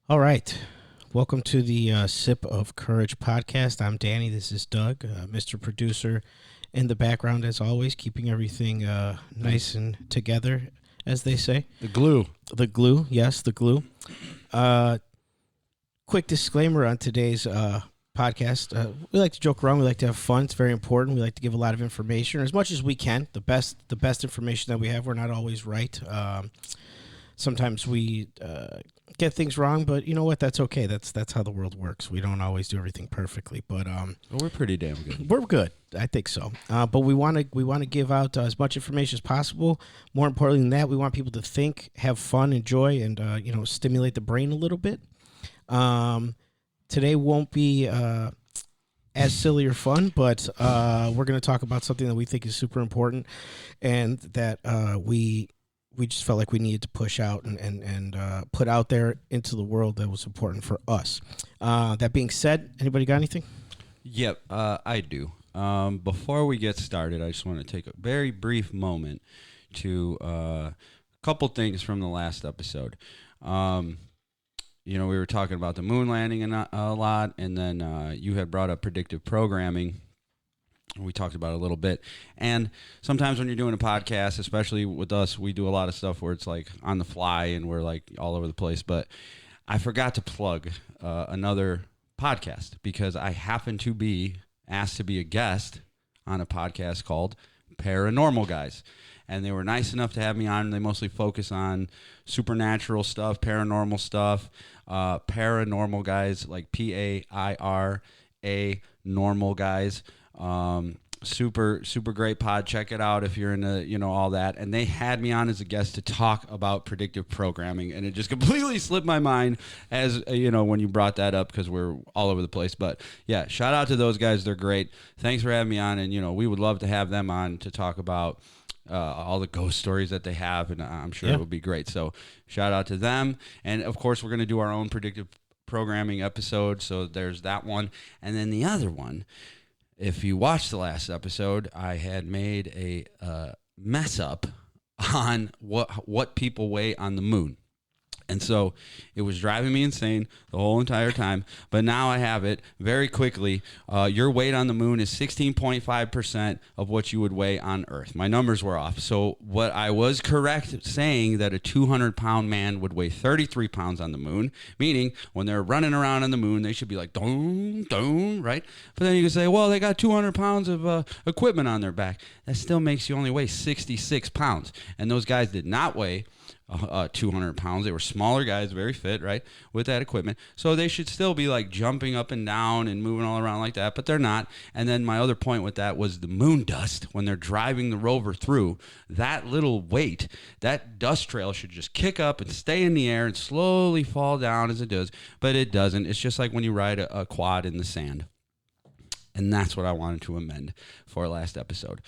All right. Welcome to the Sip of Courage podcast. I'm Danny. This is Doug, Mr. Producer, in the background, as always, keeping everything nice and together, as they say. The glue. The glue, yes, the glue. Quick disclaimer on today's podcast. We like to joke around. We like to have fun. It's very important. We like to give a lot of information, as much as we can. The best information that we have. We're not always right. Sometimes we get things wrong, but you know what? That's okay. That's how the world works. We don't always do everything perfectly, but We're pretty damn good. we're good. I think so. But we want to give out as much information as possible. More importantly than that, we want people to think, have fun, enjoy, and stimulate the brain a little bit. Today won't be as silly or fun, but we're going to talk about something that we think is super important, and that we just felt like we needed to push out and put out there into the world that was important for us. That being said, anybody got anything? Yep, I do. Before we get started, I just want to take a very brief moment to a couple things from the last episode. We were talking about the moon landing a lot, and then you had brought up predictive programming. We talked about it a little bit. And sometimes when you're doing a podcast, especially with us, we do a lot of stuff where it's like on the fly and we're like all over the place. But I forgot to plug another podcast because I happen to be asked to be a guest on a podcast called Paranormal Guys. And they were nice enough to have me on. They mostly focus on supernatural stuff, paranormal stuff, paranormal guys, like Paira, normal guys. Super great pod. Check it out if you're into all that. And they had me on as a guest to talk about predictive programming, and it just completely slipped my mind as when you brought that up, because we're all over the place. But yeah, shout out to those guys. They're great. Thanks for having me on, and we would love to have them on to talk about all the ghost stories that they have, and I'm sure it would be great. So shout out to them. And of course, we're going to do our own predictive programming episode, so there's that one. And then the other one, if you watched the last episode, I had made a mess up on what people weigh on the moon. And so it was driving me insane the whole entire time. But now I have it very quickly. Your weight on the moon is 16.5% of what you would weigh on Earth. My numbers were off. So what I was correct saying that a 200-pound man would weigh 33 pounds on the moon, meaning when they're running around on the moon, they should be like, dong, dong, right? But then you can say, well, they got 200 pounds of equipment on their back. That still makes you only weigh 66 pounds. And those guys did not weigh 200 pounds. They were smaller guys, very fit, right, with that equipment. So they should still be like jumping up and down and moving all around like that, but they're not. And then my other point with that was the moon dust. When they're driving the rover through, that little weight, that dust trail should just kick up and stay in the air and slowly fall down as it does. But it doesn't. It's just like when you ride a quad in the sand. And that's what I wanted to amend for our last episode.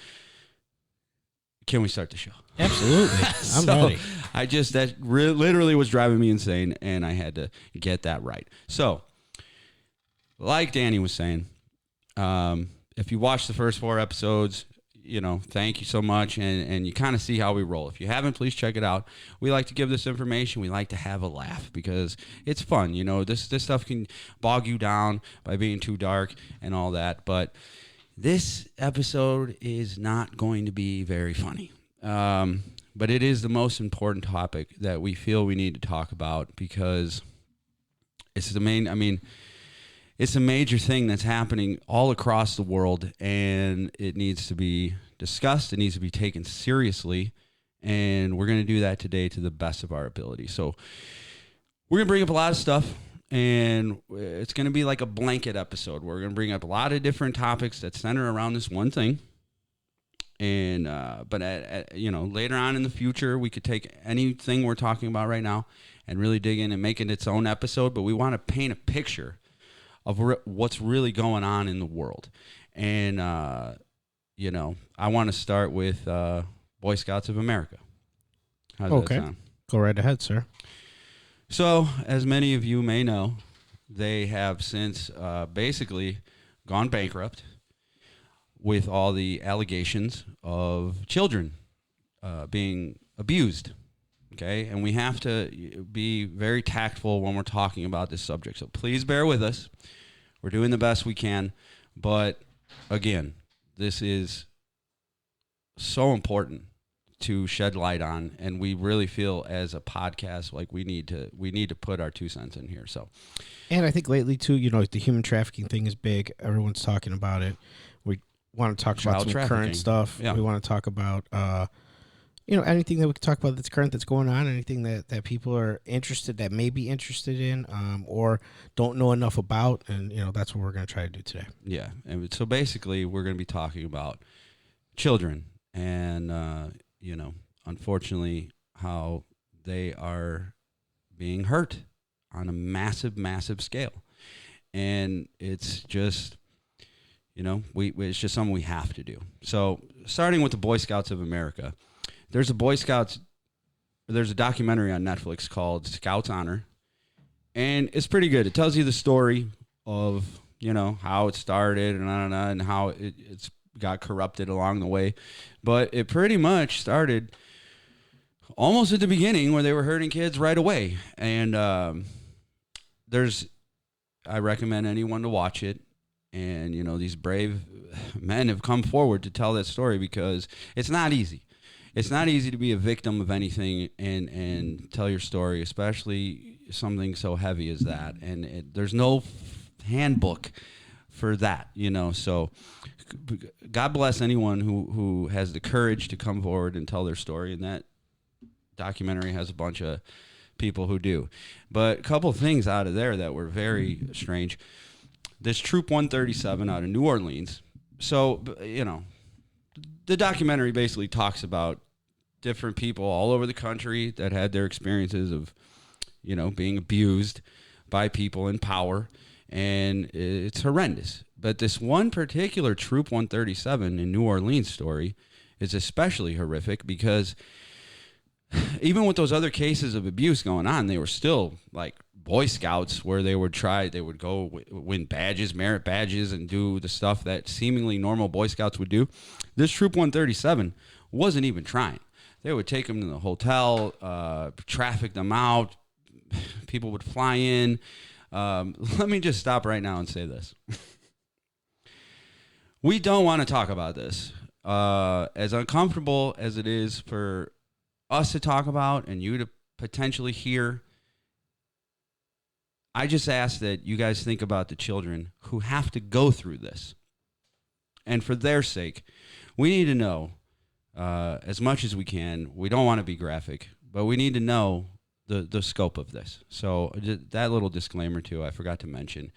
Can we start the show? Absolutely. I'm ready. Literally was driving me insane, and I had to get that right. So, like Danny was saying, if you watch the first 4 episodes, thank you so much, and you kind of see how we roll. If you haven't, please check it out. We like to give this information. We like to have a laugh because it's fun. This stuff can bog you down by being too dark and all that, but this episode is not going to be very funny, but it is the most important topic that we feel we need to talk about because it's it's a major thing that's happening all across the world, and it needs to be discussed. It needs to be taken seriously, and we're going to do that today to the best of our ability. So we're going to bring up a lot of stuff. And it's going to be like a blanket episode. We're going to bring up a lot of different topics that center around this one thing. And but later on in the future, we could take anything we're talking about right now and really dig in and make it its own episode. But we want to paint a picture of what's really going on in the world. And I want to start with Boy Scouts of America. How's that sound? Go right ahead, sir. So, as many of you may know, they have since basically gone bankrupt with all the allegations of children being abused. Okay, and we have to be very tactful when we're talking about this subject. So please bear with us. We're doing the best we can, but again, this is so important to shed light on, and we really feel as a podcast like we need to put our 2 cents in here. So, and I think lately too, you know, the human trafficking thing is big. Everyone's talking about it. We want to talk about some current stuff. Yeah. We want to talk about you know, anything that we can talk about that's current, that's going on, anything that people are interested, that may be interested in, or don't know enough about. And, you know, that's what we're going to try to do today. Yeah. And so basically we're going to be talking about children and, you know, unfortunately how they are being hurt on a massive, massive scale. And it's just, you know, it's just something we have to do. So starting with the Boy Scouts of America, there's a documentary on Netflix called Scouts Honor, and it's pretty good. It tells you the story of, you know, how it started and how it's got corrupted along the way. But it pretty much started almost at the beginning where they were hurting kids right away. And I recommend anyone to watch it. And, you know, these brave men have come forward to tell that story because it's not easy. It's not easy to be a victim of anything and tell your story, especially something so heavy as that. And there's no handbook for that, you know. So God bless anyone who has the courage to come forward and tell their story. And that documentary has a bunch of people who do. But a couple of things out of there that were very strange. This Troop 137 out of New Orleans. So, you know, the documentary basically talks about different people all over the country that had their experiences of, you know, being abused by people in power, and it's horrendous. But this one particular Troop 137 in New Orleans story is especially horrific because even with those other cases of abuse going on, they were still like Boy Scouts where they would go win badges, merit badges, and do the stuff that seemingly normal Boy Scouts would do. This Troop 137 wasn't even trying. They would take them to the hotel, traffic them out. People would fly in. Let me just stop right now and say this. We don't want to talk about this. As uncomfortable as it is for us to talk about and you to potentially hear, I just ask that you guys think about the children who have to go through this. And for their sake, we need to know as much as we can. We don't want to be graphic, but we need to know the scope of this. So that little disclaimer too, I forgot to mention.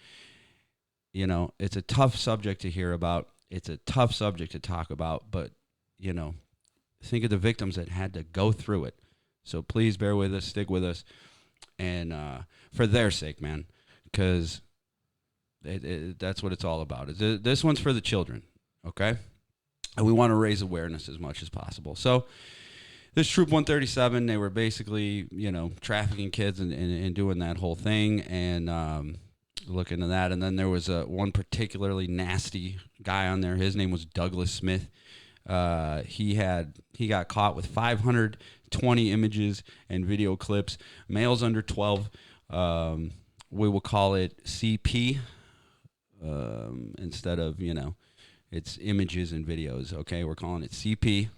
You know, it's a tough subject to hear about. It's a tough subject to talk about, but, you know, think of the victims that had to go through it. So please bear with us, stick with us, and for their sake, man, because that's what it's all about. This one's for the children, okay? And we want to raise awareness as much as possible. So this Troop 137, they were basically, you know, trafficking kids and doing that whole thing, and look into that. And then there was one particularly nasty guy on there. His name was Douglas Smith. He got caught with 520 images and video clips. Males under 12, we will call it CP instead of, you know, it's images and videos. Okay, we're calling it CP.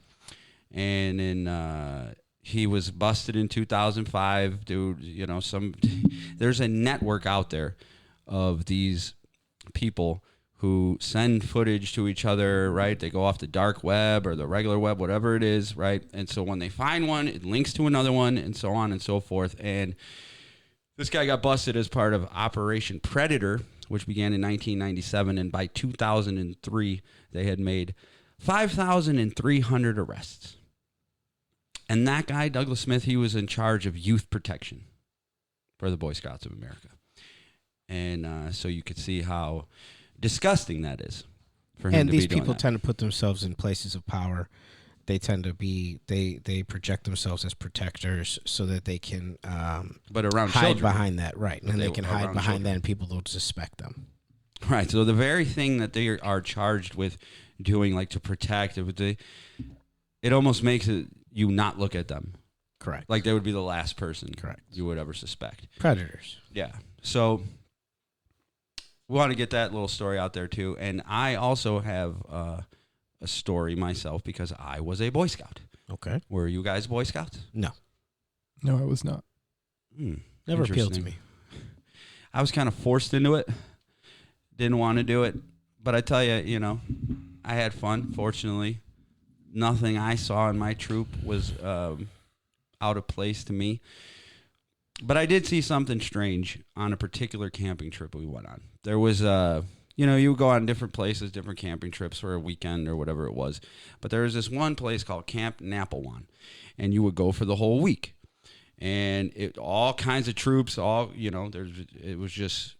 And then he was busted in 2005. Dude, you know, there's a network out there of these people who send footage to each other, right? They go off the dark web or the regular web, whatever it is, right? And so when they find one, it links to another one, and so on and so forth. And this guy got busted as part of Operation Predator, which began in 1997, and by 2003, they had made 5,300 arrests. And that guy, Douglas Smith, he was in charge of youth protection for the Boy Scouts of America. And so you could see how disgusting that is for him to be doing that. And these people tend to put themselves in places of power. They tend to be, they project themselves as protectors so that they can but around hide children, behind that, right? And they can hide behind children. That, and people don't suspect them. Right. So the very thing that they are charged with doing, like to protect, it almost makes you not look at them. Correct. Like they would be the last person Correct. you would ever suspect. Predators. Yeah. So we want to get that little story out there too. And I also have a story myself because I was a Boy Scout. Okay. Were you guys Boy Scouts? No. No, I was not. Never appealed to Interesting. me. I was kind of forced into it. Didn't want to do it. But I tell you, you know, I had fun, fortunately. Nothing I saw in my troop was out of place to me. But I did see something strange on a particular camping trip we went on. There was, you know, you would go on different places, different camping trips for a weekend or whatever it was. But there was this one place called Camp Napelwan, and you would go for the whole week. And all kinds of troops, all, you know, it was just,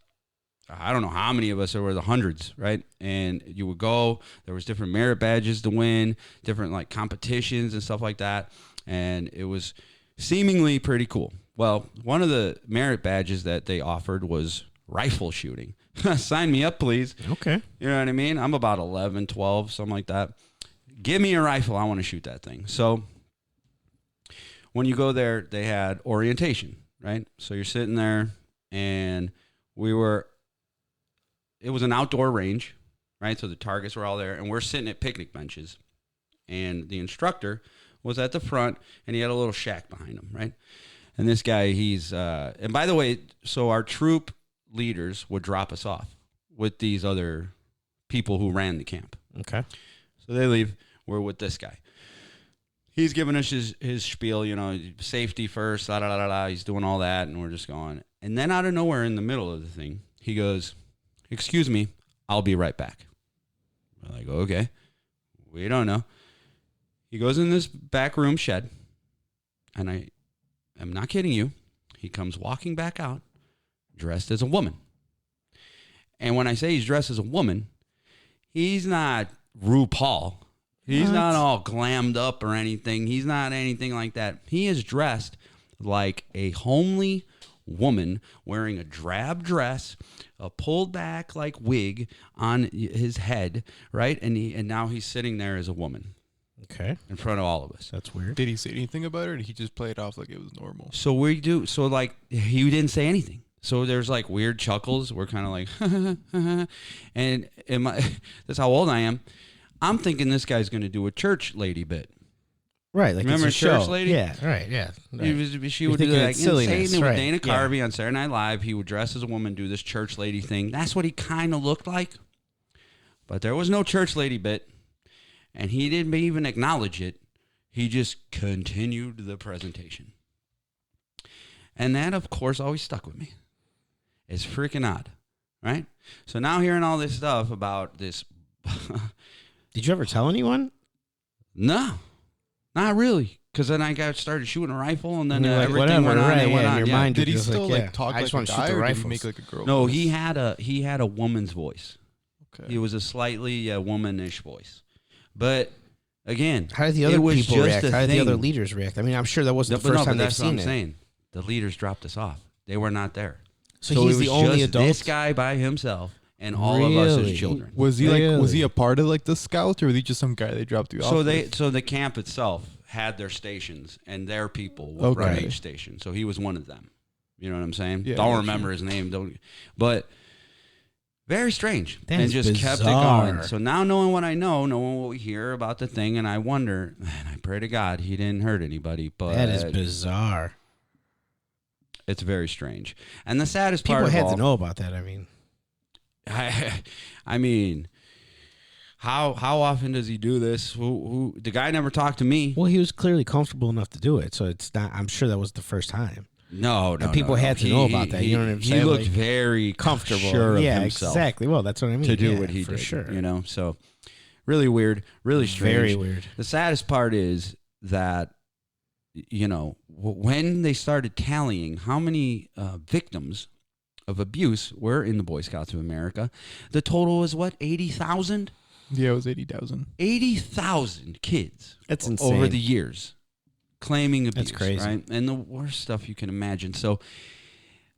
I don't know how many of us, there were the hundreds, right? And you would go, there was different merit badges to win, different like competitions and stuff like that. And it was seemingly pretty cool. Well, one of the merit badges that they offered was rifle shooting. Sign me up, please. Okay. You know what I mean? I'm about 11, 12, something like that. Give me a rifle. I want to shoot that thing. So when you go there, they had orientation, right? So you're sitting there, and it was an outdoor range, right? So the targets were all there, and we're sitting at picnic benches. And the instructor was at the front, and he had a little shack behind him, right? And this guy, and by the way, so our troop leaders would drop us off with these other people who ran the camp. Okay. So they leave. We're with this guy. He's giving us his spiel, you know, safety first, la, la, la, la. He's doing all that, and we're just going. And then out of nowhere in the middle of the thing, he goes, "Excuse me, I'll be right back." We're like, okay. We don't know. He goes in this back room shed, and I'm not kidding you. He comes walking back out, dressed as a woman. And when I say he's dressed as a woman, he's not RuPaul. He's not all glammed up or anything. He's not anything like that. He is dressed like a homely woman wearing a drab dress, a pulled back like wig on his head, right? And now he's sitting there as a woman. Okay. In front of all of us. That's weird. Did he say anything about it, or did he just play it off like it was normal? So like he didn't say anything. So there's like weird chuckles. We're kind of like, and that's how old I am. I'm thinking this guy's going to do a church lady bit. Right. Like Remember it's a Church show. Lady? Yeah. Right. Yeah. Right. She would do thinking that it's silliness, insane with right. Dana Yeah. Carvey on Saturday Night Live. He would dress as a woman, do this church lady thing. That's what he kind of looked like. But there was no church lady bit, and he didn't even acknowledge it. He just continued the presentation. And that, of course, always stuck with me. It's freaking odd, right? So now hearing all this stuff about this. Did you ever tell anyone? No, not really. Because then I started shooting a rifle, and then And you're like, everything whatever, went on right, and went yeah, on. in your Yeah. mind, Did he you're just still like, talk I just like want a to shoot guy, the or did rifles. he make like a girl? No, voice? he had a woman's voice. Okay. He was a slightly womanish voice. But again, How did the it other was people just react? a How did the other thing. leaders react? I mean, I'm sure that wasn't the But first time they've that's what seen I'm it. saying. The leaders dropped us off. They were not there. So it he's the was only just adult. This guy by himself and all of us Really? as children. Was he was he Really? a part of like the scouts, or was he just some guy they dropped you off? with? So the camp itself had their stations, and their people would run Okay. each station. So he was one of them. You know what I'm saying? Yeah, don't gotcha. remember his name. But very strange. That and is just kept it bizarre. going. So now knowing what I know, knowing what we hear about the thing, and I wonder, man, I pray to God he didn't hurt anybody. But That is bizarre. it's very strange. And the saddest People part had of to all, know about that. I mean, I mean, how often does he do this? Who the guy never talked to me. well, he was clearly comfortable enough to do it, so it's not. I'm sure that was the first time. No, And people had to know about that, you know what I'm saying? He looked Like, very Comfortable, sure of yeah, himself exactly. Well, that's what I mean. to do Yeah, what he for did. sure. You know, so really weird, really strange. Very weird. The saddest part is that, you know, when they started tallying how many victims of abuse were in the Boy Scouts of America, the total was what, 80,000? Yeah, it was 80,000. 80,000 kids That's over insane. the years claiming abuse. That's crazy. Right? And the worst stuff you can imagine. So,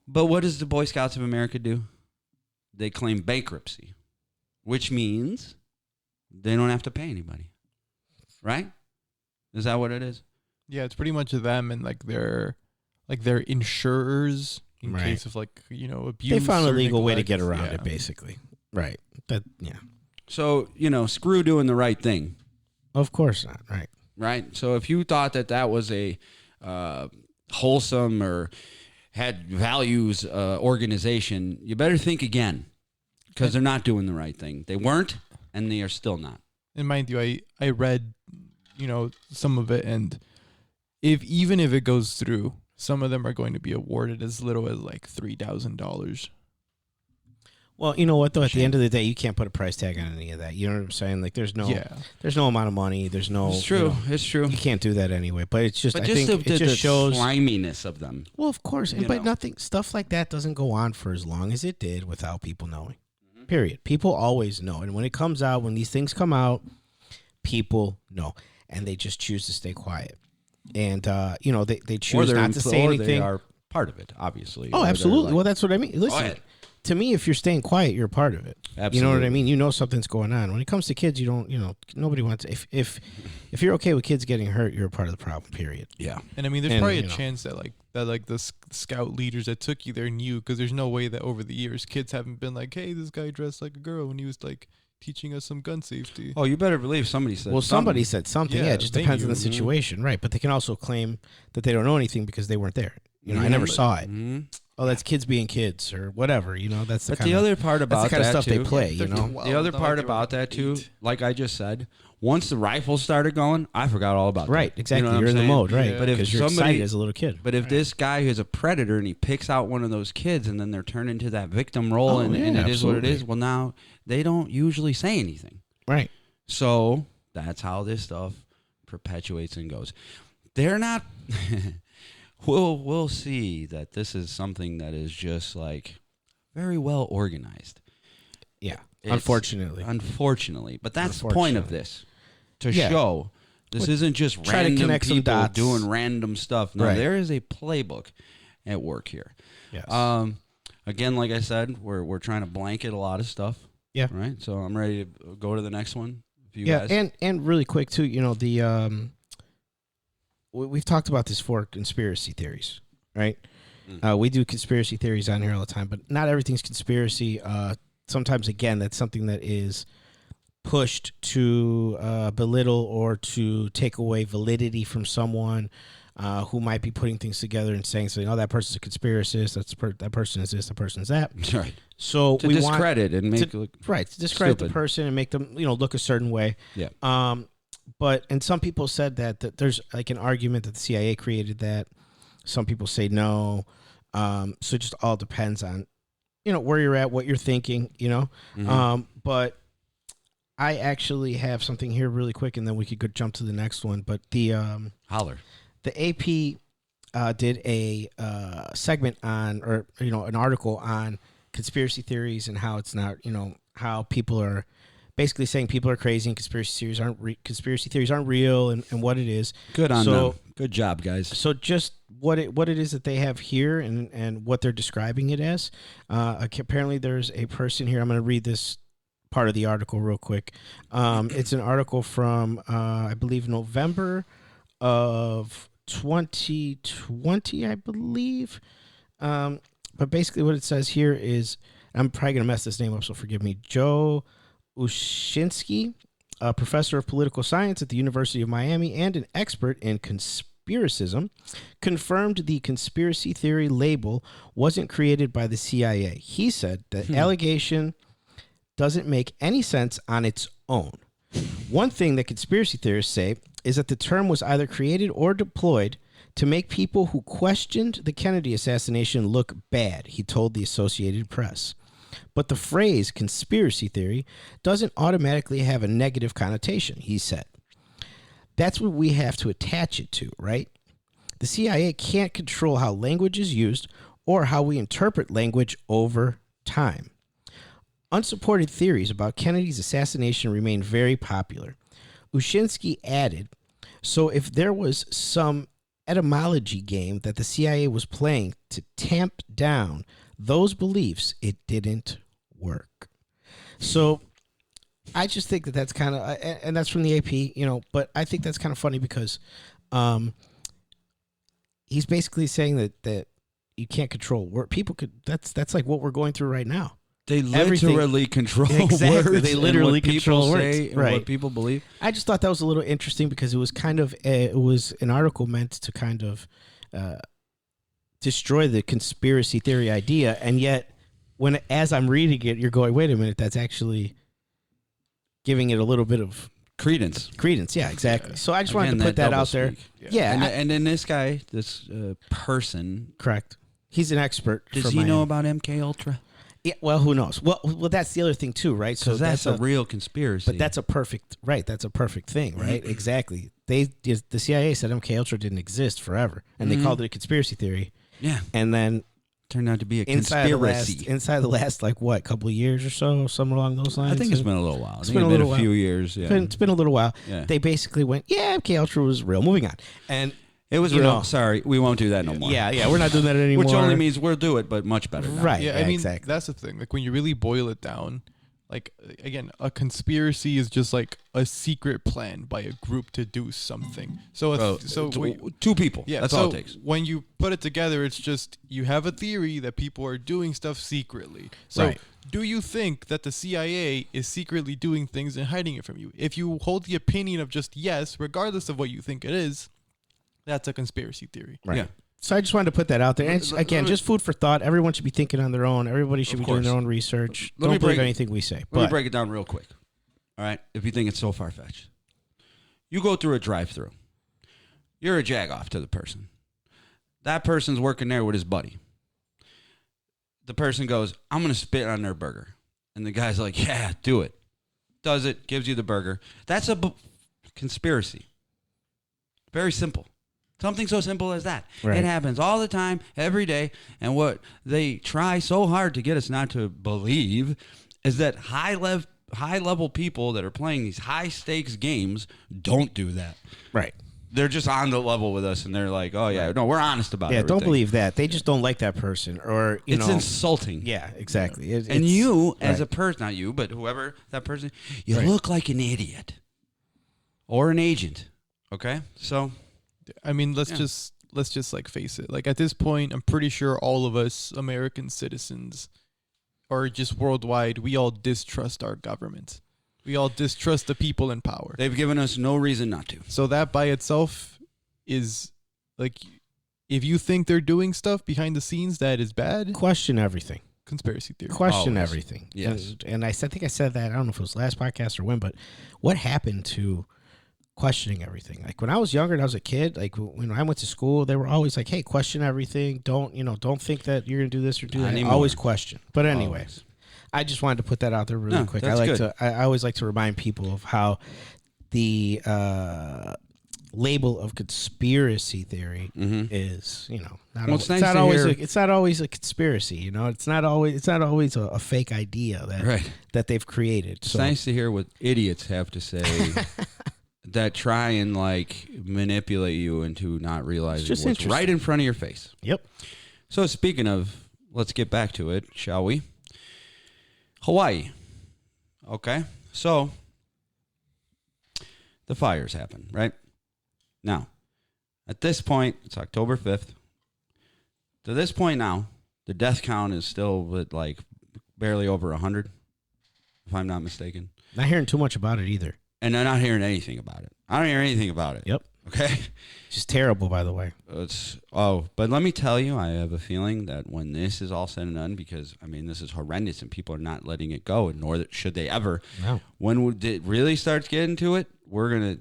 but what does the Boy Scouts of America do? They claim bankruptcy, which means they don't have to pay anybody. Right? Is that what it is? Yeah, it's pretty much them and like their insurers in Right. case of like, abuse. They found a or legal way to neglect. get around Yeah. it, basically. Right. That. Yeah. So, screw doing the right thing, Of course not. Right. right? So if you thought that was a wholesome or had values organization, you better think again, because they're not doing the right thing. They weren't, and they are still not. And mind you, I read, some of it, and even if it goes through, some of them are going to be awarded as little as like $3,000. Well, you know what though? At the end of the day, you can't put a price tag on any of that. You know what I'm saying? Like, there's no amount of money. There's no. It's true. It's true. You can't do that anyway. But it's just. I think it just shows sliminess of them. Well, of course, but nothing. Stuff like that doesn't go on for as long as it did without people knowing. Mm-hmm. Period. People always know, and when it comes out, when these things come out, people know, and they just choose to stay quiet. And they choose not to say anything. They are part of it, obviously. Oh, absolutely. Well, that's what I mean. Listen. To me, if you're staying quiet, you're a part of it. Absolutely. You know what I mean? You know something's going on. When it comes to kids, you don't, nobody wants to. If you're okay with kids getting hurt, you're a part of the problem, period. Yeah. And I mean, there's probably a chance that the scout leaders that took you there knew, because there's no way that over the years kids haven't been like, hey, this guy dressed like a girl when he was like teaching us some gun safety. Oh, you better believe somebody said something. Somebody said something. Yeah, it just depends on the Mm-hmm. situation. Right. But they can also claim that they don't know anything because they weren't there. I never saw it. Mm-hmm. Oh, that's kids being kids or whatever. That's the other part about that's the kind of that stuff too, they play. The other part about that too, like I just said, once the rifles started going, I forgot all about right. that. Exactly. You know You're in the mode, right? Yeah. But if you're excited as a little kid. But if this guy who's a predator and he picks out one of those kids and then they're turned into that victim role and it is what it is, well, now they don't usually say anything. Right. So that's how this stuff perpetuates and goes. They're not. We'll see that this is something that is just like very well organized. Yeah, unfortunately. But that's the point of this, to show this isn't just try to random connect some people dots. doing random stuff. No, there is a playbook at work here. Yes. Again, like I said, we're trying to blanket a lot of stuff. Yeah. Right. So I'm ready to go to the next one. If you yeah, guys. and really quick too. We've talked about this for conspiracy theories, right? We do conspiracy theories on here all the time, but not everything's conspiracy. Sometimes, again, that's something that is pushed to belittle or to take away validity from someone who might be putting things together and saying something. Oh, that person's a conspiracist. That person is this. That person is that. Right. So to discredit and make to discredit the person and make them look a certain way. Yeah. And some people said that there's like an argument that the CIA created that. Some people say no. So it just all depends on, where you're at, what you're thinking, Mm-hmm. But I actually have something here really quick, and then we could go jump to the next one. But the Holler. The AP did a segment on, or an article on conspiracy theories and how it's not, how people are basically saying people are crazy and conspiracy theories aren't real and what it is. Good on them. Good job, guys. So just what it is that they have here and what they're describing it as. Apparently there's a person here. I'm going to read this part of the article real quick. It's an article from, I believe, November of 2020, I believe. But basically what it says here is, I'm probably going to mess this name up, so forgive me. Joe Ushinsky, a professor of political science at the University of Miami and an expert in conspiracism, confirmed the conspiracy theory label wasn't created by the CIA. He said that allegation doesn't make any sense on its own. One thing that conspiracy theorists say is that the term was either created or deployed to make people who questioned the Kennedy assassination look bad, he told the Associated Press. But the phrase conspiracy theory doesn't automatically have a negative connotation, he said. That's what we have to attach it to, right? The CIA can't control how language is used or how we interpret language over time. Unsupported theories about Kennedy's assassination remain very popular. Ushinsky added, so if there was some etymology game that the CIA was playing to tamp down those beliefs, it didn't work. So I just think that that's kind of, and that's from the AP, but I think that's kind of funny because he's basically saying that you can't control where people could. That's like what we're going through right now. They Everything- literally control Exactly. words. They and literally what people control words. say and Right. what people believe. I just thought that was a little interesting because it was kind of it was an article meant to kind of destroy the conspiracy theory idea, and yet as I'm reading it, you're going, wait a minute, that's actually giving it a little bit of Credence. Yeah, exactly. So I just wanted Again, to put that out there. doublespeak. Yeah, And then this guy, this person, correct. He's an expert. does from he know Miami. about MK Ultra? Yeah, well, who knows? Well, that's the other thing too, right? So Because that's a real conspiracy. but that's a perfect That's a perfect thing, right? Exactly. The CIA said MK Ultra didn't exist forever, and they called it a conspiracy theory. yeah, And then turned out to be a inside conspiracy. the last like what, couple of years or so, somewhere along those lines. I think it's been a little while. It's been a little few while. years. Yeah, It's been a little while. Yeah. They basically went, yeah, MK Ultra was real. Moving on, and it was you real. know. Sorry, we won't do that no more. yeah, we're not doing that anymore. Which only means we'll do it, but much better. Now. Right. Yeah, I mean, exactly. that's the thing. Like, when you really boil it down, like, again, a conspiracy is just like a secret plan by a group to do something. So, Two people. yeah, that's so all it takes. when you put it together, it's just you have a theory that people are doing stuff secretly. So, Right. do you think that the CIA is secretly doing things and hiding it from you? If you hold the opinion of just yes, regardless of what you think it is, that's a conspiracy theory. Right. Yeah. So I just wanted to put that out there. And again, just food for thought. Everyone should be thinking on their own. Everybody should be doing their own research. Let me Don't believe break- anything we say. Let me But break it down real quick. All right, if you think it's so far fetched, you go through a drive-through. You're a jagoff to the person. That person's working there with his buddy. The person goes, "I'm gonna spit on their burger," and the guy's like, "Yeah, do it." Does it? Gives you the burger. That's a conspiracy. Very simple. Something so simple as that. Right. It happens all the time, every day. And what they try so hard to get us not to believe is that high level people that are playing these high stakes games don't do that. right. They're just on the level with us, and they're like, "Oh yeah, no, we're honest about it." Yeah, don't believe that. They just don't like that person, or It's insulting. Yeah, exactly. And It's- you, as right. a person, not you, but whoever that person, you Right. look like an idiot or an agent. Okay, so I mean, let's just like face it. Like, at this point, I'm pretty sure all of us American citizens, or just worldwide, we all distrust our government. We all distrust the people in power. they've given us no reason not to. So that by itself is like, if you think they're doing stuff behind the scenes that is bad, question everything. conspiracy theory. Question Always. everything. Yes. And I think I said that. I don't know if it was last podcast or when, but what happened to questioning everything? Like when I was younger and I was a kid, like when I went to school, they were always like, "Hey, question everything. Don't think that you're gonna do this or do Not that. anymore. Always question." But anyway, Always. I just wanted to put that out there really No, quick. that's good. I always like to remind people of how the label of conspiracy theory is, not Well, it's nice not to always hear- it's not always a conspiracy. It's not always a fake idea Right. that they've created. It's So nice to hear what idiots have to say that try and like manipulate you into not realizing just what's interesting. right in front of your face. Yep. So speaking of, let's get back to it, shall we? Hawaii. Okay. So the fires happen, right? Now, at this point, it's October 5th. To this point now, the death count is still at like barely over 100, if I'm not mistaken. Not hearing too much about it either. And I'm not hearing anything about it. I don't hear anything about it. Yep. Okay. Just terrible, by the way. But let me tell you, I have a feeling that when this is all said and done, because I mean, this is horrendous and people are not letting it go, and nor should they ever. No. When it really starts getting to it,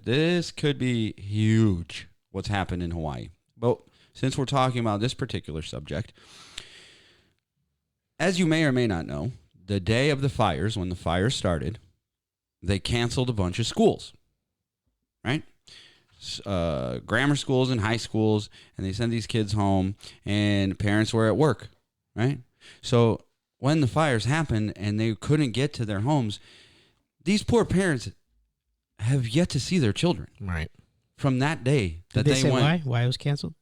this could be huge, what's happened in Hawaii. But since we're talking about this particular subject, as you may or may not know, the day of the fires, when the fires started, they canceled a bunch of schools, right? Grammar schools and high schools, and they sent these kids home, and parents were at work, right? So when the fires happened and they couldn't get to their homes, these poor parents have yet to see their children Right. from that day that Did they say went. why it was canceled?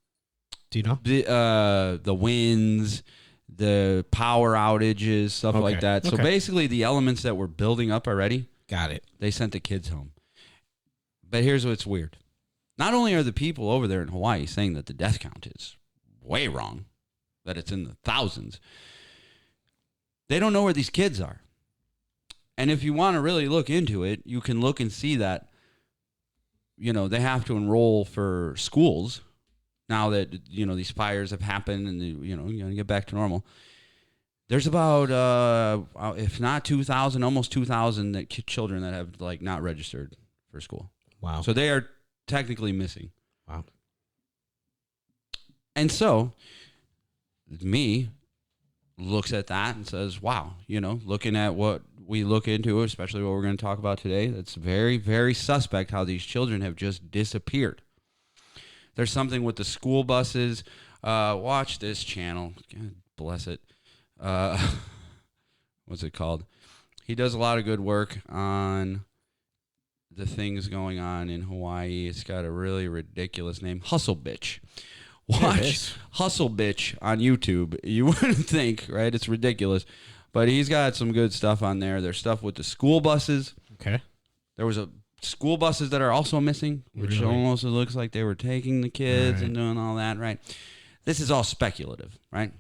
Do you know? The winds, the power outages, stuff like Okay. that. So Okay. basically, the elements that were building up already, Got it. they sent the kids home. But here's what's weird. Not only are the people over there in Hawaii saying that the death count is way wrong, that it's in the thousands, they don't know where these kids are. And if you want to really look into it, you can look and see that, they have to enroll for schools now that, these fires have happened and, you're going to get back to normal. There's about, if not 2,000, almost 2,000 children that have not registered for school. Wow. So they are technically missing. Wow. And so me looks at that and says, wow, looking at what we look into, especially what we're going to talk about today, that's very, very suspect how these children have just disappeared. There's something with the school buses. Watch this channel. God bless it. What's it called? He does a lot of good work on the things going on in Hawaii. It's got a really ridiculous name. Hustle Bitch. Watch Hustle Bitch on YouTube. You wouldn't think, right? It's ridiculous. But he's got some good stuff on there. There's stuff with the school buses. Okay. There was school buses that are also missing, which almost looks like they were taking the kids and doing all that, right? This is all speculative, right?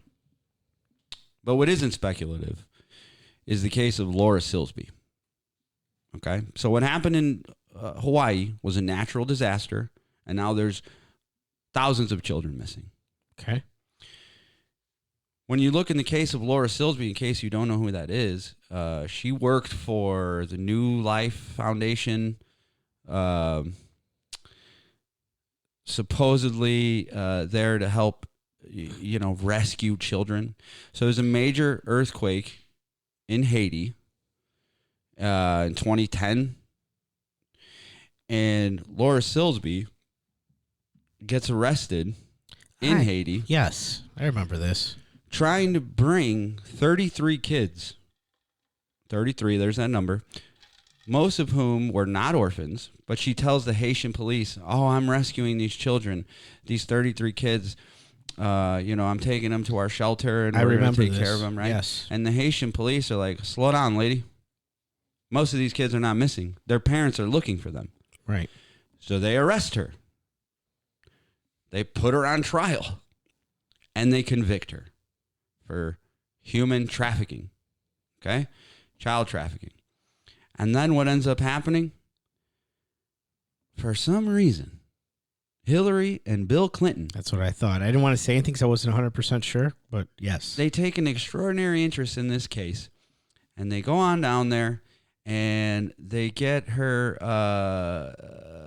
But what isn't speculative is the case of Laura Silsby. Okay? So what happened in Hawaii was a natural disaster, and now there's thousands of children missing. Okay. When you look in the case of Laura Silsby, in case you don't know who that is, she worked for the New Life Foundation, supposedly there to help, rescue children. So there's a major earthquake in Haiti in 2010, and Laura Silsby gets arrested in Haiti. Yes, I remember this. Trying to bring 33 kids. 33, there's that number. Most of whom were not orphans, but she tells the Haitian police, I'm rescuing these children, these 33 kids. I'm taking them to our shelter and we're going to take care of them, right? Yes. And the Haitian police are like, slow down, lady. Most of these kids are not missing. Their parents are looking for them. Right. So they arrest her. They put her on trial. And they convict her for human trafficking. Okay? Child trafficking. And then what ends up happening? For some reason, Hillary and Bill Clinton. That's what I thought. I didn't want to say anything because I wasn't 100% sure, but yes. They take an extraordinary interest in this case. And they go on down there and they get her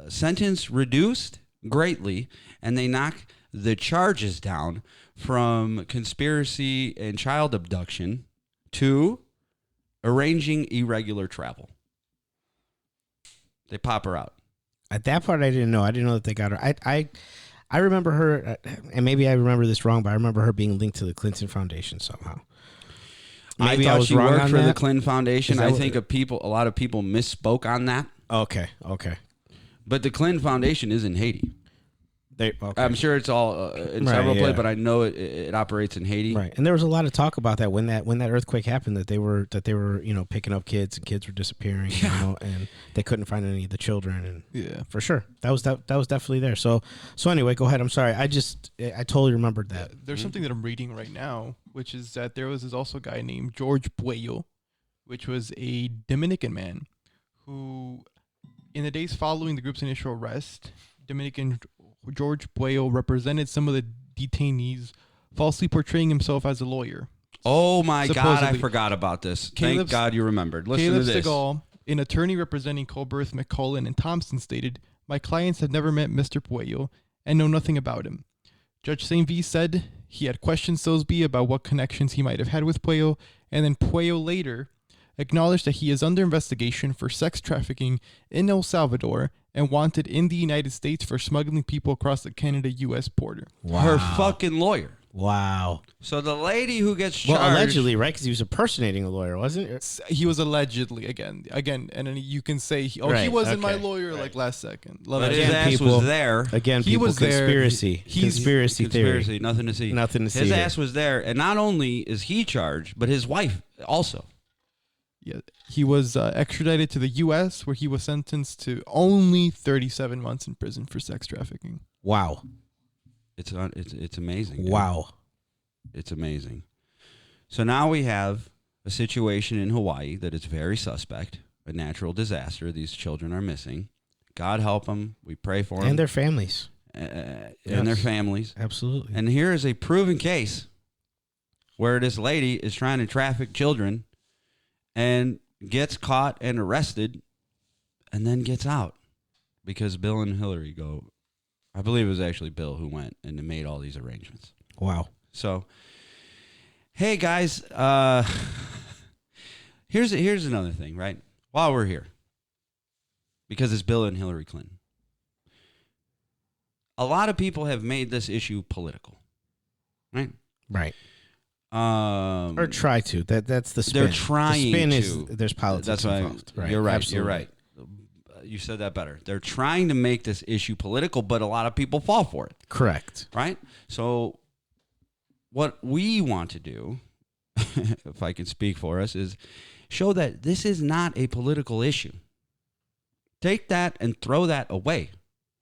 sentence reduced greatly. And they knock the charges down from conspiracy and child abduction to arranging irregular travel. They pop her out. At that part, I didn't know. I didn't know that they got her. I remember her, and maybe I remember this wrong, but I remember her being linked to the Clinton Foundation somehow. Maybe I thought she worked for the that. Clinton Foundation. I think a lot of people misspoke on that. Okay. But the Clinton Foundation is in Haiti. I'm sure it's all in several places, but I know it operates in Haiti. Right, and there was a lot of talk about that when that earthquake happened, that they were picking up kids and kids were disappearing, and they couldn't find any of the children, and for sure that was definitely there. So anyway, go ahead. I'm sorry, I totally remembered that. There's something that I'm reading right now, which is that there was also a guy named George Puello, which was a Dominican man who, in the days following the group's initial arrest, Dominican George Puello represented some of the detainees, falsely portraying himself as a lawyer. Oh my God, I forgot about this. Thank God you remembered. Listen to this. Segal, an attorney representing Colbert, McCullen, and Thompson, stated, "My clients have never met Mr. Puello and know nothing about him." Judge St. V said he had questioned Silsby about what connections he might have had with Puello, and then Puello later acknowledged that he is under investigation for sex trafficking in El Salvador and wanted in the United States for smuggling people across the Canada-U.S. border. Wow. Her fucking lawyer. Wow. So the lady who gets charged... Well, allegedly, right? Because he was impersonating a lawyer, wasn't it? He was allegedly, again, and then you can say, he wasn't my lawyer, like last second. But his ass was there. Again, he was conspiracy. There. Conspiracy theory. Nothing to see. Nothing to see. His ass was there, and not only is he charged, but his wife also. Yeah, he was extradited to the U.S., where he was sentenced to only 37 months in prison for sex trafficking. Wow. It's amazing. Dude. Wow. It's amazing. So now we have a situation in Hawaii that is very suspect, a natural disaster. These children are missing. God help them. We pray for them. And their families. And their families. Absolutely. And here is a proven case where this lady is trying to traffic children and gets caught and arrested and then gets out because Bill and Hillary go. I believe it was actually Bill who went and made all these arrangements. Wow. So, hey guys, here's another thing, right? While we're here, because it's Bill and Hillary Clinton, a lot of people have made this issue political, right? Right. Or try to. That's the spin. They're trying the spin to. Is there's politics That's involved. Right. You're right. Absolutely. You're right. You said that better. They're trying to make this issue political, but a lot of people fall for it. Correct. Right? So what we want to do, if I can speak for us, is show that this is not a political issue. Take that and throw that away.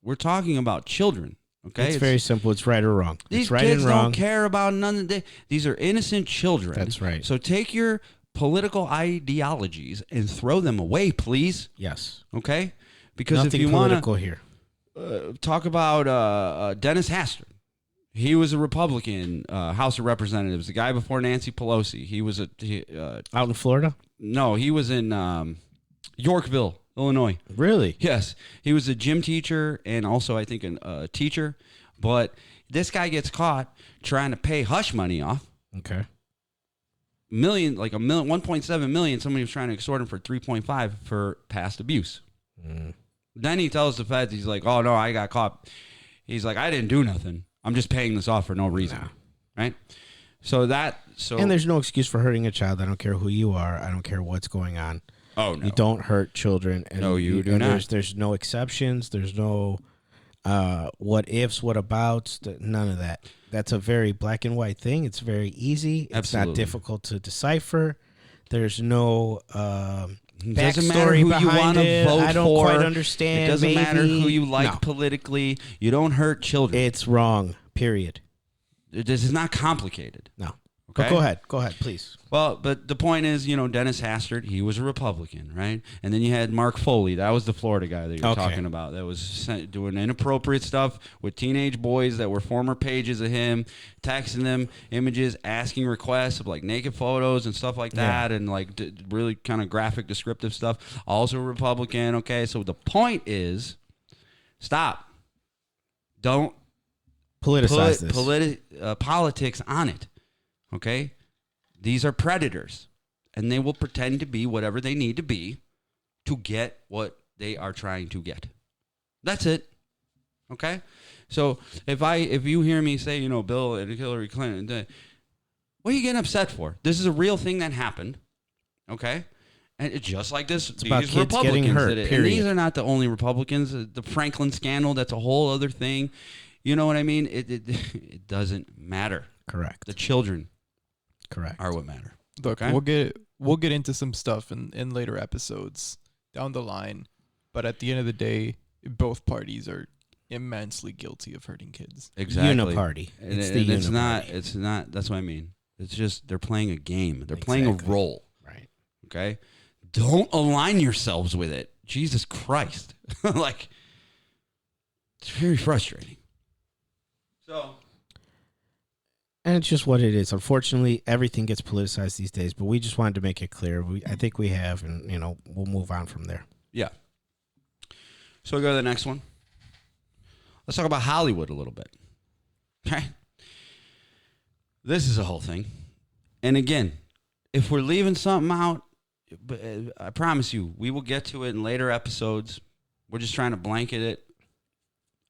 We're talking about children. Okay, it's very simple. It's right or wrong. These it's right kids and wrong. don't care about none of the. These are innocent children. That's right. So take your political ideologies and throw them away, please. Yes. Okay, because Nothing if you want political here. Talk about Dennis Hastert. He was a Republican House of Representatives, the guy before Nancy Pelosi. He was out in Florida. No, he was in Yorkville, Illinois. Really? Yes. He was a gym teacher and also, I think, a teacher. But this guy gets caught trying to pay hush money off. Okay. Million, like 1.7 million. Somebody was trying to extort him for 3.5 for past abuse. Then he tells the feds, he's like, oh, no, I got caught. He's like, I didn't do nothing. I'm just paying this off for no reason. Nah. Right? So and there's no excuse for hurting a child. I don't care who you are. I don't care what's going on. Oh, no. You don't hurt children. And no, you do not. There's no exceptions. There's no what ifs, what abouts, none of that. That's a very black and white thing. It's very easy. It's Absolutely. not difficult to decipher. There's no it doesn't matter backstory who you behind want to it. vote for. I don't quite understand. It doesn't matter who you like No. politically. You don't hurt children. It's wrong, period. This is not complicated. No. Okay? But go ahead, please. Well, but the point is, Dennis Hastert, he was a Republican, right? And then you had Mark Foley. That was the Florida guy that you're talking about. That was doing inappropriate stuff with teenage boys that were former pages of him, texting them images, asking requests of like naked photos and stuff like that, and like really kind of graphic, descriptive stuff. Also a Republican, okay? So the point is, stop. Don't Politicize put politics on it. Okay? These are predators, and they will pretend to be whatever they need to be to get what they are trying to get. That's it. Okay? So if you hear me say, Bill and Hillary Clinton, what are you getting upset for? This is a real thing that happened. Okay? And it's just like this. It's about these kids Republicans getting hurt, did it. period. And these are not the only Republicans. The Franklin scandal, that's a whole other thing. You know what I mean? It doesn't matter. Correct. The children Correct. are what matter. Look, Okay? we'll get into some stuff in later episodes down the line, but at the end of the day, both parties are immensely guilty of hurting kids. Exactly. Uniparty. It's the uniparty. It's not. That's what I mean. It's just they're playing a game. They're playing a role. Right. Okay. Don't align yourselves with it. Jesus Christ. Like, it's very frustrating. So. And it's just what it is. Unfortunately, everything gets politicized these days, but we just wanted to make it clear. I think we have, and, we'll move on from there. Yeah. So we go to the next one. Let's talk about Hollywood a little bit. Okay. This is a whole thing. And again, if we're leaving something out, I promise you, we will get to it in later episodes. We're just trying to blanket it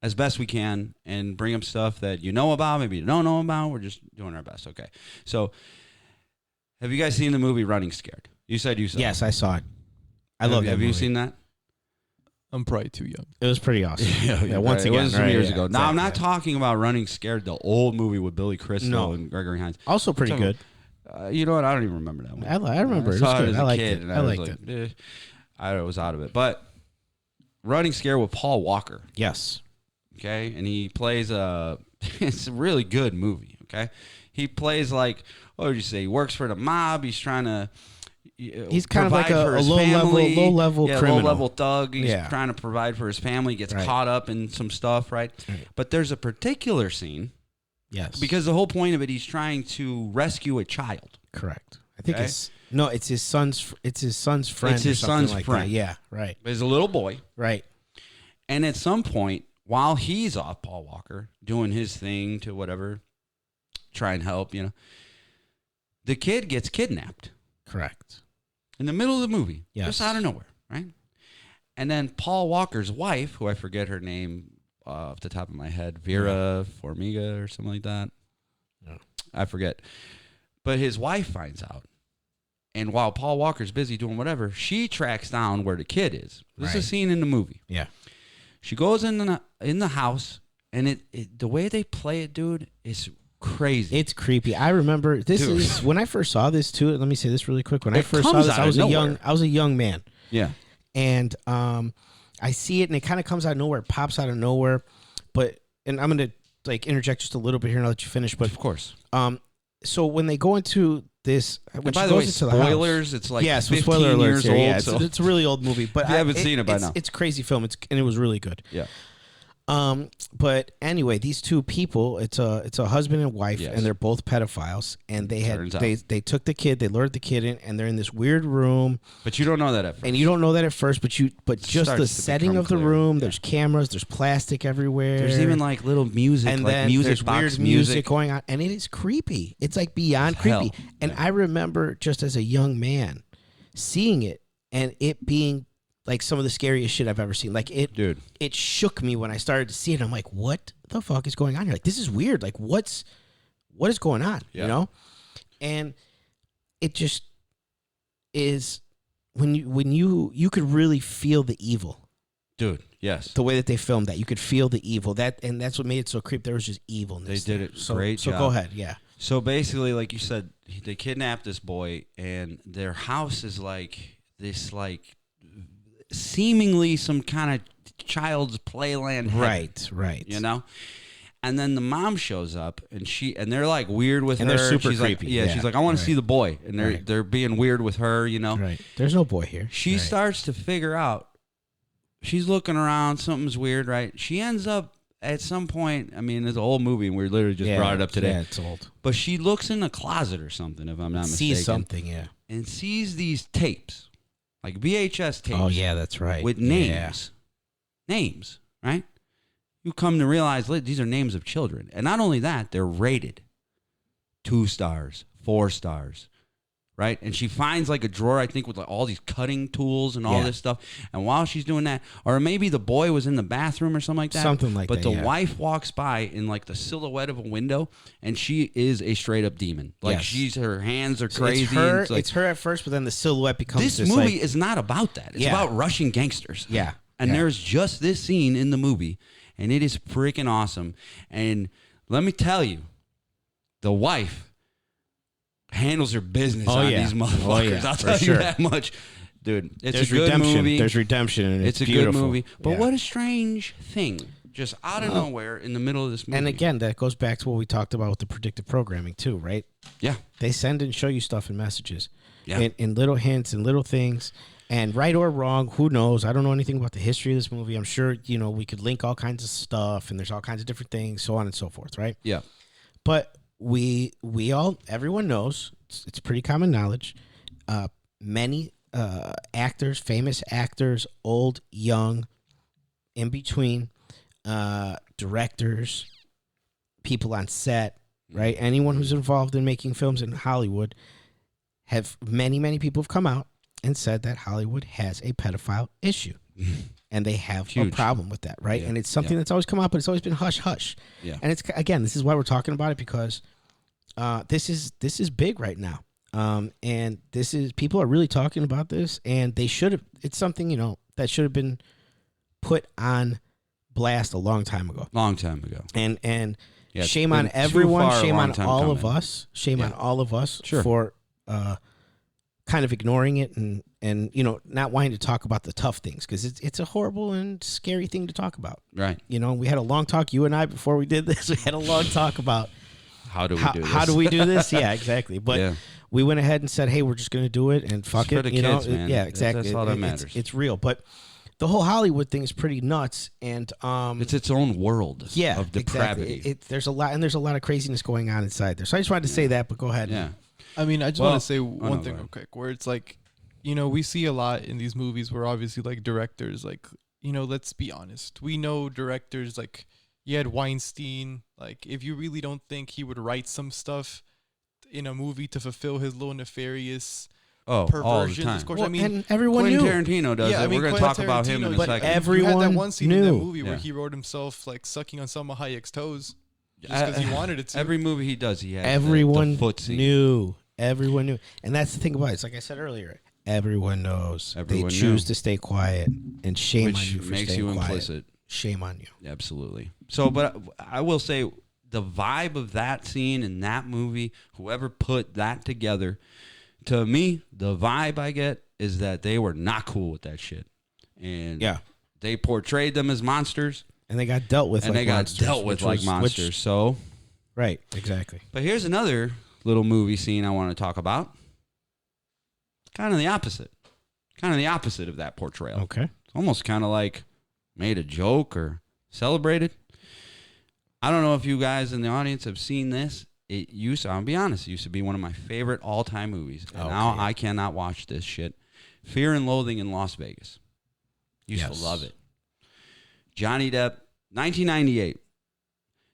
as best we can and bring up stuff that you know about, maybe you don't know about. We're just doing our best. Okay. So have you guys seen the movie Running Scared? You said you saw it. Yes, I saw it. I love that Have movie. you seen that? I'm probably too young. It was pretty awesome. Once it again, was some right, years yeah, ago. Now, I'm not exactly. talking about Running Scared, the old movie with Billy Crystal No. and Gregory Hines. Also pretty I'm talking good. You know what? I don't even remember that one. I remember I it. It saw was it good. as I a liked kid, it. and I was liked like, it. I was out of it. But Running Scared with Paul Walker. Yes. Okay, and he plays it's a really good movie. Okay, he plays like, what would you say? He works for the mob. He's trying to. He's kind of like provide a for his low family. level criminal. Low level thug. He's Yeah. trying to provide for his family. Gets Right. caught up in some stuff, right? But there's a particular scene. Yes. Because the whole point of it, he's trying to rescue a child. Correct. I think Okay. it's his son's friend. It's his or something son's like friend. That. Yeah. Right. He's a little boy. Right. And at some point, while he's off, Paul Walker, doing his thing to whatever, try and help, the kid gets kidnapped Correct. in the middle of the movie. Yes. Just out of nowhere, right? And then Paul Walker's wife, who I forget her name off the top of my head, Vera Farmiga or something like that. No. I forget. But his wife finds out. And while Paul Walker's busy doing whatever, she tracks down where the kid is. This is a scene in the movie. Yeah. She goes in the house, and the way they play it, dude, is crazy. It's creepy. I remember this is when I first saw this too. Let me say this really quick. When I first saw comes this, out of nowhere. I was a young man. Yeah. And I see it, and it kind of comes out of nowhere. It pops out of nowhere. And I'm gonna interject just a little bit here, and I'll let you finish. But Of course. So when they go into this, when And by she the way, goes into the house, spoilers, it's like yeah, so 15 spoiler alerts years here. old. Yeah, so it's a really old movie, but If you haven't seen it by now. it's a crazy film. And it was really good. yeah. But anyway, these two people, it's a husband and wife, Yes. and they're both pedophiles, and Turns out. they took the kid, they lured the kid in, and they're in this weird room, But you don't know that at first. and you don't know that at first, but just starts the to setting become of the clear. room, Yeah. there's cameras, there's plastic everywhere. There's even little music, and like then music there's box weird music. going on, and it is creepy. It's beyond Hell. creepy. And I remember just as a young man seeing it, and it being some of the scariest shit I've ever seen. Dude. It shook me when I started to see it. I'm like, what the fuck is going on here? This is weird. What is going on? Yeah. And it just is when you could really feel the evil. Dude, yes. The way that they filmed that, you could feel the evil. And that's what made it so creepy. There was just evilness. They did it great So job. go ahead, yeah. So basically, like you said, they kidnapped this boy, and their house is this seemingly some kind of child's playland heaven, Right. And then the mom shows up, and they're weird with And her. they're super she's creepy. Yeah, she's like, I want to see the boy, and they're being weird with her, Right. There's no boy here. She starts to figure out. She's looking around. Something's weird, right? She ends up at some point. I mean, it's a whole movie, and we literally just brought it up today. Yeah, it's old. But she looks in a closet or something, if I'm not mistaken. Sees something, yeah. And sees these tapes, like VHS tapes. Oh yeah, that's right. With names. Names, right? You come to realize these are names of children. And not only that, they're rated 2 stars, 4 stars, right? And she finds a drawer, I think, with all these cutting tools and all this stuff. And while she's doing that, or maybe the boy was in the bathroom or something like that. Something like but that, the wife walks by in the silhouette of a window, and she is a straight up demon. Her hands are crazy. It's her at first, but then the silhouette becomes this movie is not about that. It's about Russian gangsters. Yeah. And there's just this scene in the movie, and it is freaking awesome. And let me tell you, the wife handles her business on these motherfuckers. I'll tell you that much. Dude, it's a good redemption. movie. There's redemption, and it's a beautiful. good movie. But what a strange thing. Just out of nowhere in the middle of this movie. And again, that goes back to what we talked about with the predictive programming too, right? Yeah. They send and show you stuff in messages. Yeah. In little hints and little things. And right or wrong, who knows? I don't know anything about the history of this movie. I'm sure, we could link all kinds of stuff, and there's all kinds of different things, so on and so forth, right? Yeah. But everyone knows, it's pretty common knowledge, many actors, famous actors, old, young, in between, directors, people on set, right? Anyone who's involved in making films in Hollywood, many people have come out and said that Hollywood has a pedophile issue. And they have a problem with that, right? Yeah. And it's something that's always come up, but it's always been hush-hush. Yeah. And this is why we're talking about it, because this is big right now. And people are really talking about this, and it's something, that should have been put on blast a long time ago. Long time ago. And Yeah, it's shame been on too everyone. far, a Shame long on time all of coming. us. Shame on all of us Sure. for kind of ignoring it and not wanting to talk about the tough things, because it's a horrible and scary thing to talk about. Right. We had a long talk, you and I, before we did this. We had a long talk about How do we do this? How do we do this? Yeah, exactly. But we went ahead and said, hey, we're just going to do it and fuck It's for it. the kids, man. Yeah, exactly. That's all that matters. It's real. But the whole Hollywood thing is pretty nuts, and it's its own world of depravity. Exactly. There's a lot of craziness going on inside there. So I just wanted to say that, but go ahead. Yeah. I mean, I just want to say no, one thing real quick, where it's like, we see a lot in these movies where obviously like directors, like, let's be honest. We know directors, like, you had Weinstein. Like, if you really don't think he would write some stuff in a movie to fulfill his little nefarious perversions, all the of course. Well, I mean, and everyone Quentin knew. Tarantino does it. We're going to talk about him in a but second. everyone you had that one scene in knew. that movie where Yeah. he wrote himself like sucking on Salma Hayek's toes just because he wanted it to. Every movie he does, he has Everyone the foot scene. knew. Everyone knew. And that's the thing about it. It's like I said earlier. Everyone knows. Everyone they choose knew. to stay quiet, and shame on Which you for makes staying you quiet. implicit. Shame on you. Absolutely. So, but I will say the vibe of that scene in that movie, whoever put that together, to me, the vibe I get is that they were not cool with that shit. And they portrayed them as monsters. And they got dealt with like monsters. So, right, exactly. but here's another little movie scene I want to talk about. Kind of the opposite. Kind of the opposite of that portrayal. Okay. It's almost kind of like made a joke or celebrated. I don't know if you guys in the audience have seen this. I'll be honest, it used to be one of my favorite all-time movies. And now I cannot watch this shit. Fear and Loathing in Las Vegas. Used to love it. Johnny Depp, 1998.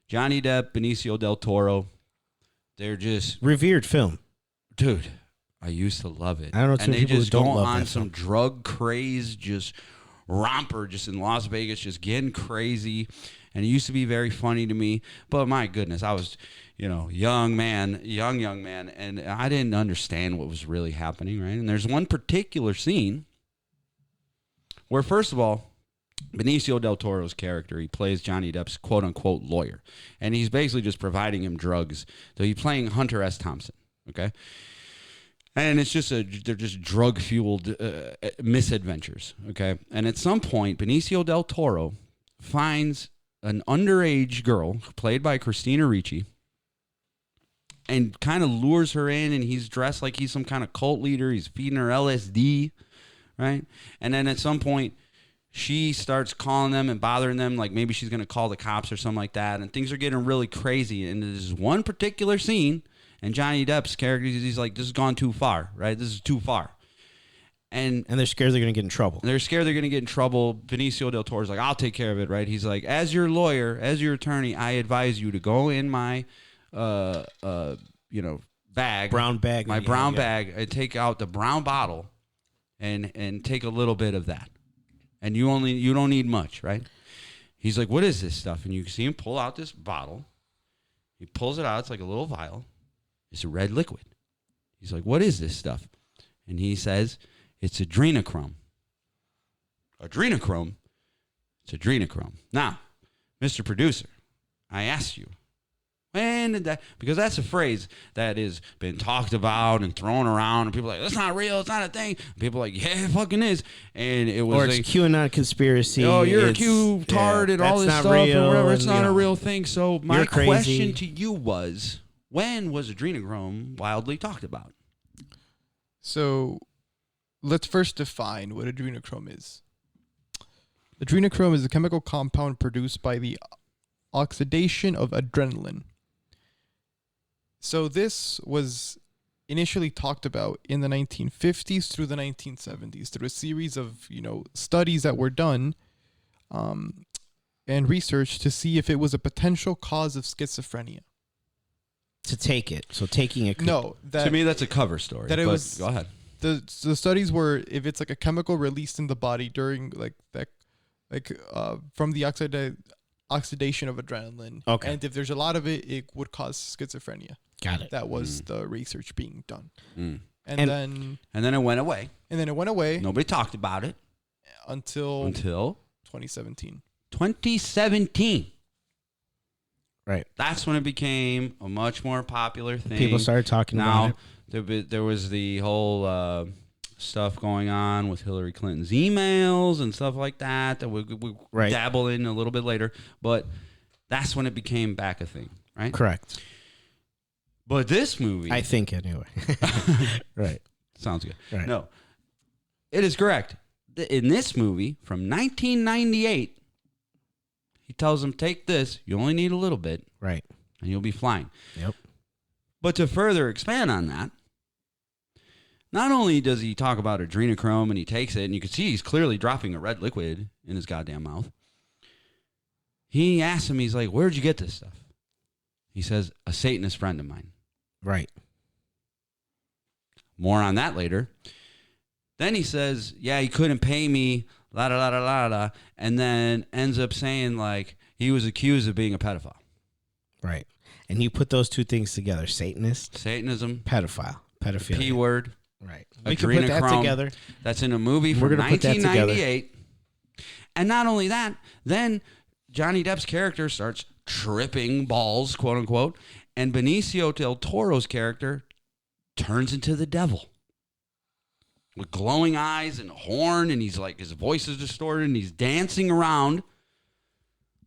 Johnny Depp, Benicio del Toro. They're just... revered film. Dude, I used to love it. I don't know too many people who don't love that on film. some drug craze, just romper, just in Las Vegas, just getting crazy. And it used to be very funny to me. But my goodness, I was, young man, and I didn't understand what was really happening, right? And there's one particular scene where, first of all, Benicio del Toro's character, he plays Johnny Depp's quote-unquote lawyer. And he's basically just providing him drugs. So he's playing Hunter S. Thompson, okay? And it's just they're just drug-fueled misadventures, okay? And at some point, Benicio del Toro finds an underage girl, played by Christina Ricci, and kind of lures her in, and he's dressed like he's some kind of cult leader. He's feeding her LSD, right? And then at some point, she starts calling them and bothering them, like maybe she's going to call the cops or something like that, and things are getting really crazy. And there's one particular scene, and Johnny Depp's character, he's like, this has gone too far, right? This is too far. And they're scared they're going to get in trouble. They're scared they're going to get in trouble. Benicio del Toro's like, I'll take care of it, right? He's like, as your lawyer, as your attorney, I advise you to go in my, bag. Brown bag. My brown bag, and take out the brown bottle and take a little bit of that. And you don't need much, right? He's like, what is this stuff? And you see him pull out this bottle. He pulls it out. It's like a little vial. It's a red liquid. He's like, what is this stuff? And he says, it's adrenochrome. Adrenochrome? It's adrenochrome. Now, Mr. Producer, I asked you, when did that? Because that's a phrase that has been talked about and thrown around, and people are like, that's not real, it's not a thing. People are like, yeah, it fucking is. And it was or it's like, QAnon conspiracy. oh, you're a Q-tard and all this stuff real, or whatever. It's and, not a real thing. So my crazy. question to you was, when was adrenochrome wildly talked about? So let's first define what adrenochrome is. Adrenochrome is a chemical compound produced by the oxidation of adrenaline. So this was initially talked about in the 1950s through the 1970s through a series of, studies that were done and research to see if it was a potential cause of schizophrenia. To take it. So taking it. No. To me, that's a cover story. That it was, go ahead. The studies were if it's like a chemical released in the body during from the oxidation of adrenaline. Okay. And if there's a lot of it, it would cause schizophrenia. Got it. That was the research being done. Mm. And then it went away. Nobody talked about it until 2017. 2017. 2017. Right. That's when it became a much more popular thing. People started talking about it. There was the whole stuff going on with Hillary Clinton's emails and stuff like that we dabble in a little bit later. But that's when it became back a thing, right? Correct. But this movie... I think, anyway. Right. Sounds good. Right. No, it is correct. In this movie from 1998, he tells him, take this. You only need a little bit. Right. And you'll be fine. Yep. But to further expand on that, not only does he talk about adrenochrome and he takes it, and you can see he's clearly dropping a red liquid in his goddamn mouth. He asks him, he's like, where'd you get this stuff? He says, a Satanist friend of mine. Right. More on that later. Then he says, yeah, he couldn't pay me, la da la da la da, and then ends up saying, like, he was accused of being a pedophile. Right. And you put those two things together, Satanist, Satanism, pedophilia. P word. Right. We can put that together. That's in a movie from 1998. And not only that, then Johnny Depp's character starts tripping balls, quote unquote, and Benicio del Toro's character turns into the devil with glowing eyes and a horn, and he's like, his voice is distorted, and he's dancing around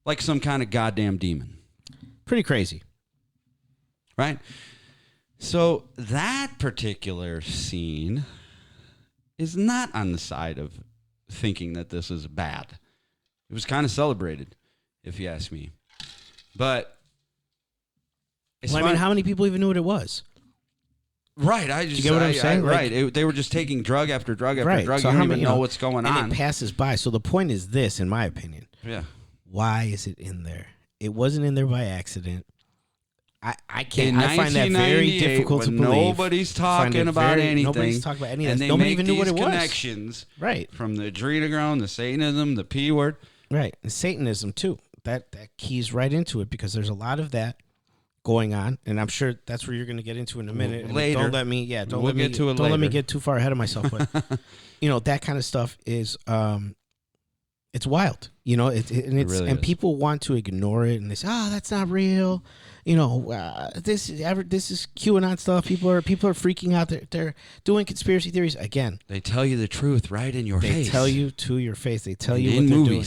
like some kind of goddamn demon. Pretty crazy. Right? So that particular scene is not on the side of thinking that this is bad. It was kind of celebrated, if you ask me. But I mean, how many people even knew what it was? Right, you get what I'm saying? Right, they were just taking drug after drug after drug. So you don't even know what's going on. And it passes by. So the point is this, in my opinion. Yeah. Why is it in there? It wasn't in there by accident. I can't. I find that very difficult to believe. Nobody's talking about anything. Nobody's talking about any of and that. they Nobody make even knew what it was. Connections, right? From the adrenochrome, the Satanism, the P word, right? And Satanism too. That keys right into it because there's a lot of that going on, and I'm sure that's where you're going to get into in a minute. Later, don't let me. Yeah, don't we'll let me. Don't let me get too far ahead of myself. But that kind of stuff is, it's wild. And people want to ignore it, and they say, "Oh, that's not real." This is QAnon stuff. People are freaking out. They're doing conspiracy theories again. They tell you the truth right in your face. They tell you to your face. They tell you what they're doing.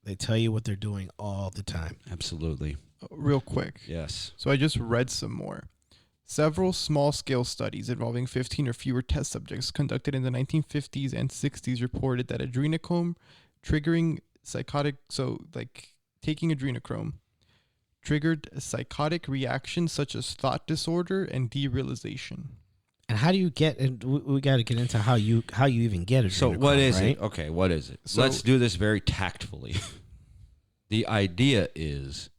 They tell you what they're doing all the time. Absolutely. Real quick. Yes. So I just read some more. Several small-scale studies involving 15 or fewer test subjects conducted in the 1950s and 60s reported that adrenochrome triggering psychotic, taking adrenochrome triggered psychotic reactions such as thought disorder and derealization. And how do you get? And we got to get into how you even get it. So what is it? Okay, what is it? So, let's do this very tactfully. The idea is,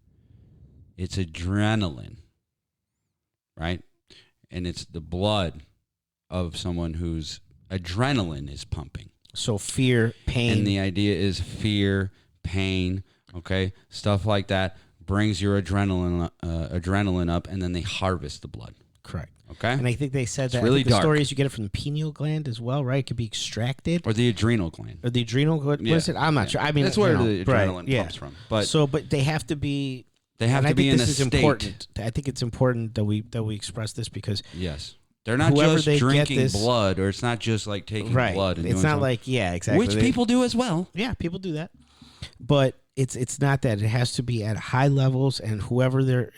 it's adrenaline, right? And it's the blood of someone whose adrenaline is pumping. So fear, pain, and the idea is fear, pain, okay, stuff like that brings your adrenaline up, and then they harvest the blood. Correct. Okay. And I think they said that really the story is you get it from the pineal gland as well, right? It could be extracted. Or the adrenal gland. Or the adrenal gland. What is it? I'm not sure. I mean, that's where the adrenaline comes from. But they have to be. They have to be in a state. Important. I think it's important that we express this because yes, they're not just drinking blood, or it's not just like taking blood. And it's not like exactly. Which people do as well. Yeah, people do that, but it's not that. It has to be at high levels, and whoever they're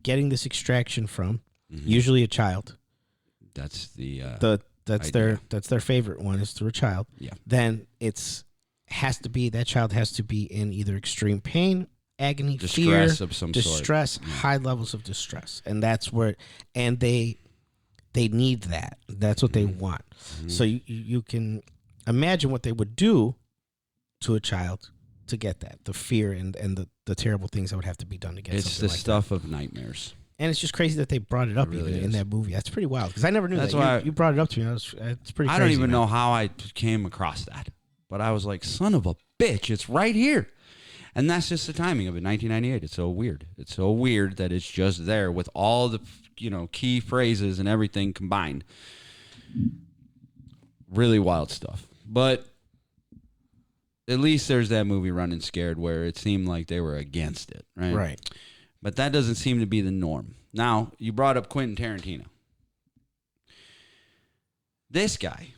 getting this extraction from, usually a child. That's that's their favorite one is through a child. Yeah. Then that child has to be in either extreme pain, agony, distress fear, of some distress, sort. High levels of distress, and that's where, and they need that. That's what they want. Mm-hmm. So you can imagine what they would do to a child to get that, the fear and the terrible things that would have to be done to get. It's the stuff of nightmares. And it's just crazy that they brought it up in that movie. That's pretty wild because I never knew that. Why you brought it up to me. It's pretty crazy. I don't even know how I came across that, but I was like, son of a bitch, it's right here. And that's just the timing of it, 1998. It's so weird. It's so weird that it's just there with all the key phrases and everything combined. Really wild stuff. But at least there's that movie Running Scared where it seemed like they were against it, right? Right. But that doesn't seem to be the norm. Now, you brought up Quentin Tarantino. This guy,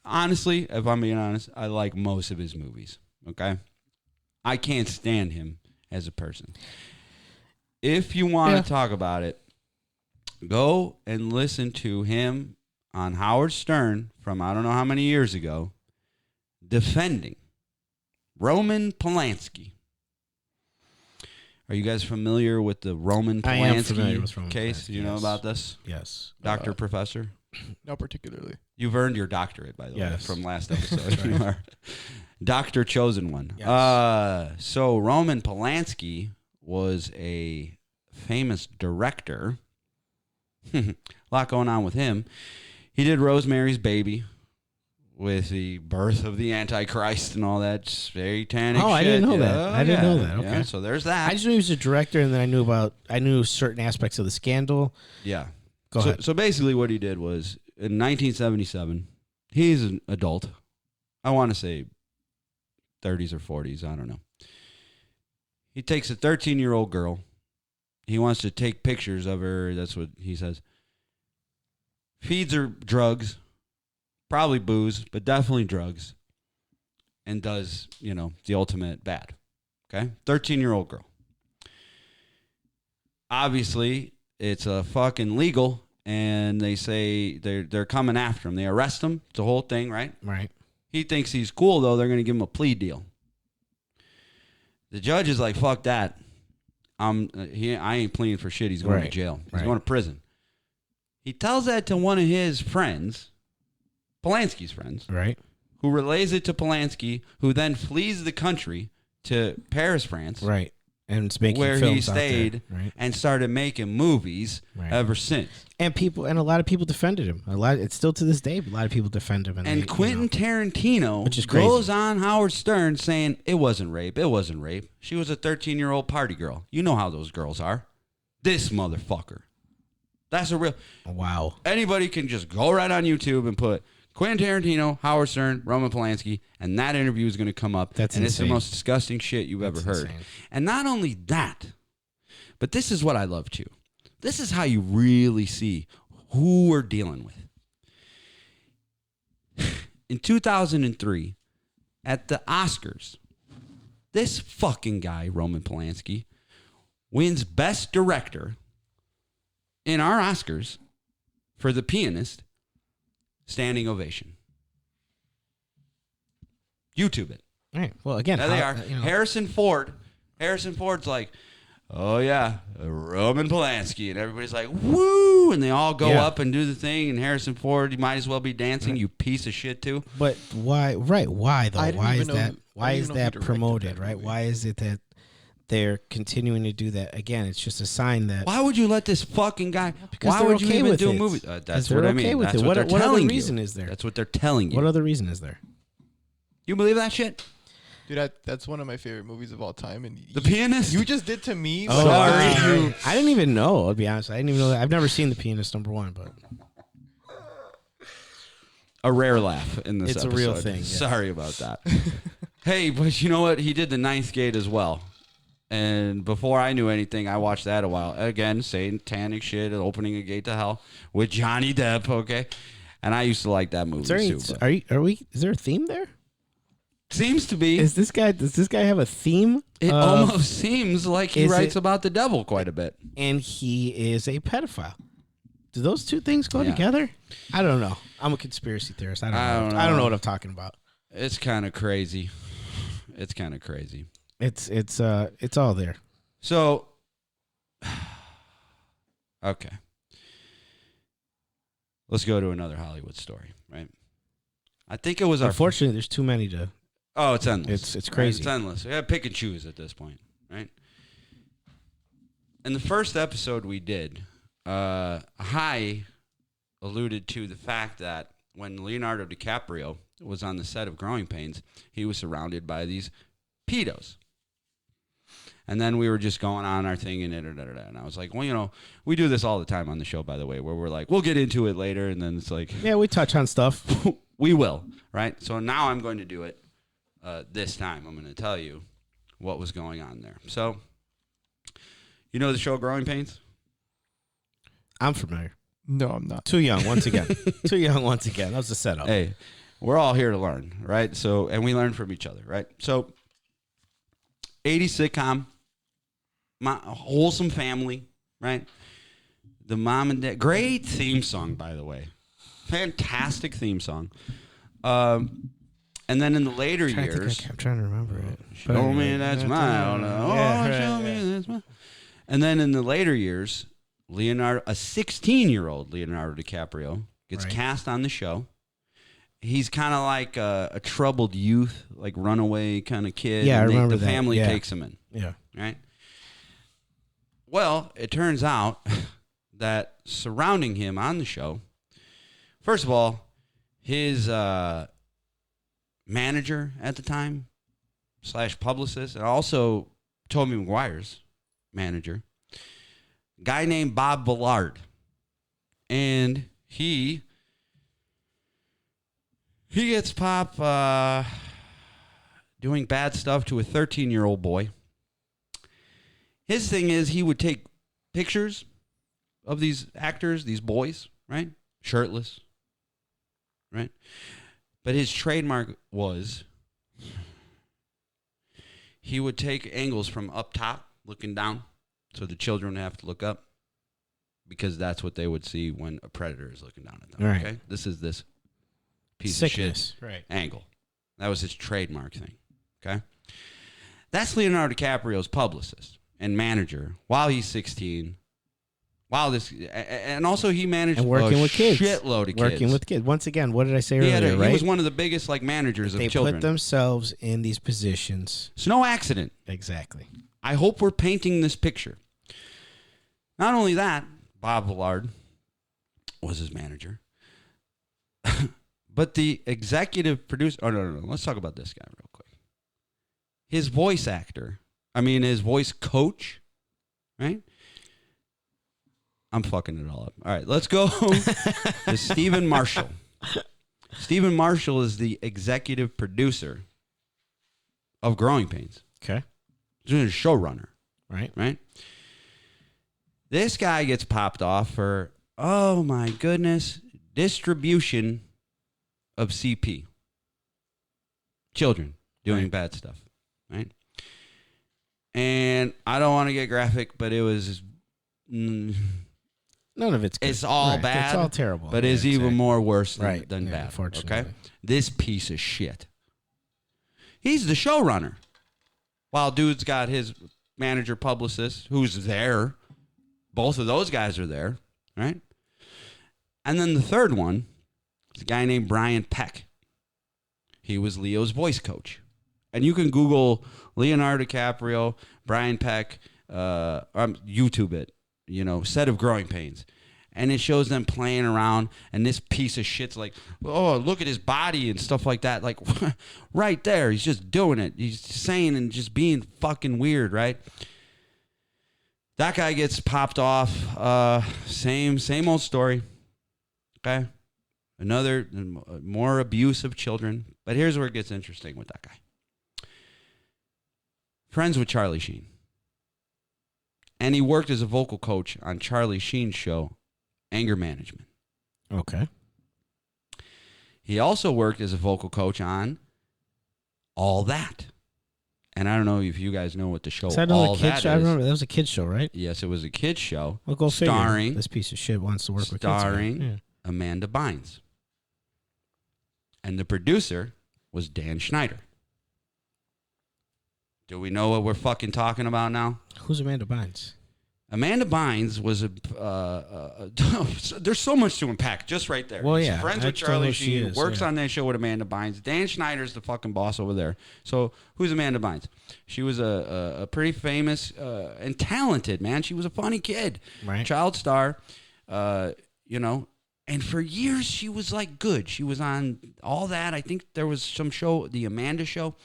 honestly, if I'm being honest, I like most of his movies, okay? I can't stand him as a person. If you want to talk about it, go and listen to him on Howard Stern from I don't know how many years ago defending Roman Polanski. Are you guys familiar with the Roman Polanski case? Do you know about this? Yes. Doctor, professor? Not particularly. You've earned your doctorate, by the way, from last episode. Right. You are Doctor Chosen One. Yes. So Roman Polanski was a famous director. A lot going on with him. He did Rosemary's Baby with the birth of the Antichrist and all that satanic shit. I didn't know that. I didn't know that. Okay. Yeah, so there's that. I just knew he was a director, and then I knew certain aspects of the scandal. Yeah. Go ahead. So basically what he did was, in 1977, he's an adult. I want to say 30s or 40s. I don't know. He takes a 13-year-old girl. He wants to take pictures of her. That's what he says. Feeds her drugs. Probably booze, but definitely drugs. And does, the ultimate bad. Okay? 13-year-old girl. Obviously, it's a fucking legal, and they say they're coming after him. They arrest him. It's a whole thing, right? Right. He thinks he's cool, though. They're going to give him a plea deal. The judge is like, fuck that. I ain't pleading for shit. He's going to jail. He's going to prison. He tells that to one of his friends, Polanski's friends, right, who relays it to Polanski, who then flees the country to Paris, France, right, and it's making where films he stayed right, and started making movies ever since. And a lot of people defended him. It's still to this day, a lot of people defend him. And Quentin Tarantino which is goes on Howard Stern saying it wasn't rape. It wasn't rape. She was a 13-year-old party girl. You know how those girls are. This motherfucker. That's a real. Wow. Anybody can just go right on YouTube and put Quentin Tarantino, Howard Stern, Roman Polanski, and that interview is going to come up. That's and insane. It's the most disgusting shit you've ever heard. Insane. And And not only that, but this is what I love too. This is how you really see who we're dealing with. In 2003, at the Oscars, this fucking guy, Roman Polanski, wins Best Director in our Oscars for The Pianist. Standing ovation. YouTube it. All right. Well, again, There they are. Harrison Ford. Harrison Ford's like, oh yeah, Roman Polanski, and everybody's like, woo, and they all go up and do the thing. And Harrison Ford, you might as well be dancing, you piece of shit too. But why? Right? Why though? Why is that? Why is that directed promoted? that Right? movie. Why is it that they're continuing to do that? Again, it's just a sign that Why would you let this fucking guy? because Why they're would you okay even with do a it. movie? 'Cause That's they're what I okay mean. with That's it. what they're What other telling reason you. is there? That's what they're telling you. What other reason is there? You believe that shit? Dude, that's one of my favorite movies of all time. And The Pianist? You just did to me. Oh, Sorry. I didn't even know. I'll be honest. I didn't even know that. I've never seen The Pianist #1, but A rare laugh in this It's a episode. real thing, yes. Sorry about that. Hey, but you know what? He did The Ninth Gate as well. And before I knew anything, I watched that a while. Again, satanic shit, opening a gate to hell with Johnny Depp, okay? And I used to like that movie too. but- is there a theme there? Seems to be. Does this guy have a theme? It of- almost seems like he Is writes it- about the devil quite a bit. and he is a pedophile. Do those two things go Yeah. together? I don't know. I'm a conspiracy theorist. I don't know what I'm talking about. It's kind of crazy. It's kind of crazy. It's all there. So, okay. Let's go to another Hollywood story, right? I think it was our... Unfortunately, there's too many to. Oh, it's endless. It's right? crazy. It's endless. We got to pick and choose at this point, right? In the first episode we did, Hai alluded to the fact that when Leonardo DiCaprio was on the set of Growing Pains, he was surrounded by these pedos. And then we were just going on our thing and and I was like, well, we do this all the time on the show, by the way, where we're like, we'll get into it later. And then it's like, Yeah, we touch on stuff. we will, right? So now I'm going to do it this time. I'm going to tell you what was going on there. So, you know the show Growing Pains? I'm familiar. No, I'm not. Too young once again. Too young once again. That was the setup. Hey, we're all here to learn, right? So, and we learn from each other, right? So, 80s sitcom, wholesome family, right? The mom and dad, great theme song, by the way. Fantastic theme song. And then in the later years, I'm trying to remember it. Show me that smile. Show me that smile. And then in the later years, a 16-year-old Leonardo DiCaprio gets cast on the show. He's kind of like a troubled youth, like runaway kind of kid. Yeah, I remember the that. family Yeah. takes him in. Yeah. Right? Well, it turns out that surrounding him on the show, first of all, his manager at the time / publicist, and also Tobey Maguire's manager, a guy named Bob Villard. And he gets Pop doing bad stuff to a 13-year-old boy. His thing is he would take pictures of these actors, these boys, right? Shirtless, right? But his trademark was he would take angles from up top, looking down, so the children have to look up, because that's what they would see when a predator is looking down at them. Right. Okay? This is this piece Sickness. of shit Right. angle. That was his trademark thing. Okay? That's Leonardo DiCaprio's publicist and manager while he's 16. And also he managed And working with kids. Shitload of kids. Working with kids. Once again, what did I say He, earlier, right? he was one of the biggest managers They of children. put themselves in these positions. It's no accident. Exactly. I hope we're painting this picture. Not only that, Bob Villard was his manager, but the executive producer. Oh, no. Let's talk about this guy real quick. His voice coach, right? I'm fucking it all up. All right, let's go to Stephen Marshall. Stephen Marshall is the executive producer of Growing Pains. Okay. He's a showrunner. Right. This guy gets popped off for, oh my goodness, distribution of CP. Children doing bad stuff, right? And I don't want to get graphic, but it was... None of it's good. It's all bad. It's all terrible. But it's even more worse than Yeah, bad. unfortunately. Okay? This piece of shit. He's the showrunner. While dude's got his manager publicist who's there. Both of those guys are there, right? And then the third one is a guy named Brian Peck. He was Leo's voice coach. And you can Google Leonardo DiCaprio, Brian Peck, YouTube it, set of Growing Pains. And it shows them playing around, and this piece of shit's like, oh, look at his body and stuff like that. Like, right there, he's just doing it. He's saying and just being fucking weird, right? That guy gets popped off. Same old story. Okay? Another, more abuse of children. But here's where it gets interesting with that guy. Friends with Charlie Sheen. And he worked as a vocal coach on Charlie Sheen's show, Anger Management. Okay. He also worked as a vocal coach on All That. And I don't know if you guys know what the show All That is. I remember that was a kid's show, right? Yes, it was a kid's show. Well, go figure. Starring This piece of shit wants to work with kids. Starring Amanda Bynes. And the producer was Dan Schneider. Do we know what we're fucking talking about now? Who's Amanda Bynes? Amanda Bynes was there's so much to unpack just right there. Well, She's yeah, friends I with just don't know Charlie who she Sheen, is, works yeah. on that show with Amanda Bynes. Dan Schneider's the fucking boss over there. So who's Amanda Bynes? She was a pretty famous and talented, man. She was a funny kid. Right. Child star, and for years she was like good. She was on All That. I think there was some show, the Amanda Show.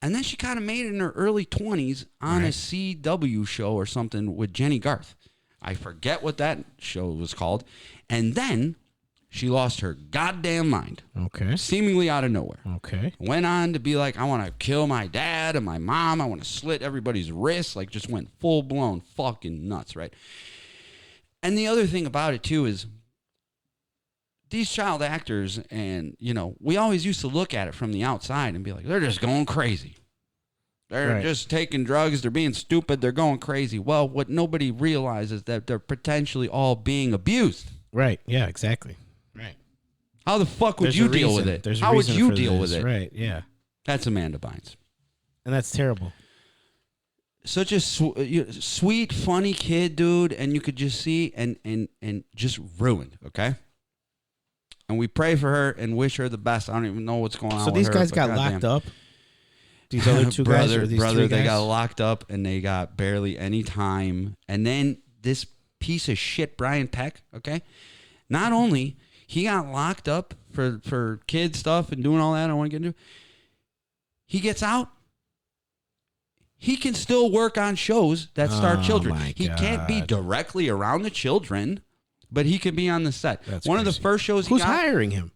And then she kind of made it in her early 20s on a CW show or something with Jenny Garth. I forget what that show was called. And then She lost her goddamn mind. Okay. Seemingly out of nowhere. Okay. Went on to be like, I want to kill my dad and my mom. I want to slit everybody's wrists. Like, just went full-blown fucking nuts, right? And the other thing about it, too, is these child actors, and, you know, we always used to look at it from the outside and be like, they're just going crazy. They're just taking drugs. They're being stupid. They're going crazy. Well, what nobody realizes is that they're potentially all being abused. Right. Yeah, exactly. Right. How the fuck would you deal with it? How would you deal with it? Right, yeah. That's Amanda Bynes. And that's terrible. Such a sweet, funny kid, dude, and you could just see and just ruined, okay? And we pray for her and wish her the best. I don't even know what's going on with her. So these guys got locked up? These other two guys? Or these brother, they got locked up and they got barely any time. And then this piece of shit, Brian Peck, okay? Not only he got locked up for kid stuff and doing all that, I don't want to get into. He gets out. He can still work on shows that star children. He can't be directly around the children, but he can be on the set. That's One of the crazy. first shows Who's hiring him?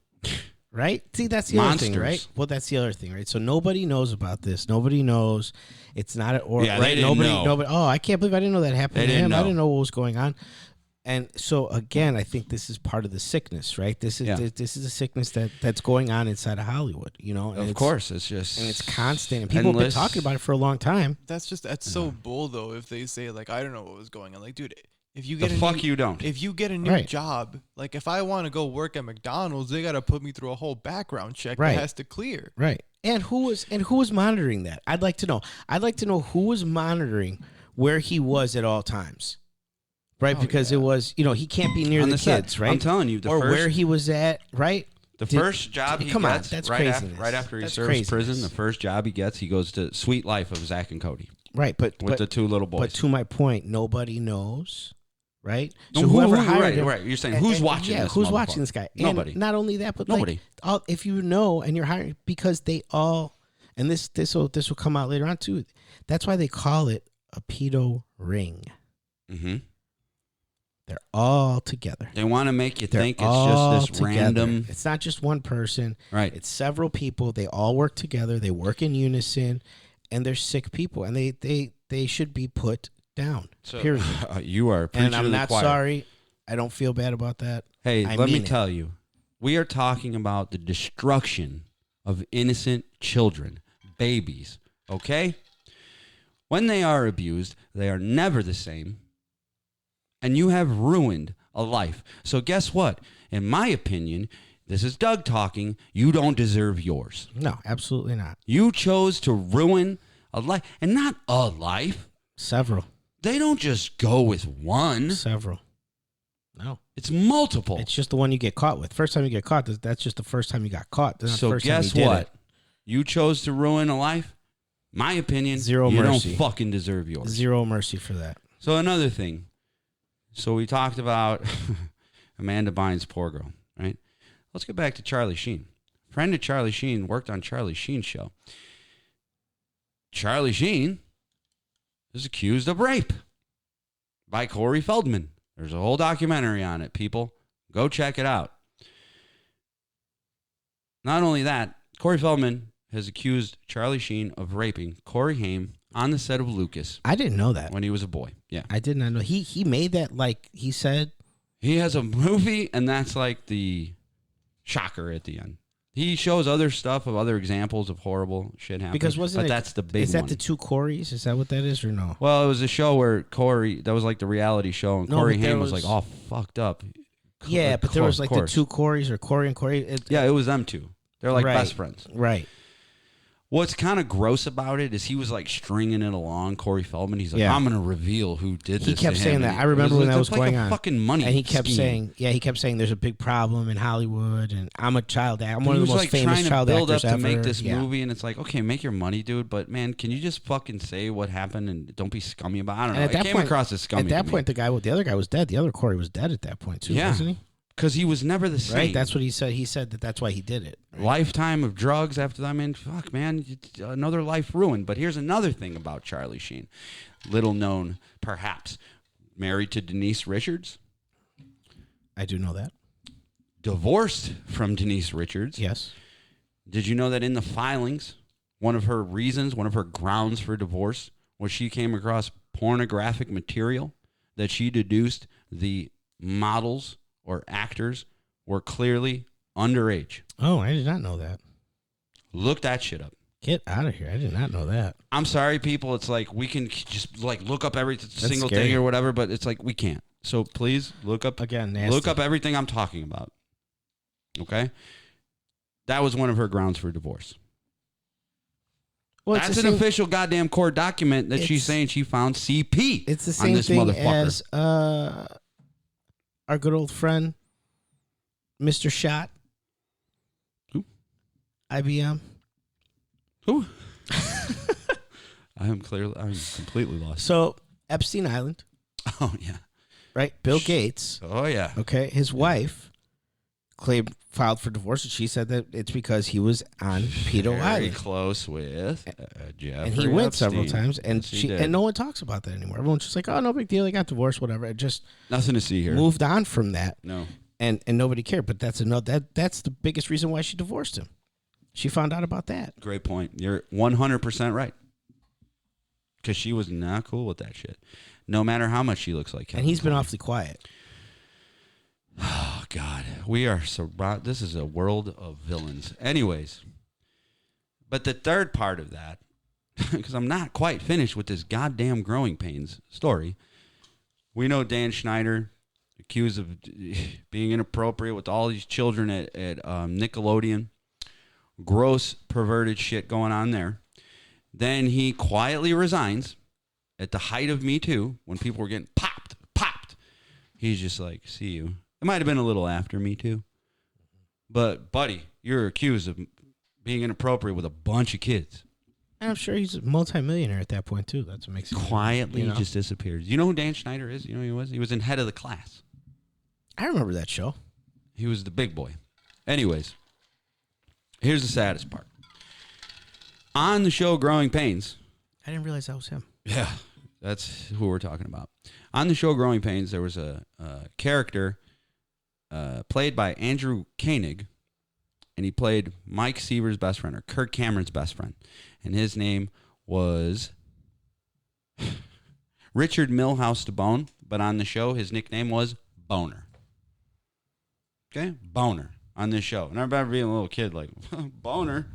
Right? See, that's the other thing, right? Well, that's the other thing, right? So nobody knows about this. Nobody knows. It's not an or Yeah, right? they didn't know. Nobody. Oh, I can't believe I didn't know that happened They to didn't him. know. I didn't know what was going on. And so again, I think this is part of the sickness, right? This is a sickness that's going on inside of Hollywood, you know. And Of course, it's just and it's constant, and people have been talking about it for a long time. That's so bull though. If they say like, I don't know what was going on, like, dude, if you get you don't. If you get a new job, like if I want to go work at McDonald's, they got to put me through a whole background check that has to clear. Right. And who was monitoring that? I'd like to know. I'd like to know who was monitoring where he was at all times. Right, because it was, you know, he can't be near the kids, set. right? I'm telling you, where he was at, right? The first job he gets, that's right craziness. after he That's serves craziness. prison, the first job he gets, he goes to Sweet Life of Zach and Cody. Right, but the two little boys. But to my point, nobody knows, right? No, So whoever hired him, right. You're saying who's watching? Yeah, this who's watching this guy? Nobody. And not only that, but nobody. Like, if you know and you're hiring, because they all, and this will come out later on too. That's why they call it a pedo ring. Mm-hmm. They're all together. They want to make you think it's just this random. It's not just one person. Right. It's several people. They all work together. They work in unison, and they're sick people, and they should be put down. So, period. You are preaching and I'm to the not choir. sorry. I don't feel bad about that. Hey, I let me mean it. tell you, we are talking about the destruction of innocent children, babies. Okay. When they are abused, they are never the same. And you have ruined a life. So guess what? In my opinion, this is Doug talking. You don't deserve yours. No, absolutely not. You chose to ruin a life. And not a life. Several. They don't just go with one. Several. No. It's multiple. It's just the one you get caught with. First time you get caught, that's just the first time you got caught. That's not So the first time guess you did what? it. You chose to ruin a life. My opinion, Zero you mercy. don't fucking deserve yours. Zero mercy for that. So another thing. So we talked about Amanda Bynes' poor girl, right? Let's get back to Charlie Sheen. Friend of Charlie Sheen worked on Charlie Sheen's show. Charlie Sheen is accused of rape by Corey Feldman. There's a whole documentary on it, people. Go check it out. Not only that, Corey Feldman has accused Charlie Sheen of raping Corey Haim on the set of Lucas. I didn't know that. When he was a boy. Yeah. I did not know. He made that, like he said. He has a movie, and that's like the shocker at the end. He shows other stuff of other examples of horrible shit happening. Because wasn't that's the big one. Is that the two Coreys? Is that what that is or no? Well, it was a show where Corey, that was like the reality show, and No, Corey but there Haim was was- like all fucked up. Yeah, but there was like the course. two Coreys or Corey and Corey. Yeah, it was them two. They're like Right. best friends. Right. What's kind of gross about it is he was like stringing it along, Corey Feldman. He's like, Yeah. I'm going to reveal who did this. He kept to him. saying And that. he- I remember it when that was like going a on. fucking money And he kept scheme. saying there's a big problem in Hollywood, and I'm a child actor. I'm one He of the was most like famous trying to child build actors up to ever. make this Yeah. movie, and it's like, okay, make your money, dude, but man, can you just fucking say what happened and don't be scummy about it? I don't And know. at that It came point- across as scummy At that to point, the other guy was dead. The other Corey was dead at that point too, Yeah. wasn't he? because he was never the same. Right. That's what he said. He said that's why he did it. Lifetime of drugs after that. I mean, fuck, man, another life ruined. But here's another thing about Charlie Sheen, little known, perhaps, married to Denise Richards. I do know that. divorced from Denise Richards. Yes. Did you know that in the filings, one of her grounds for divorce was she came across pornographic material that she deduced the models or actors were clearly underage. Oh, I did not know that. Look that shit up. Get out of here. I did not know that. I'm sorry, people. It's like we can just like look up every single scary. thing or whatever, but it's like we can't. So please look up Again, look up everything I'm talking about. Okay? That was one of her grounds for divorce. Well, that's an official goddamn court document that she's saying she found CP. It's the on same this thing motherfucker. as our good old friend, Mr. Shot. Who? IBM. Who? I'm completely lost. So, Epstein Island, Oh yeah. right? Bill Gates. Oh yeah. Okay. His wife filed for divorce, and she said that it's because he was on Pedo Very Island. close with Jeffrey And he went Epstein. several times, and Yes, he did. and no one talks about that anymore. Everyone's just like, "Oh, no big deal. They got divorced, whatever." It just Nothing to see here. moved on from that, No. and nobody cared. But that's that's the biggest reason why she divorced him. She found out about that. Great point. You're 100% right. Because she was not cool with that shit. No matter how much she looks like Kevin And he's been Klein. awfully quiet. Oh, God. We are this is a world of villains. Anyways. But the third part of that, because I'm not quite finished with this goddamn growing pains story. We know Dan Schneider, accused of being inappropriate with all these children at Nickelodeon. Gross, perverted shit going on there. Then he quietly resigns at the height of Me Too, when people were getting popped. He's just like, see you. It might have been a little after Me Too. But, buddy, you're accused of being inappropriate with a bunch of kids. And I'm sure he's a multimillionaire at that point, too. That's what makes it Quietly you know? just disappears. You know who Dan Schneider is? You know who he was? He was in Head of the Class. I remember that show. He was the big boy. Anyways, here's the saddest part. On the show Growing Pains. I didn't realize that was him. Yeah, that's who we're talking about. On the show Growing Pains, there was a character played by Andrew Koenig, and he played Mike Seaver's best friend, or Kirk Cameron's best friend. And his name was Richard Milhouse DeBone, but on the show, his nickname was Boner. Okay? Boner on this show. And I remember being a little kid like, Boner?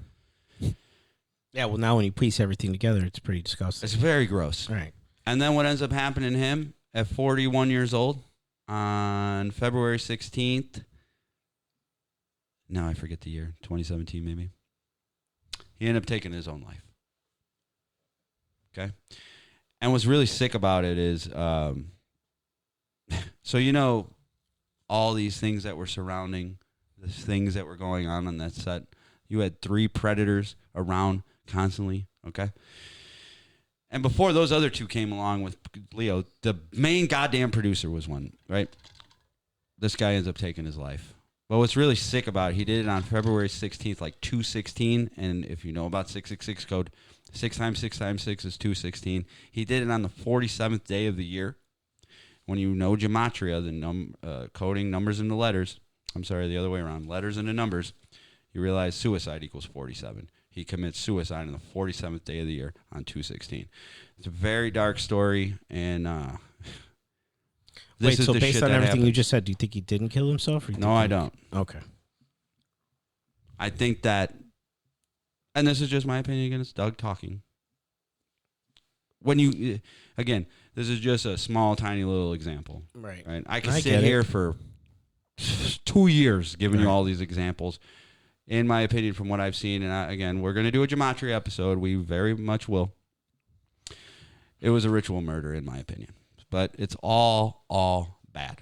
Yeah, well, now when you piece everything together, it's pretty disgusting. It's very gross. Right. And then what ends up happening to him at 41 years old on February 16th, now I forget the year, 2017 maybe, he ended up taking his own life. Okay? And what's really sick about it is, so you know all these things that were surrounding, the things that were going on that set. You had 3 predators around constantly, okay? And before those other 2 came along with Leo, the main goddamn producer was one, right? This guy ends up taking his life. But what's really sick about it, he did it on February 16th, like 2/16. And if you know about 666 code, 6 times 6 times 6 is 2/16. He did it on the 47th day of the year. When you know gematria, the coding numbers into letters, I'm sorry, the other way around, letters into numbers, you realize suicide equals 47. He commits suicide on the 47th day of the year on 2/16. It's a very dark story, and Wait, this is so the based shit on that everything you happened. just said, do you think he didn't kill himself? Or No, I don't. Okay. I think that, and this is just my opinion again, it's Doug talking. When you, again, this is just a small, tiny little example. Right. I can I sit get it. here for 2 years giving you all these examples. In my opinion, from what I've seen, and again, we're going to do a gematria episode. We very much will. It was a ritual murder, in my opinion. But it's all bad.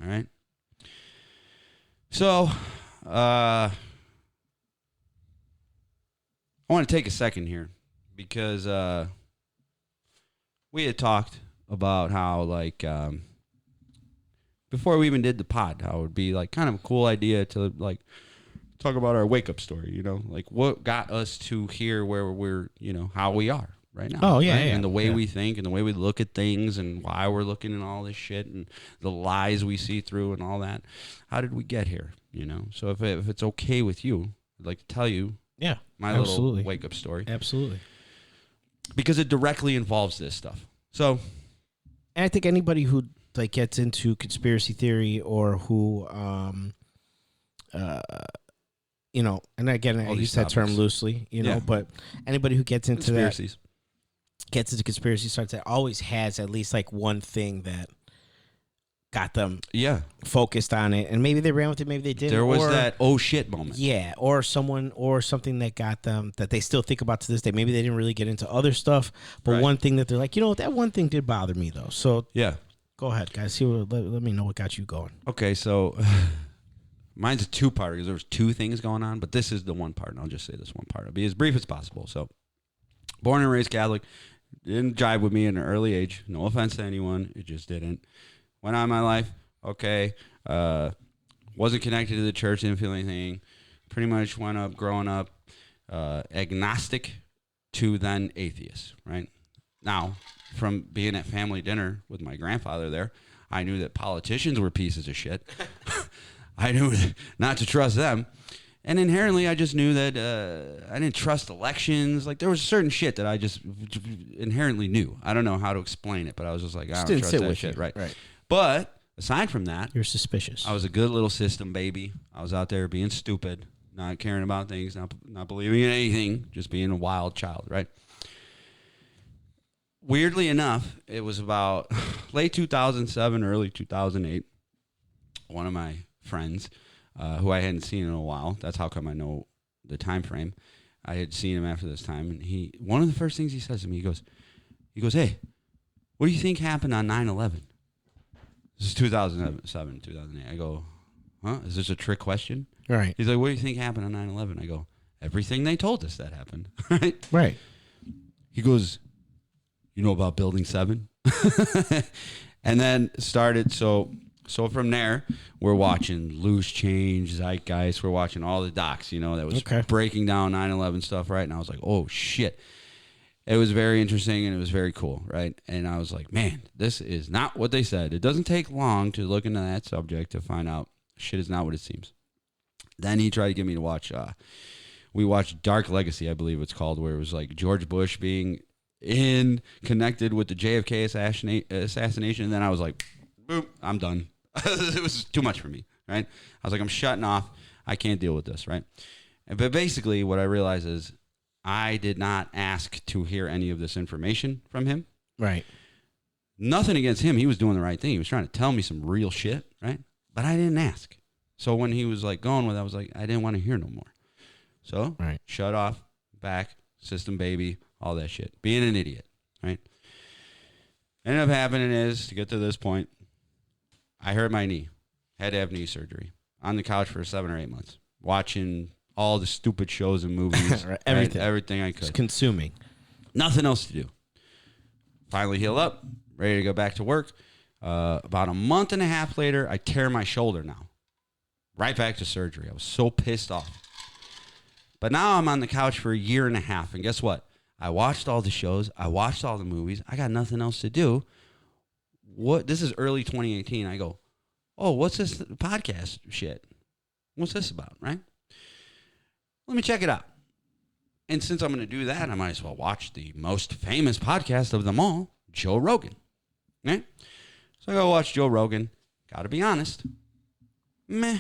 All right? So, I want to take a second here because we had talked about how, like, before we even did the pod, how it would be, like, kind of a cool idea to, like, talk about our wake-up story, you know? Like, what got us to here where we're, you know, how we are, right now. Oh, yeah, right? yeah. And the way yeah. we think and the way we look at things and why we're looking at all this shit and the lies we see through and all that. How did we get here? You know? So if it's okay with you, I'd like to tell you my little wake-up story. Absolutely. Because it directly involves this stuff. So, and I think anybody who like gets into conspiracy theory or who you know, and again, I use that term loosely, you know, but anybody who gets into conspiracy starts that always has at least like one thing that got them focused on it, and maybe they ran with it, maybe they didn't. There was that oh shit moment. Yeah, or someone or something that got them that they still think about to this day. Maybe they didn't really get into other stuff, but one thing that they're like, you know, that one thing did bother me though. So go ahead, guys. Let me know what got you going. Okay, so mine's a two-part because there was two things going on, but this is the one part, and I'll just say this one part. I'll be as brief as possible. So, born and raised Catholic, didn't jive with me at an early age. No offense to anyone, it just didn't. Went on my life, okay. Wasn't connected to the church, didn't feel anything. Pretty much went up, growing up, agnostic to then atheist, right? Now, from being at family dinner with my grandfather there, I knew that politicians were pieces of shit. I knew not to trust them. And inherently, I just knew that I didn't trust elections. Like, there was certain shit that I just inherently knew. I don't know how to explain it, but I was just like, I don't trust that shit. Right. But aside from that, you're suspicious. I was a good little system baby. I was out there being stupid, not caring about things, not believing in anything, just being a wild child, right? Weirdly enough, it was about late 2007, early 2008. One of my friends, who I hadn't seen in a while, that's how come I know the time frame. I had seen him after this time, and one of the first things he says to me, he goes, hey, what do you think happened on 9/11? This is 2007, 2008. I go, huh? Is this a trick question? Right. He's like, what do you think happened on 9/11? I go, everything they told us that happened. Right. He goes, you know about Building 7? And then started, so from there, we're watching Loose Change, Zeitgeist. We're watching all the docs, you know, that was breaking down 9/11 stuff, right? And I was like, oh, shit. It was very interesting, and it was very cool, right? And I was like, man, this is not what they said. It doesn't take long to look into that subject to find out shit is not what it seems. Then he tried to get me to watch, we watched Dark Legacy, I believe it's called, where it was like George Bush being connected with the JFK assassination. And then I was like, boop, I'm done. It was too much for me, right? I was like, I'm shutting off. I can't deal with this, right? But basically what I realized is I did not ask to hear any of this information from him. Right. Nothing against him. He was doing the right thing. He was trying to tell me some real shit, right? But I didn't ask. So when he was like going with it, I was like, I didn't want to hear no more. So shut off, back, system baby, all that shit. Being an idiot, right? Ended up happening is, to get to this point, I hurt my knee. Had to have knee surgery. On the couch for 7 or 8 months. Watching all the stupid shows and movies. Everything I could. Just consuming. Nothing else to do. Finally heal up. Ready to go back to work. About a month and a half later, I tear my shoulder now. Right back to surgery. I was so pissed off. But now I'm on the couch for a year and a half. And guess what? I watched all the shows. I watched all the movies. I got nothing else to do. This is early 2018. I go, oh, what's this podcast shit? What's this about, right? Let me check it out. And since I'm going to do that, I might as well watch the most famous podcast of them all, Joe Rogan. Right? So I go watch Joe Rogan. Got to be honest. Meh.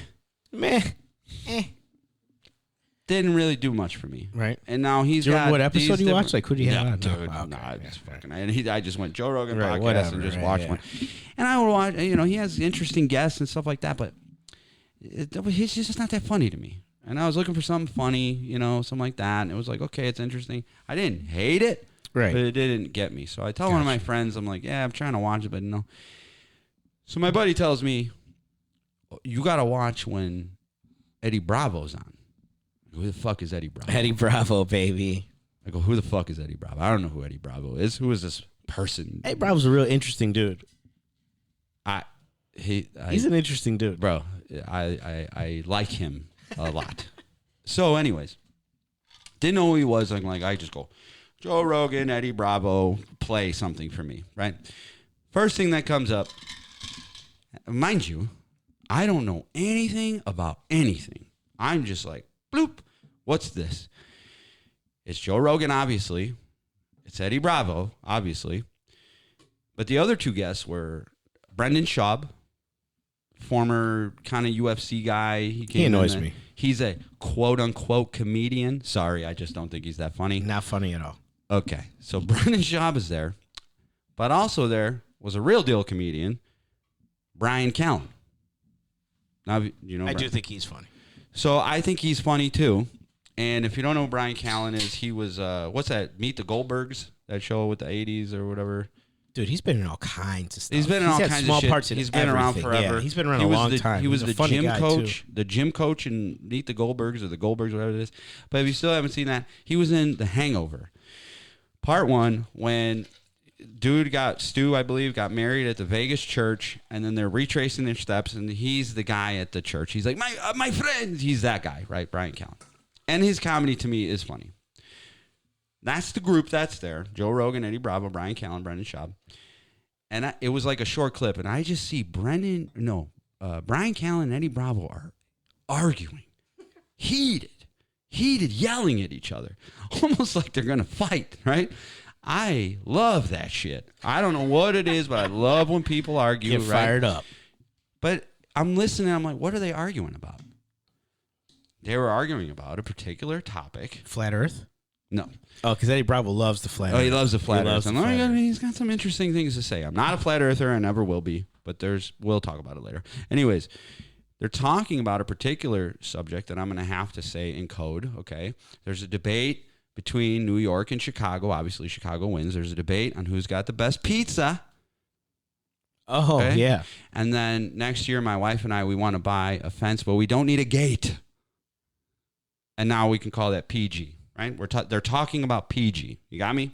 Didn't really do much for me. Right. And now he's do you got remember what episode you watched? Like, who do you have on? Dude, I just went Joe Rogan podcast whatever, and just watched one. And I would watch, he has interesting guests and stuff like that, but he's just not that funny to me. And I was looking for something funny, something like that. And it was like, okay, it's interesting. I didn't hate it, right? But it didn't get me. So I tell one of my friends, I'm like, yeah, I'm trying to watch it, but no. So my buddy tells me, you got to watch when Eddie Bravo's on. Who the fuck is Eddie Bravo? Eddie Bravo, baby. I go, who the fuck is Eddie Bravo? I don't know who Eddie Bravo is. Who is this person? Eddie Bravo's a real interesting dude. He's an interesting dude. Bro, I like him a lot. So anyways, didn't know who he was. I'm like, I just go, Joe Rogan, Eddie Bravo, play something for me, right? First thing that comes up, mind you, I don't know anything about anything. I'm just like, bloop, what's this? It's Joe Rogan, obviously. It's Eddie Bravo, obviously. But the other two guests were Brendan Schaub, former kind of UFC guy. He annoys me. He's a quote-unquote comedian. Sorry, I just don't think he's that funny. Not funny at all. Okay, so Brendan Schaub is there. But also there was a real deal comedian, Brian Callen. Now, you know, I do think he's funny. So I think he's funny too. And if you don't know who Brian Callen is, he was what's that? Meet the Goldbergs, that show with the '80s or whatever. Dude, he's been in all kinds of stuff. He's been in all had kinds small of shit. parts in He's been around everything. forever. Yeah, he's been around a long time. He was He's a the funny gym guy, coach, too. the gym coach in Meet the Goldbergs or the Goldbergs, whatever it is. But if you still haven't seen that, he was in The Hangover, Part 1, when Stu, I believe, got married at the Vegas church, and then they're retracing their steps, and he's the guy at the church. He's like, my friend. He's that guy, right? Brian Callen. And his comedy to me is funny. That's the group that's there. Joe Rogan, Eddie Bravo, Brian Callen, Brendan Schaub. And it was like a short clip, and I just see Brian Callen and Eddie Bravo are arguing. Heated, yelling at each other. Almost like they're going to fight, right? I love that shit. I don't know what it is, but I love when people argue. Get fired up. But I'm listening, I'm like, what are they arguing about? They were arguing about a particular topic. Flat Earth? No. Oh, because Eddie Bravo loves the flat Earth. Oh, he loves the flat He Earth. loves the And flat Earth. he's got some interesting things to say. I'm not a flat earther. I never will be. But we'll talk about it later. Anyways, they're talking about a particular subject that I'm going to have to say in code, okay? There's a debate between New York and Chicago. Obviously, Chicago wins. There's a debate on who's got the best pizza. Oh, Okay? yeah. And then next year, my wife and I, we want to buy a fence, but we don't need a gate. And now we can call that PG, right? They're talking about PG. You got me?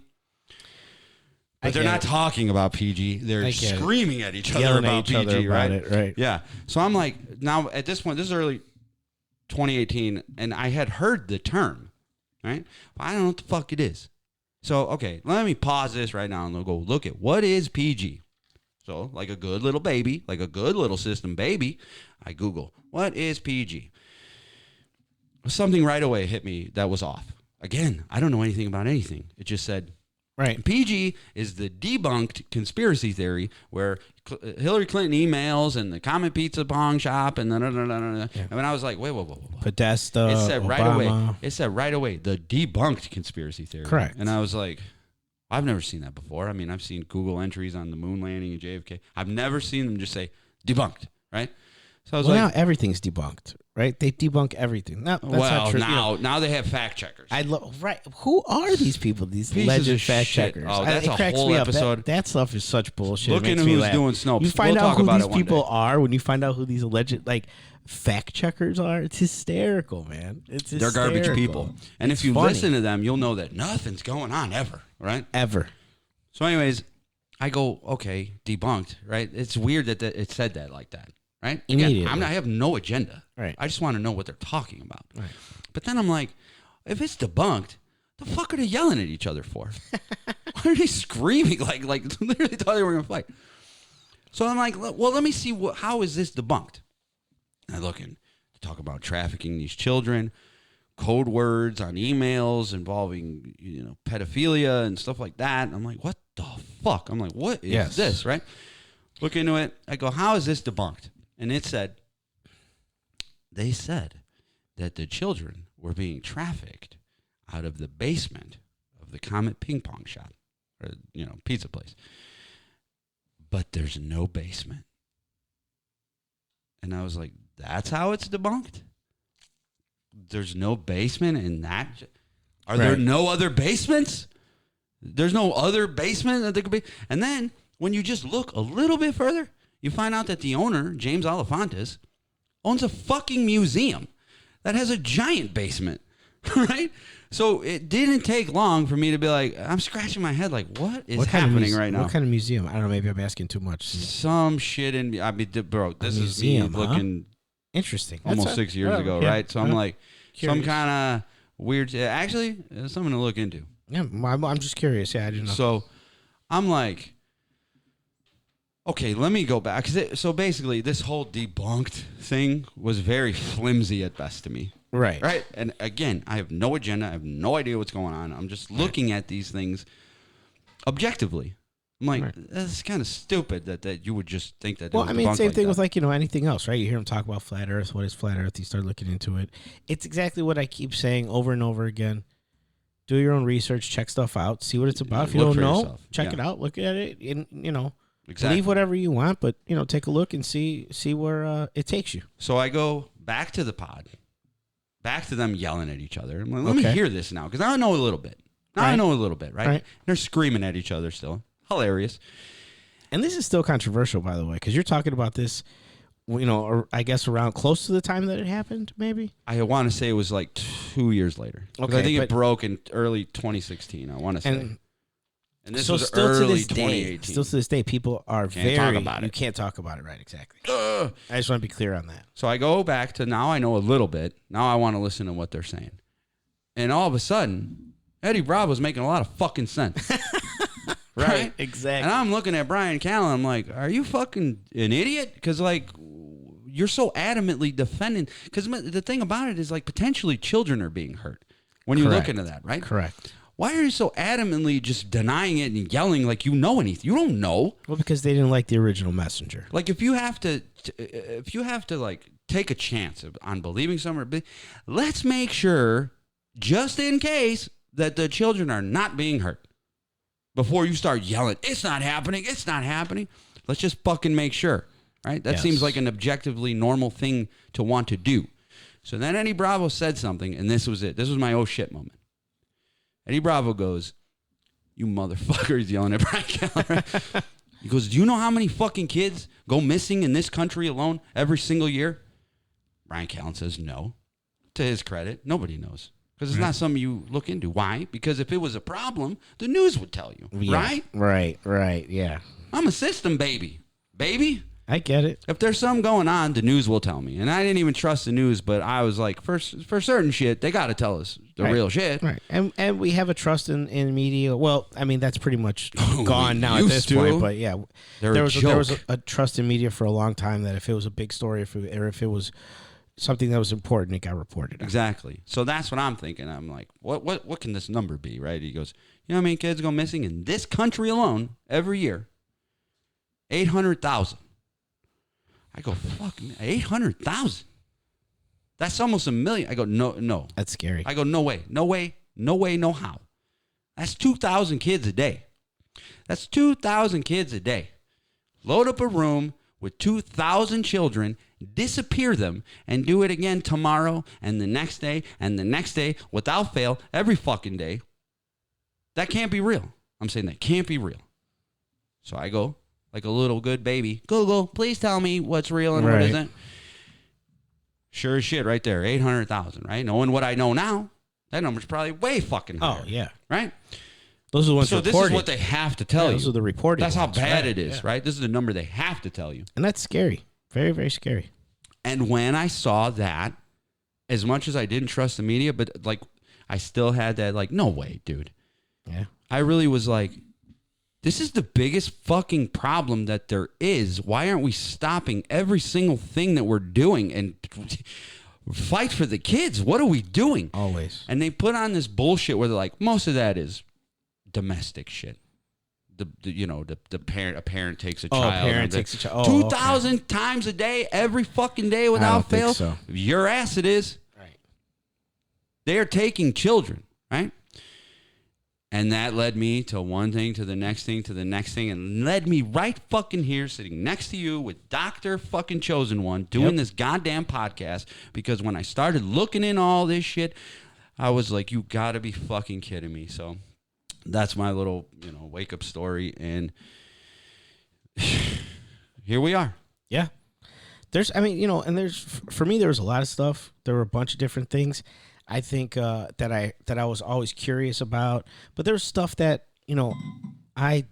But they're not talking about PG. They're screaming at each other Yelling about at each other PG, about right? it, right. Yeah. So I'm like, now at this point, this is early 2018, and I had heard the term, right? But I don't know what the fuck it is. So, okay, let me pause this right now and go look at what is PG. So, like a good little baby, like a good little system baby, I Google, what is PG? Something right away hit me that was off. Again, I don't know anything about anything. It just said, right. PG is the debunked conspiracy theory where Hillary Clinton emails and the Comet Pizza Pong Shop and yeah. And when I was like, wait. Podesta, it said right Obama. away. It said right away the debunked conspiracy theory. Correct. And I was like, I've never seen that before. I mean, I've seen Google entries on the moon landing and JFK. I've never seen them just say debunked, right? So I was now everything's debunked, right? They debunk everything. No, that's not true. Now they have fact checkers. Right. Who are these people? These Pieces alleged of fact shit. checkers. Oh, that's It a cracks whole me up. episode. That stuff is such bullshit. Look It into makes me who's laugh. doing Snopes. You find We'll out talk who about these it one people day. are when you find out who these alleged fact checkers are. It's hysterical, man. It's They're hysterical. garbage people. And It's if you funny. listen to them, you'll know that nothing's going on ever, right? Ever. So anyways, I go, okay, debunked, right? It's weird that it said that like that, right? Immediately. Again, I have no agenda. Right. I just want to know what they're talking about. Right. But then I'm like, if it's debunked, the fuck are they yelling at each other for? Why are they screaming like literally thought they were going to fight? So I'm like, well, let me see how is this debunked? And I look and talk about trafficking these children, code words on emails involving pedophilia and stuff like that. And I'm like, what the fuck? I'm like, what is this, right? Look into it. I go, how is this debunked? And they said that the children were being trafficked out of the basement of the Comet Ping Pong Shop, or pizza place. But there's no basement. And I was like, that's how it's debunked? There's no basement in that? Are there no other basements? There's no other basement that there could be? And then when you just look a little bit further, you find out that the owner, James Alefantis, owns a fucking museum that has a giant basement, right? So it didn't take long for me to be like, I'm scratching my head like, what is happening right now? What kind of museum? I don't know. Maybe I'm asking too much. Some shit in, bro, this is museum, me looking interesting. almost 6 years ago, right? So I'm like, Curious. some kind of weird, actually, something to look into. Yeah, I'm just curious. Yeah, I didn't know. So I'm like, okay, let me go back. So basically, this whole debunked thing was very flimsy at best to me. Right. Right. And again, I have no agenda. I have no idea what's going on. I'm just looking at these things objectively. I'm like, that's kind of stupid that you would just think that. Well, I mean, same thing with like, anything else, right? You hear them talk about flat Earth. What is flat Earth? You start looking into it. It's exactly what I keep saying over and over again. Do your own research, check stuff out, see what it's about. If you don't know, check it out, look at it, and believe whatever you want, but take a look and see where it takes you. So I go back to the pod, back to them yelling at each other. I'm like, let me hear this now, because I know a little bit. Now I know a little bit, right? They're screaming at each other still. Hilarious. And this is still controversial, by the way, because you're talking about this, or I guess around close to the time that it happened, maybe? I want to say it was like 2 years later. Okay, I think it broke in early 2016, I want to say. And this was still early to this 2018. Day, still to this day, people are talk about it. You can't talk about it, right? Exactly. I just want to be clear on that. So I go back to now I know a little bit. Now I want to listen to what they're saying. And all of a sudden, Eddie Bravo's making a lot of fucking sense. Right? Exactly. And I'm looking at Brian Callen. I'm like, are you fucking an idiot? Because, like, you're so adamantly defending. Because the thing about it is, like, potentially children are being hurt when you look into that, right? Correct. Why are you so adamantly just denying it and yelling like you know anything? You don't know. Well, because they didn't like the original messenger. Like, if you have to like take a chance on believing someone, let's make sure, just in case, that the children are not being hurt. Before you start yelling, it's not happening, it's not happening. Let's just fucking make sure, right? That seems like an objectively normal thing to want to do. So then Eddie Bravo said something, and this was it. This was my oh shit moment. Eddie Bravo goes, you motherfuckers, yelling at Brian Keller. He goes, do you know how many fucking kids go missing in this country alone every single year? Brian Callen says no. To his credit, nobody knows. Because it's not something you look into. Why? Because if it was a problem, the news would tell you. Right? Right, yeah. I'm a system baby. Baby? I get it. If there's something going on, the news will tell me. And I didn't even trust the news, but I was like, for certain shit, they got to tell us the real shit. Right. And we have a trust in media. Well, I mean, that's pretty much gone now at this point. But yeah, there was a trust in media for a long time that if it was a big story, or if it was something that was important, it got reported on. Exactly. So that's what I'm thinking. I'm like, what can this number be, right? He goes, you know how many kids go missing in this country alone every year? 800,000. I go, fuck, 800,000? That's almost 1 million. I go, no. That's scary. I go, no way, no how. That's 2,000 kids a day. That's 2,000 kids a day. Load up a room with 2,000 children, disappear them, and do it again tomorrow and the next day and the next day without fail every fucking day. That can't be real. I'm saying that can't be real. So I go, like a little good baby, Google, please tell me what's real and what isn't. Sure as shit right there, 800,000, right? Knowing what I know now, that number's probably way fucking higher. Oh, yeah. Right? Those are the ones so reported. This is what they have to tell you. Those are the reported That's ones, how bad it is, right? This is the number they have to tell you. And that's scary. Very, very scary. And when I saw that, as much as I didn't trust the media, but like I still had that like, no way, dude. Yeah. I really was like, this is the biggest fucking problem that there is. Why aren't we stopping every single thing that we're doing and fight for the kids? What are we doing? Always. And they put on this bullshit where they're like, most of that is domestic shit. A parent takes a child. 2,000 times a day, every fucking day without fail. So. Your ass it is. Right. They are taking children, right? And that led me to one thing, to the next thing, to the next thing, and led me right fucking here, sitting next to you with Dr. fucking Chosen One, doing this goddamn podcast. Because when I started looking in all this shit, I was like, you gotta be fucking kidding me. So that's my little, wake up story. And here we are. Yeah. For me, there was a lot of stuff. There were a bunch of different things. I think that I was always curious about, but there was stuff that I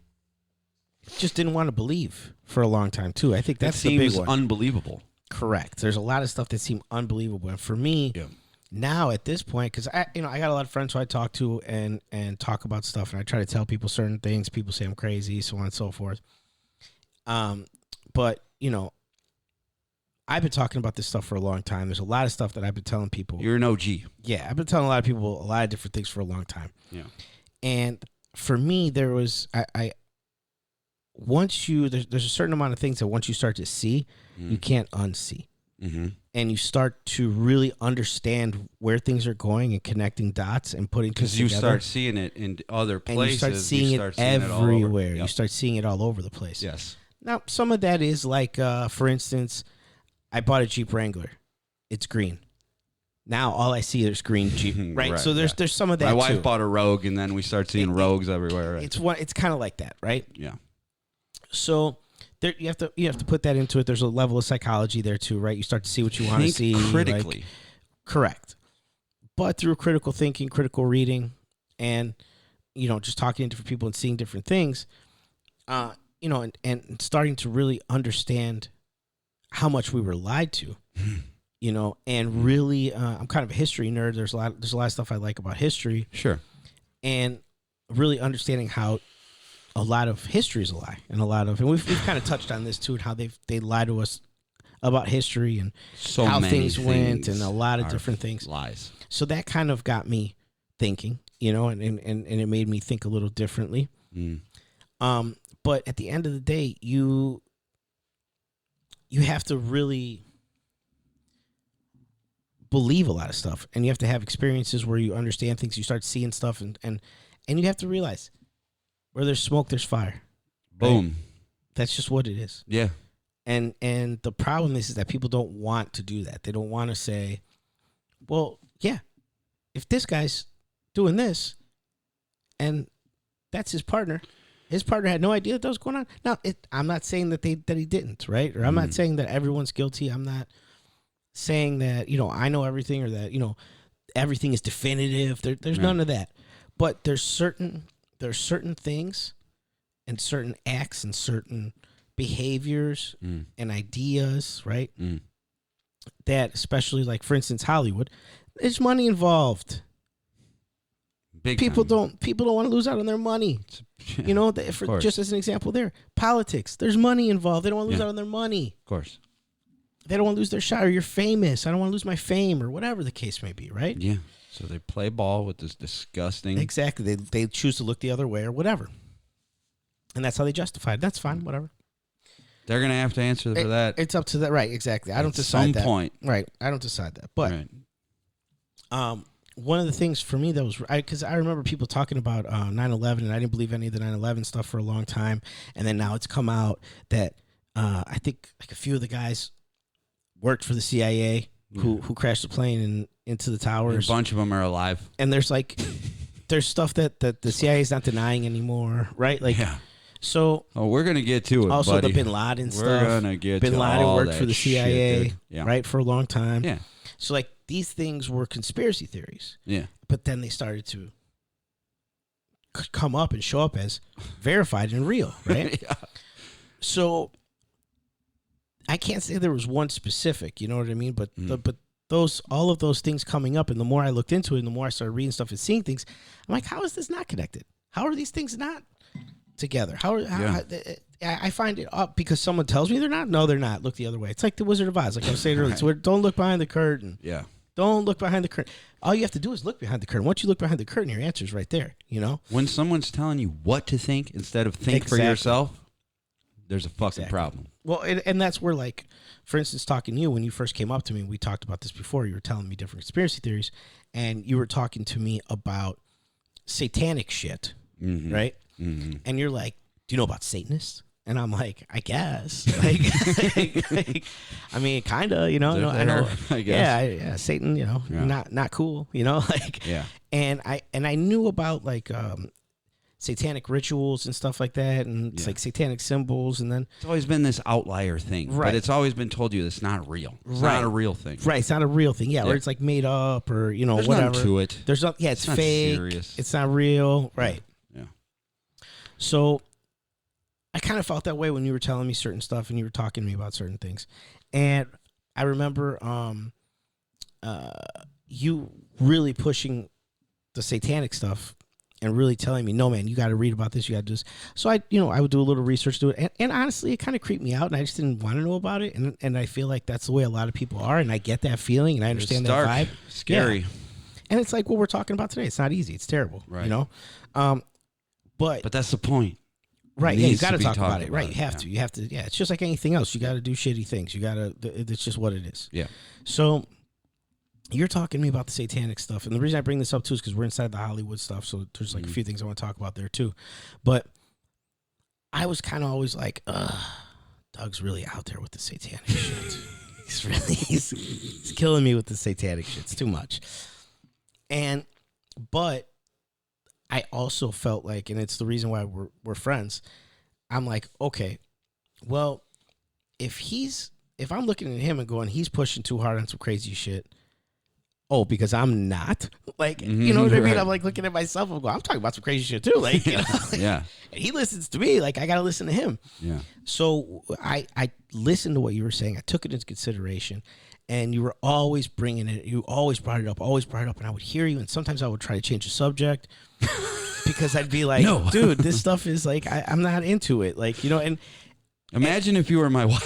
just didn't want to believe for a long time too. I think that's the big one. Unbelievable. Correct. There's a lot of stuff that seemed unbelievable, and for me, now at this point, because I got a lot of friends who I talk to and talk about stuff, and I try to tell people certain things. People say I'm crazy, so on and so forth. But I've been talking about this stuff for a long time. There's a lot of stuff that I've been telling people. You're an OG. Yeah, I've been telling a lot of people a lot of different things for a long time. Yeah. And for me, there was once there's a certain amount of things that once you start to see, you can't unsee. Mm-hmm. And you start to really understand where things are going and connecting dots and putting things together. Because you start seeing it in other places. And you start seeing it everywhere. Yep. You start seeing it all over the place. Yes. Now, some of that is like, for instance, I bought a Jeep Wrangler. It's green. Now all I see is green Jeep, right? So there's some of that. My wife too. bought a Rogue, and then we start seeing Rogues everywhere. Right? It's kind of like that, right? Yeah. So there, you have to put that into it. There's a level of psychology there too, right? You start to see what you want to see critically. Like, correct. But through critical thinking, critical reading, and just talking to different people and seeing different things, and starting to really understand how much we were lied to, and really, I'm kind of a history nerd. There's a lot of stuff I like about history. Sure. And really understanding how a lot of history is a lie, and we've kind of touched on this too, and how they lie to us about history and how things went, and a lot of different things. Lies. So that kind of got me thinking, and it made me think a little differently. But at the end of the day, you have to really believe a lot of stuff, and you have to have experiences where you understand things, you start seeing stuff, and you have to realize where there's smoke, there's fire. Boom. Right? That's just what it is. Yeah. And the problem is that people don't want to do that. They don't want to say, well, yeah, if this guy's doing this and that's his partner had no idea that was going on. Now, I'm not saying that he didn't, right? Or I'm not saying that everyone's guilty. I'm not saying that, I know everything, or that, everything is definitive. There's none of that. But there's certain things and certain acts and certain behaviors and ideas, right? That, especially like, for instance, Hollywood, there's money involved. People don't want to lose out on their money. Just as an example there. Politics, there's money involved. They don't want to lose out on their money. Of course. They don't want to lose their shot, or you're famous. I don't want to lose my fame, or whatever the case may be, right? Yeah. So they play ball with this disgusting. Exactly. They choose to look the other way or whatever. And that's how they justify it. That's fine, whatever. They're going to have to answer for that. It's up to that. Right, exactly. I don't decide that. At some point. Right. I don't decide that. But one of the things for me that was, because I remember people talking about 9/11, and I didn't believe any of the 9/11 stuff for a long time. And then now it's come out that I think like a few of the guys worked for the CIA who crashed the plane into the towers. And a bunch of them are alive. And there's stuff that the CIA is not denying anymore, right? Like, so. Oh, we're gonna get to it. Also, buddy. the Bin Laden stuff. We're gonna get Bin to Laden all worked that for the shit, CIA, dude. right, for a long time. Yeah. So like these things were conspiracy theories. Yeah. But then they started to come up and show up as verified and real, right? Yeah. So I can't say there was one specific, you know what I mean? But all of those things coming up, and the more I looked into it, and the more I started reading stuff and seeing things, I'm like, how is this not connected? How are these things not together? I find it up because someone tells me they're not. No, they're not. Look the other way. It's like the Wizard of Oz, like I was saying earlier. Right. Don't look behind the curtain. Yeah. Don't look behind the curtain. All you have to do is look behind the curtain. Once you look behind the curtain, your answer's right there, When someone's telling you what to think instead of think for yourself, there's a fucking problem. Well, and that's where, like, for instance, talking to you, when you first came up to me, we talked about this before, you were telling me different conspiracy theories, and you were talking to me about satanic shit, right? Mm-hmm. And you're like, do you know about Satanists? And I'm like, I guess. I mean, kind of, I know. I guess. Yeah, Satan, not cool, Yeah. And I knew about, like, satanic rituals and stuff like that, and it's like satanic symbols, and then it's always been this outlier thing, right? But it's always been told you it's not real. It's not a real thing, right? It's not a real thing, or it's like made up, or There's whatever. Nothing to it. There's not. Yeah, it's not fake. Serious. It's not real, right? Yeah. So I kind of felt that way when you were telling me certain stuff and you were talking to me about certain things, and I remember, you really pushing the satanic stuff and really telling me, no, man, you got to read about this. You got to do this. So I would do a little research to it. And honestly, it kind of creeped me out and I just didn't want to know about it. And I feel like that's the way a lot of people are. And I get that feeling and I understand that vibe. Scary. Yeah. And it's like what we're talking about today. It's not easy. It's terrible. Right. You know? But that's the point. Right. Yeah, you got to talk about it. Right. You have to. You have to. Yeah. It's just like anything else. You got to do shitty things. You got to. It's just what it is. Yeah. So you're talking to me about the satanic stuff. And the reason I bring this up, too, is because we're inside the Hollywood stuff. So there's like a few things I want to talk about there, too. But I was kind of always like, Doug's really out there with the satanic shit. He's killing me with the satanic shit. It's too much. But I also felt like, and it's the reason why we're friends, I'm like, okay, well, if I'm looking at him and going, he's pushing too hard on some crazy shit, because I'm not, like, you know what I mean? I'm like looking at myself and going, I'm talking about some crazy shit too, like, you know, like, yeah. And he listens to me, like I got to listen to him. Yeah. So I listened to what you were saying. I took it into consideration. And you were always bringing it. You always brought it up, and I would hear you. And sometimes I would try to change the subject because I'd be like, no, dude, this stuff is like, I'm not into it. Like, you know, and imagine if you were my wife.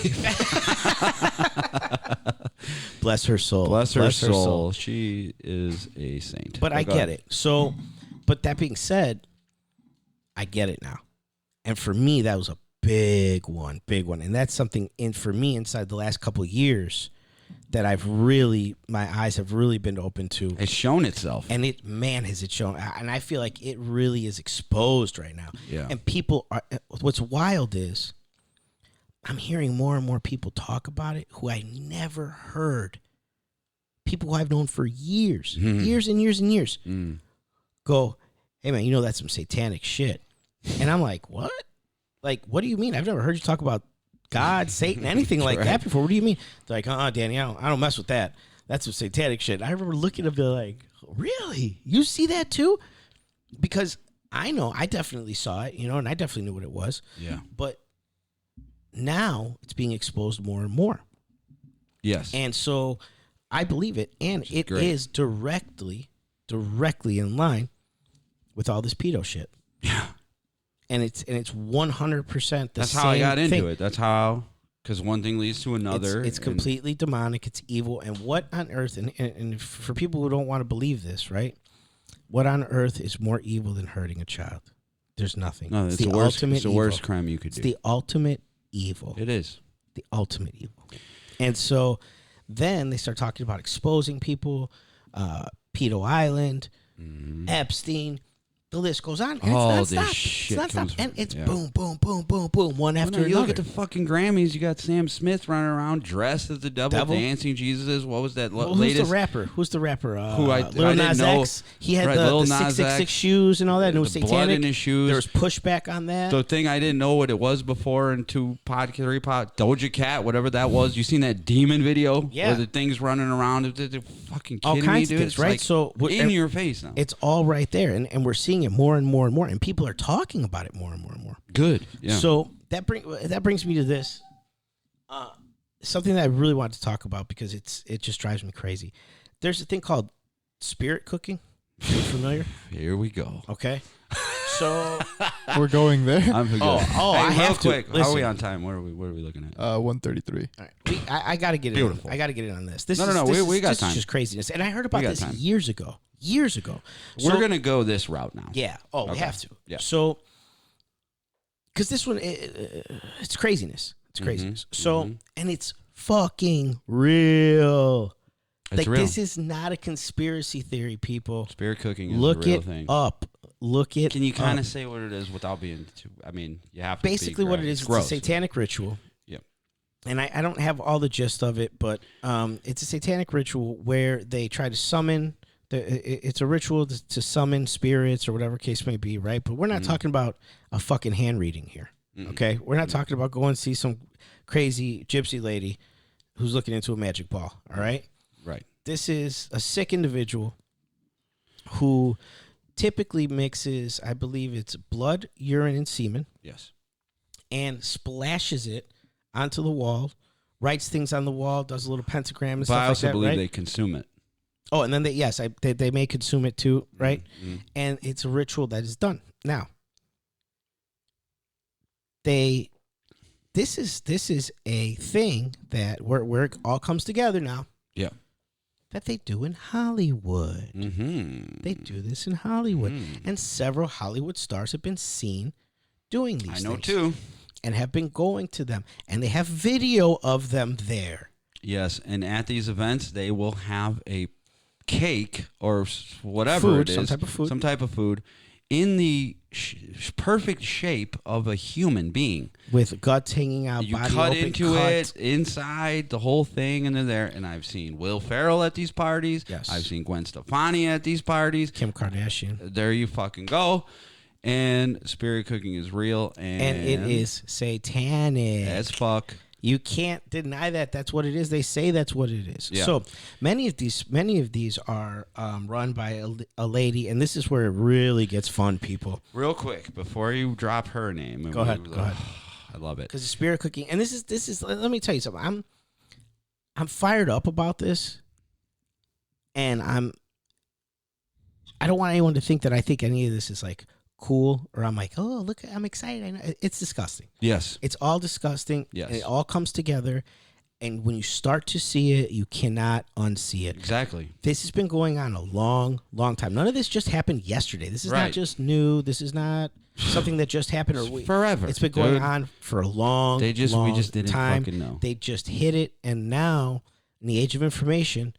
Bless her soul. Bless her soul. She is a saint. But I get it. So, but that being said, I get it now. And for me, that was a big one. And that's something for me inside the last couple of years that my eyes have really been open to. It's shown itself. And has it shown. And I feel like it really is exposed right now. Yeah. And what's wild is I'm hearing more and more people talk about it who I never heard. People who I've known for years, years and years and years, go, hey man, you know that's some satanic shit. And I'm like, what? Like, what do you mean? I've never heard you talk about God, Satan, anything like that before. What do you mean? They're like, Danny, I don't mess with that. That's some satanic shit. I remember looking at them like, really? You see that too? Because I know, I definitely saw it, you know, and I definitely knew what it was. Yeah. But now it's being exposed more and more. Yes. And so I believe it. And it is directly in line with all this pedo shit. Yeah. And it's 100% That's same how I got into thing. it. That's how, because one thing leads to another. It's completely demonic. It's evil. And what on earth, and for people who don't want to believe this, right? What on earth is more evil than hurting a child? There's nothing. No, it's the worst crime you could do. It's the ultimate evil. It is. The ultimate evil. And so then they start talking about exposing people, Pedo Island, Epstein. The list goes on. And all it's this shit it's comes and it's yeah. boom, boom, boom, boom, boom, one after another. You look at the fucking Grammys. You got Sam Smith running around dressed as the devil. Dancing Jesus. What was that latest? Who's the rapper? Who Lil Nas X. He had the 666 shoes and all that. And it was satanic. Blood in his shoes. There was pushback on that. The thing I didn't know what it was before in Doja Cat, whatever that was. You seen that demon video? Yeah. Where the thing's running around. They're fucking kidding all kinds me, of dude. things, right? Like so in your face now. It's all right there, and we're seeing it more and more and more, and people are talking about it more and more and more. Good. Yeah. So that brings me to this. Something that I really wanted to talk about because it just drives me crazy. There's a thing called spirit cooking. Are you familiar? Here we go. Okay. So we're going there. I'm hey, I have to. Quick. Listen. How are we on time? What are we looking at? 1:33. All right. I got to get Beautiful. in. I got to get in on this. We got this time. is just craziness. And I heard about this years ago. We're going to go this route now. Yeah. Oh, we have to. Yeah. So, because this one, it's craziness. It's craziness. So, and it's fucking real. It's real. Real. This is not a conspiracy theory, people. Spirit cooking is Look a real it thing. up. Look it. Can you kind up. of say what it is without being too? I mean, you have to. Basically, what it is, it's a satanic ritual. Yep. And I don't have all the gist of it, but it's a satanic ritual where they try to summon. It's a ritual to summon spirits or whatever case may be, right? But we're not talking about a fucking hand reading here, okay? We're not talking about going to see some crazy gypsy lady who's looking into a magic ball, all right? Right. This is a sick individual who typically mixes, I believe it's blood, urine, and semen. Yes. And splashes it onto the wall, writes things on the wall, does a little pentagram and But stuff I also like that, believe right? they consume it. Oh, and then they may consume it too, right? Mm-hmm. And it's a ritual that is done. Now, this is a thing that where it all comes together now. Yeah. That they do in Hollywood. Mm-hmm. They do this in Hollywood. Mm-hmm. And several Hollywood stars have been seen doing these things. I know too. And have been going to them. And they have video of them there. Yes, and at these events, they will have a cake or whatever Food, it is. some type of food. In the perfect shape of a human being. With guts hanging out, You body cut open, into cut. it, inside, the whole thing, and they're there. And I've seen Will Ferrell at these parties. Yes. I've seen Gwen Stefani at these parties. Kim Kardashian. There you fucking go. And spirit cooking is real. And it is satanic. as fuck. You can't deny that. That's what it is. They say that's what it is. Yeah. So many of these are run by a lady, and this is where it really gets fun, people. Real quick, before you drop her name. Go ahead. I love it. Because the spirit cooking, and this is. Let me tell you something. I'm fired up about this, and I don't want anyone to think that I think any of this is like cool, or I'm like, oh, look, I'm excited. I know. It's disgusting. Yes. It's all disgusting. Yes. And it all comes together. And when you start to see it, you cannot unsee it. Exactly. This has been going on a long, long time. None of this just happened yesterday. This is Right. not just new. This is not something that just happened Forever. It's been going dude. on for a long, We long just didn't time. fucking know. They just hit it, and now in the age of information,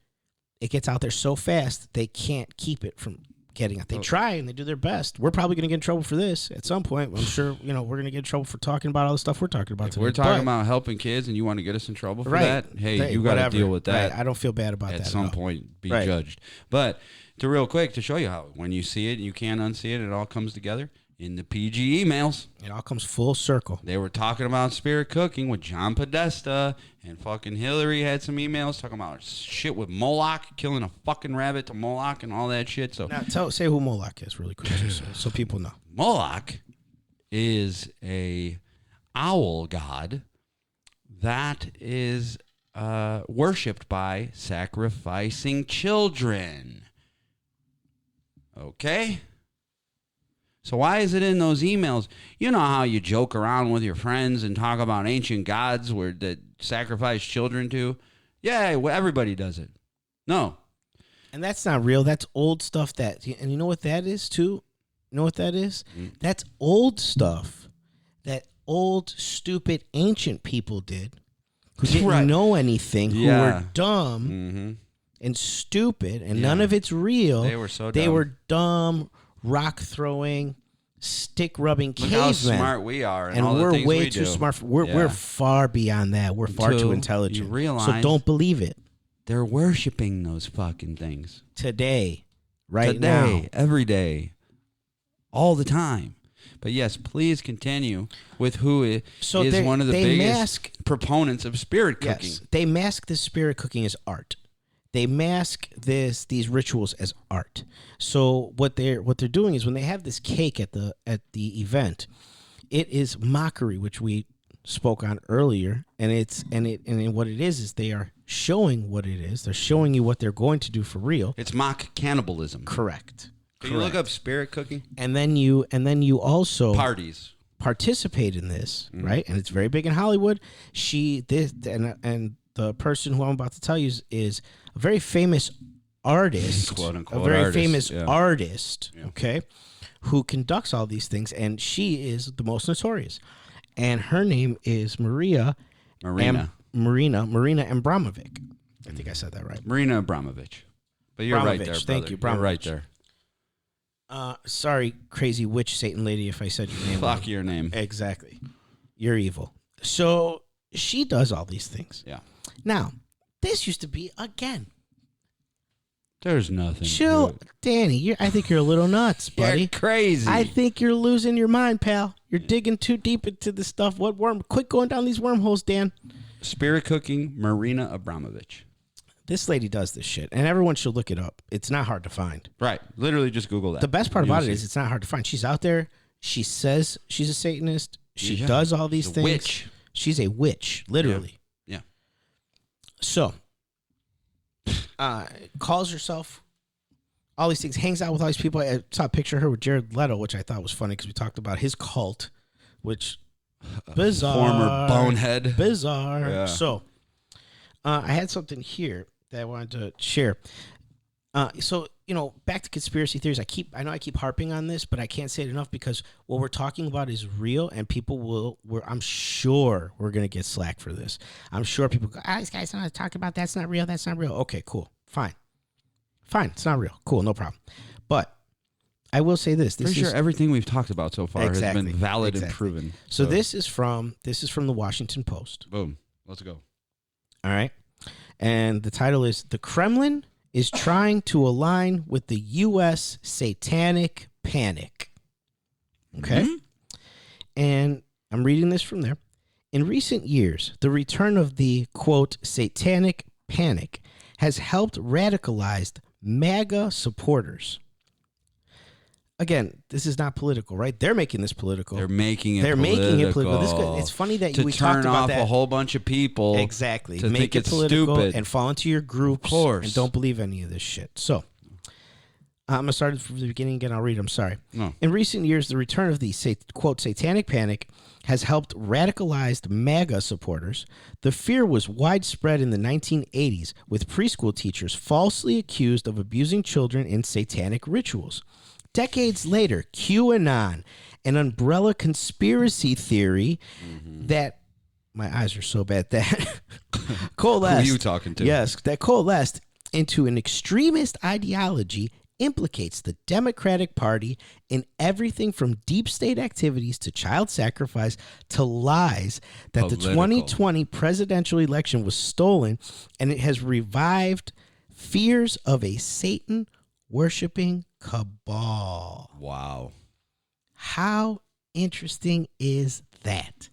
it gets out there so fast they can't keep it from getting out. They try and they do their best. We're probably going to get in trouble for this at some point. I'm sure we're going to get in trouble for talking about all the stuff we're talking about If today. we're talking about helping kids and you want to get us in trouble for Right. that, hey, you got to whatever. deal with that. Right. I don't feel bad about that at some all. point be Right. judged. But to real quick to show you how when you see it, you can't unsee it. It all comes together in the PG emails. It all comes full circle. They were talking about spirit cooking with John Podesta, and fucking Hillary had some emails talking about shit with Moloch, killing a fucking rabbit to Moloch and all that shit. So Now, say who Moloch is really quick, so people know. Moloch is a owl god that is worshipped by sacrificing children. Okay? So why is it in those emails? You know how you joke around with your friends and talk about ancient gods that sacrifice children to? Yeah, well, everybody does it. No. And that's not real. That's old stuff. And you know what that is too? You know what that is? That's old stuff that old, stupid, ancient people did who didn't Right. know anything, who Yeah. were dumb Mm-hmm. and stupid, and Yeah. none of it's real. They were so They dumb. were dumb, rock throwing, stick rubbing Look how cavemen. smart we are, and, And all the we're things way we too do. smart. We're Yeah. far beyond that. We're far Until too you intelligent. realize- So don't believe it They're worshiping those fucking things today, right today, now. every day, all the time. But yes, please continue with who is one of the biggest proponents of spirit cooking. Yes, they mask this spirit cooking as art. They mask these rituals as art. So what they're doing is when they have this cake at the event, it is mockery, which we spoke on earlier, and what it is they are showing what it is. They're showing you what they're going to do for real. It's mock cannibalism. Correct. Can you look up spirit cooking? And then you also Parties. participate in this, right? And it's very big in Hollywood. And the person who I'm about to tell you is a very famous artist, Quote, unquote, a very artist, famous yeah. artist, Yeah. okay, who conducts all these things, and she is the most notorious. And her name is Marina Abramovic. I think I said that right. Marina Abramovich. But you're right there, Abramovich, brother. thank you, You're right Abramovich. there. Sorry, crazy witch Satan lady, if I said your name wrong. Fuck your name. Exactly. You're evil. So she does all these things. Yeah. Now, this used to be, again, There's nothing. chill. to it. Danny, I think you're a little nuts, buddy. You're crazy. I think you're losing your mind, pal. You're digging too deep into this stuff. Quit going down these wormholes, Dan. Spirit cooking, Marina Abramovich. This lady does this shit, and everyone should look it up. It's not hard to find. Right. Literally just Google that. The best part You'll about it see. is it's not hard to find. She's out there. She says she's a Satanist. She Yeah. does all these She's a things. witch. She's a witch, literally. Yeah. So, calls herself all these things, hangs out with all these people. I saw a picture of her with Jared Leto, which I thought was funny because we talked about his cult, which bizarre, former bonehead, bizarre. Yeah. So, I had something here that I wanted to share. So back to conspiracy theories. I know I keep harping on this, but I can't say it enough because what we're talking about is real, and people I'm sure we're gonna get slack for this. I'm sure people go, these guys don't talk about that's not real. That's not real. Okay, cool, fine. It's not real. Cool, no problem. But I will say this. For sure, everything we've talked about so far has been valid and proven. So this is from the Washington Post. Boom. Let's go. All right, and the title is "The Kremlin is trying to align with the U.S. satanic panic." Okay? Mm-hmm. And I'm reading this from there. In recent years, the return of the, quote, satanic panic has helped radicalized MAGA supporters. Again, this is not political, right? They're making this political. They're making it political. It's funny that we turn talked about off that. A whole bunch of people. Exactly. To make think it it's political stupid. And fall into your groups. Of course. And don't believe any of this shit. So, I'm going to start from the beginning again. I'll read. I'm sorry. No. In recent years, the return of the, quote, satanic panic has helped radicalized MAGA supporters. The fear was widespread in the 1980s, with preschool teachers falsely accused of abusing children in satanic rituals. Decades later, QAnon, an umbrella conspiracy theory that, my eyes are so bad, that coalesced. Who are you talking to? Yes, that coalesced into an extremist ideology, implicates the Democratic Party in everything from deep state activities to child sacrifice to lies that the 2020 presidential election was stolen, and it has revived fears of a Satan worshiping cabal. Wow. How interesting is that?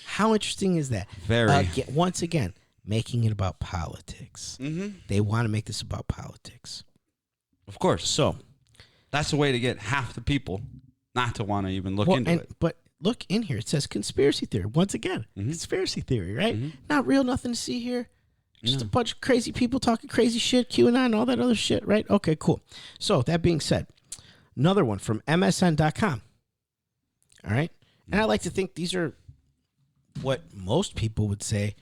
How interesting is that? Very. Once again, making it about politics. Mm-hmm. They want to make this about politics. Of course. So that's a way to get half the people not to want to even look into it. But look in here. It says conspiracy theory. Once again, conspiracy theory, right? Mm-hmm. Not real, nothing to see here. Just a bunch of crazy people talking crazy shit, QAnon, all that other shit, right? Okay, cool. So that being said, another one from MSN.com. All right? And I like to think these are what most people would say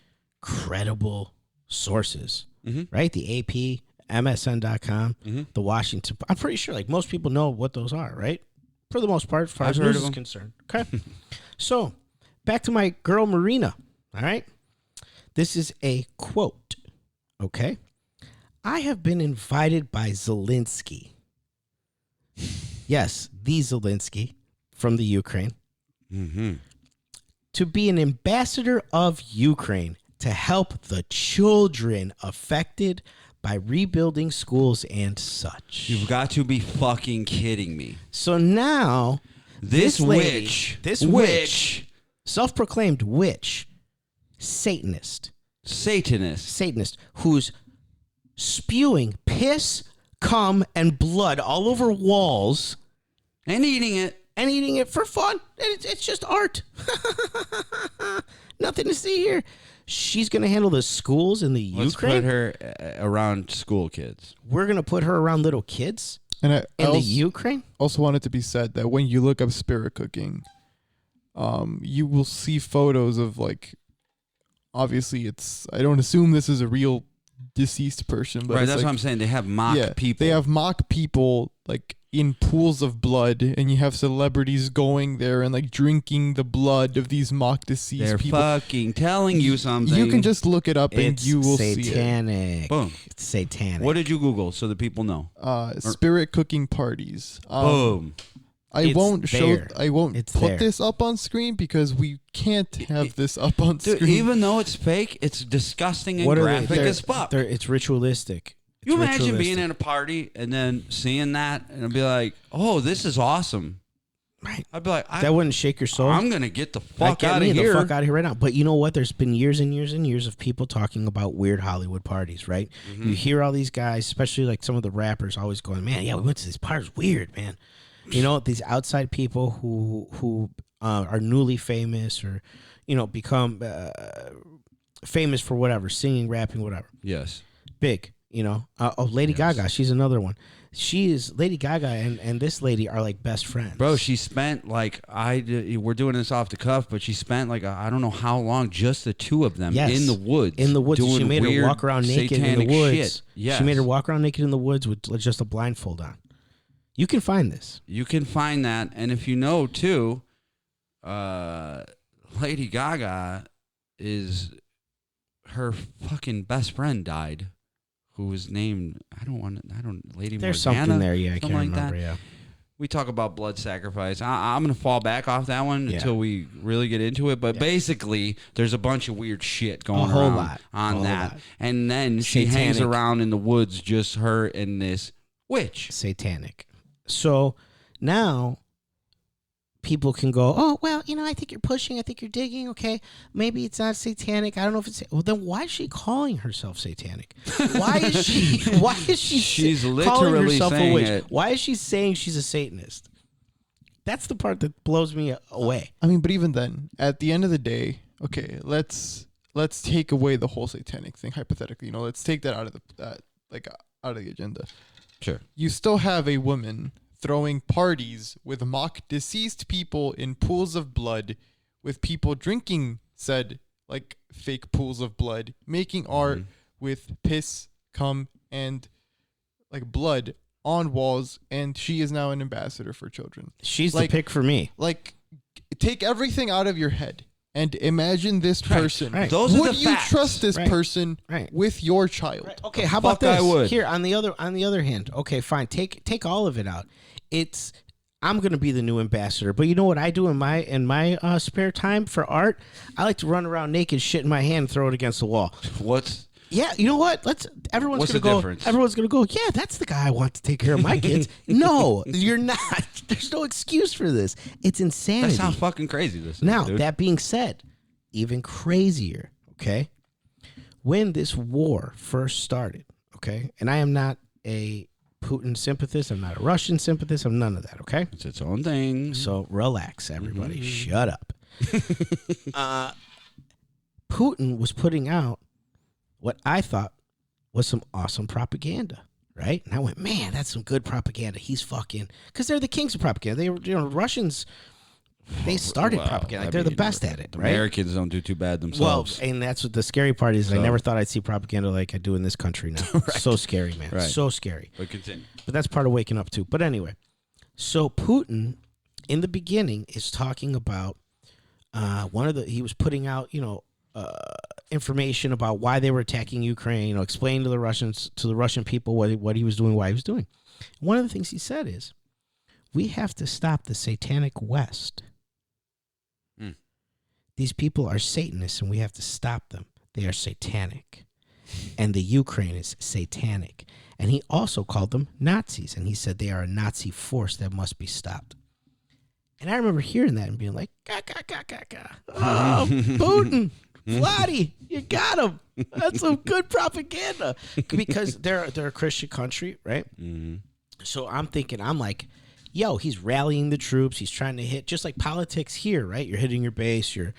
credible sources, right? The AP, MSN.com, the Washington. I'm pretty sure like most people know what those are, right? For the most part, as far as news is concerned. Okay. So back to my girl, Marina. All right. This is a quote, okay? I have been invited by Zelensky. Yes, the Zelensky from the Ukraine. To be an ambassador of Ukraine to help the children affected by rebuilding schools and such. You've got to be fucking kidding me. So now, this witch, self-proclaimed witch, Satanist, who's spewing piss, cum, and blood all over walls, and eating it for fun. It's just art. Nothing to see here. She's going to handle the schools in the Ukraine. Let's put her around school kids. We're going to put her around little kids in the Ukraine. Also wanted to be said that when you look up spirit cooking, you will see photos of like, obviously I don't assume this is a real deceased person, but right, that's what I'm saying. They have mock people. They have mock people like in pools of blood, and you have celebrities going there and like drinking the blood of these mock deceased people. They're fucking telling you something. You can just look it up and you will see it. Satanic. Boom. It's satanic. What did you Google so that people know? Spirit cooking parties. Boom. I won't It's put there. this up on screen because we can't have this up on Dude, screen. even though it's fake, it's disgusting and What are graphic they? as fuck. It's ritualistic. You imagine being at a party and then seeing that and be like, "Oh, this is awesome." Right. I'd be like, that wouldn't shake your soul. I'm gonna get the fuck Get out me of here. The fuck out of here right now. But you know what? There's been years and years and years of people talking about weird Hollywood parties, right? You hear all these guys, especially like some of the rappers, always going, "Man, yeah, we went to these parties. Weird, man." You know, these outside people who are newly famous or, become famous for whatever, singing, rapping, whatever. Yes. big. You know, Lady Gaga, she's another one. She is Lady Gaga and this lady are like best friends. Bro, she spent like we're doing this off the cuff, but she spent like I don't know how long, just the two of them in the woods. In the woods, she made her walk around naked in the woods. Shit. Yes. She made her walk around naked in the woods with just a blindfold on. You can find this. You can find that, and if you know too, Lady Gaga is her fucking best friend died. Who was named? Lady There's Morgana, something there, yeah. I can't like remember. that. Yeah. We talk about blood sacrifice. I'm gonna fall back off that one until we really get into it. But basically, there's a bunch of weird shit going around on that, and then she hangs around in the woods, just her and this witch. Satanic. So now people can go, oh, well, you know, I think you're pushing. I think you're digging. Okay, maybe it's not satanic. I don't know if it's. Well, then why is she calling herself satanic? Why is she? Why is she? She's calling literally herself saying a witch? it. Why is she saying she's a Satanist? That's the part that blows me away. I mean, but even then, at the end of the day, okay, let's take away the whole satanic thing hypothetically. You know, let's take that out of out of the agenda. Sure. You still have a woman throwing parties with mock deceased people in pools of blood, with people drinking said like fake pools of blood, making art with piss, cum, and like blood on walls, and she is now an ambassador for children. She's the pick for me. Like, take everything out of your head and imagine this person. Right. Those are would the you facts. trust this person Right. with your child? Right. Okay, how about fuck this? I would. Here on the other hand. Okay, fine. Take all of it out. I'm gonna be the new ambassador, but you know what I do in my spare time for art? I like to run around naked, shit in my hand, and throw it against the wall. Yeah, you know what? Everyone's What's gonna the go. difference? Everyone's gonna go. Yeah, that's the guy I want to take care of my kids. No, you're not. There's no excuse for this. It's insanity. That's how fucking crazy this is. Now, dude. that being said, even crazier, okay? When this war first started, okay? And I am not a Putin sympathist. I'm not a Russian sympathist. I'm none of that, okay? It's its own thing. So relax, everybody. Shut up. Putin was putting out what I thought was some awesome propaganda, right? And I went, man, that's some good propaganda. He's fucking... Because they're the kings of propaganda. They were, Russians... They started propaganda. Like, they're the best at it, right? Americans don't do too bad themselves. Well, and that's what the scary part is. I never thought I'd see propaganda like I do in this country now. Right. So scary, man. Right. So scary. But continue. But that's part of waking up too. But anyway, so Putin in the beginning is talking about he was putting out, information about why they were attacking Ukraine, explaining to the Russian people what he was doing, why he was doing. One of the things he said is, we have to stop the satanic West. These people are Satanists, and we have to stop them. They are satanic. And the Ukraine is satanic. And he also called them Nazis, and he said they are a Nazi force that must be stopped. And I remember hearing that and being like, ga, ga, ga, ga, ga. Oh, Putin, Vladdy, you got him. That's some good propaganda. Because they're a Christian country, right? Mm-hmm. So I'm like, yo, he's rallying the troops. He's trying to hit, just like politics here, right? You're hitting your base. You're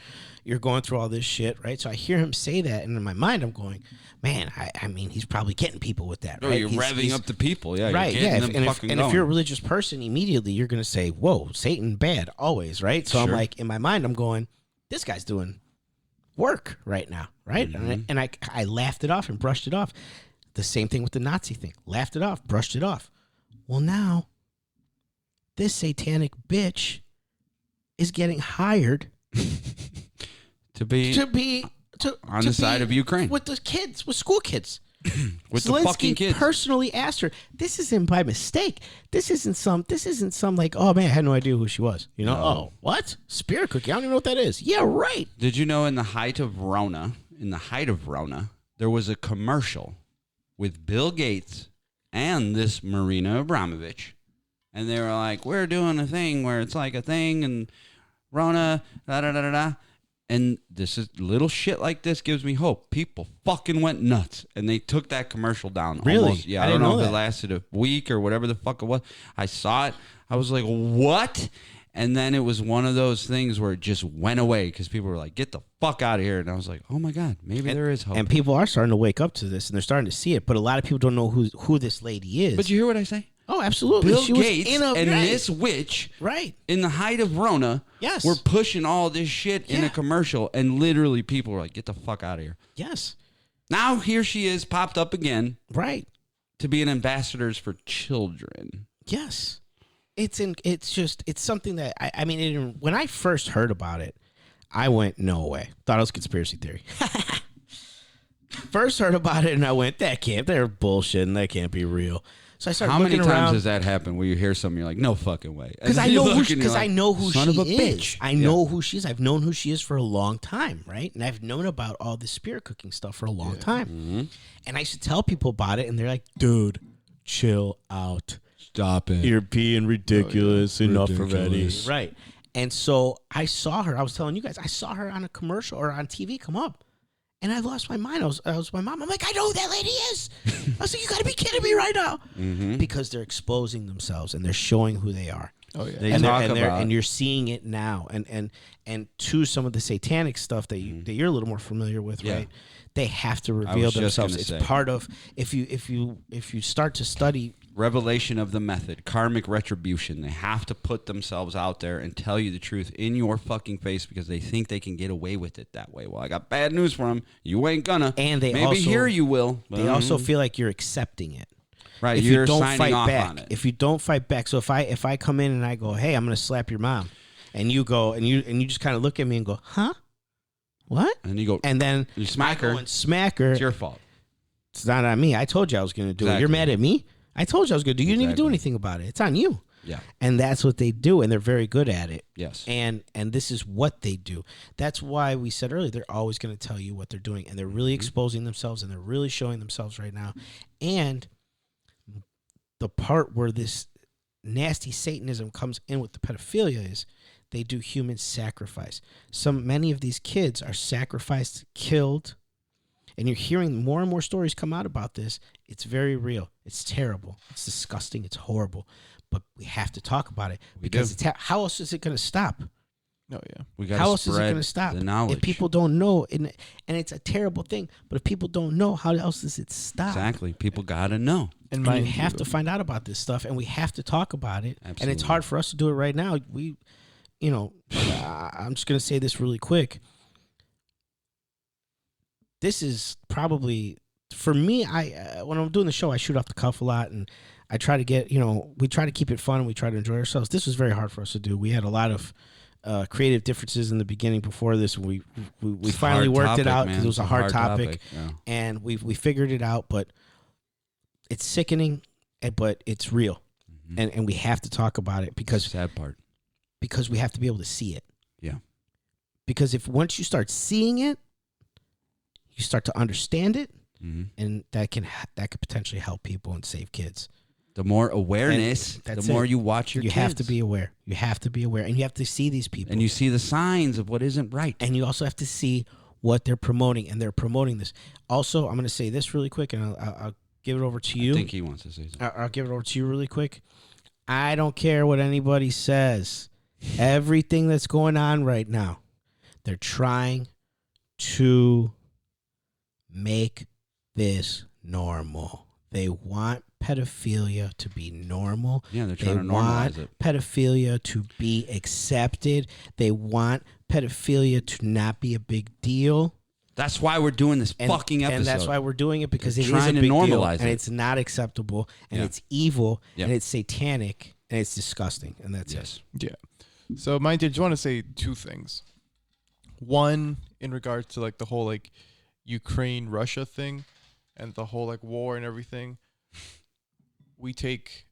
going through all this shit, right? So I hear him say that, and in my mind, I'm going, man, I mean, he's probably getting people with that, right? You're revving up the people, yeah. Right, you're yeah. them And if you're a religious person, immediately you're going to say, whoa, Satan bad, always, right? So I'm like, in my mind, I'm going, this guy's doing work right now, right? Mm-hmm. And I laughed it off and brushed it off. The same thing with the Nazi thing. Laughed it off, brushed it off. Well, now this satanic bitch is getting hired to be on the side of Ukraine with the kids, with school kids. With Zelensky the fucking kids. personally asked her, this isn't by mistake. This isn't some like, oh man, I had no idea who she was. No. Oh, what? Spirit cookie. I don't even know what that is. Yeah, right. Did you know in the height of Rona, there was a commercial with Bill Gates and this Marina Abramovich. And they were like, we're doing a thing where it's like a thing and Rona, da-da-da-da-da. And this is little shit like this gives me hope. People fucking went nuts. And they took that commercial down. Really? Almost. Yeah, I I don't didn't know know if that. it lasted a week or whatever the fuck it was. I saw it. I was like, what? And then it was one of those things where it just went away because people were like, get the fuck out of here. And I was like, oh my God, maybe there is hope. And people are starting to wake up to this, and they're starting to see it. But a lot of people don't know who this lady is. But you hear what I say? Oh, absolutely. Bill she Gates was and this witch in the height of Rona were pushing all this shit in a commercial, and literally people were like, get the fuck out of here. Yes. Now here she is popped up again. Right. To be an ambassadors for children. Yes. It's something that, I mean, when I first heard about it, I went, no way. Thought it was conspiracy theory. First heard about it, and I went, they're bullshitting. That can't be real. So I started looking around. How many times does that happen where you hear something, you're like, no fucking way? Because I know who she is. I know who she is. I've known who she is for a long time, right? And I've known about all this spirit cooking stuff for a long time. Mm-hmm. And I used to tell people about it, and they're like, dude, chill out. Stop it. You're being ridiculous. Enough already. Right. And so I saw her. I was telling you guys, I saw her on a commercial or on TV come up. And I lost my mind. I was with my mom. I'm like, I know who that lady is. I was like, you got to be kidding me right now. Mm-hmm. Because they're exposing themselves and they're showing who they are. Oh, yeah. And you're seeing it now. And to some of the satanic stuff that you're a little more familiar with, right? They have to reveal themselves. It's part of, if you start to study revelation of the method, karmic retribution. They have to put themselves out there and tell you the truth in your fucking face because they think they can get away with it that way. Well, I got bad news for them. You ain't gonna. And they maybe also, here you will. They also feel like you're accepting it. Right. If you're you don't signing fight off back, on it. if you don't fight back. So if I come in and I go, hey, I'm gonna slap your mom, and you go and you just kind of look at me and go, huh? What? And you go, and then you smack her. And smack her. It's your fault. It's not on me. I told you I was gonna do it. You're mad at me? I told you I was going to do. You didn't even do anything about it. It's on you. Yeah. And that's what they do, and they're very good at it. Yes. And this is what they do. That's why we said earlier they're always going to tell you what they're doing, and they're really exposing themselves, and they're really showing themselves right now. And the part where this nasty Satanism comes in with the pedophilia is they do human sacrifice. Many of these kids are sacrificed, killed. And you're hearing more and more stories come out about this. It's very real. It's terrible. It's disgusting. It's horrible. But we have to talk about it because how else is it going to stop? No, yeah. We got how else is it going to stop? The knowledge. If people don't know, and it's a terrible thing, but if people don't know, how else does it stop? Exactly. People got to know. And we have to find out about this stuff, and we have to talk about it. Absolutely. And it's hard for us to do it right now. I'm just going to say this really quick. This is probably, for me, when I'm doing the show, I shoot off the cuff a lot, and I try to get, we try to keep it fun, and we try to enjoy ourselves. This was very hard for us to do. We had a lot of creative differences in the beginning before this. We finally worked it out because it was a hard topic. Yeah. And we figured it out, but it's sickening, but it's real. Mm-hmm. And we have to talk about it because sad part. Because we have to be able to see it. Yeah. Because once you start seeing it, you start to understand it, and that could potentially help people and save kids. The more awareness, the more you watch your kids. You have to be aware. You have to be aware, and you have to see these people. And you see the signs of what isn't right. And you also have to see what they're promoting, and they're promoting this. Also, I'm going to say this really quick, and I'll give it over to you. I think he wants to say something. I'll give it over to you really quick. I don't care what anybody says. Everything that's going on right now, they're trying to make this normal. They want pedophilia to be normal. Yeah, they're trying to normalize it. Pedophilia to be accepted. They want pedophilia to not be a big deal. That's why we're doing this fucking episode. And that's why we're doing it, because it is trying a to big normalize deal, and it. it's not acceptable, and it's evil, and it's satanic, and it's disgusting, and that's it. Yeah. So, I just want to say two things. One, in regards to like the whole like Ukraine-Russia thing and the whole like war and everything, we take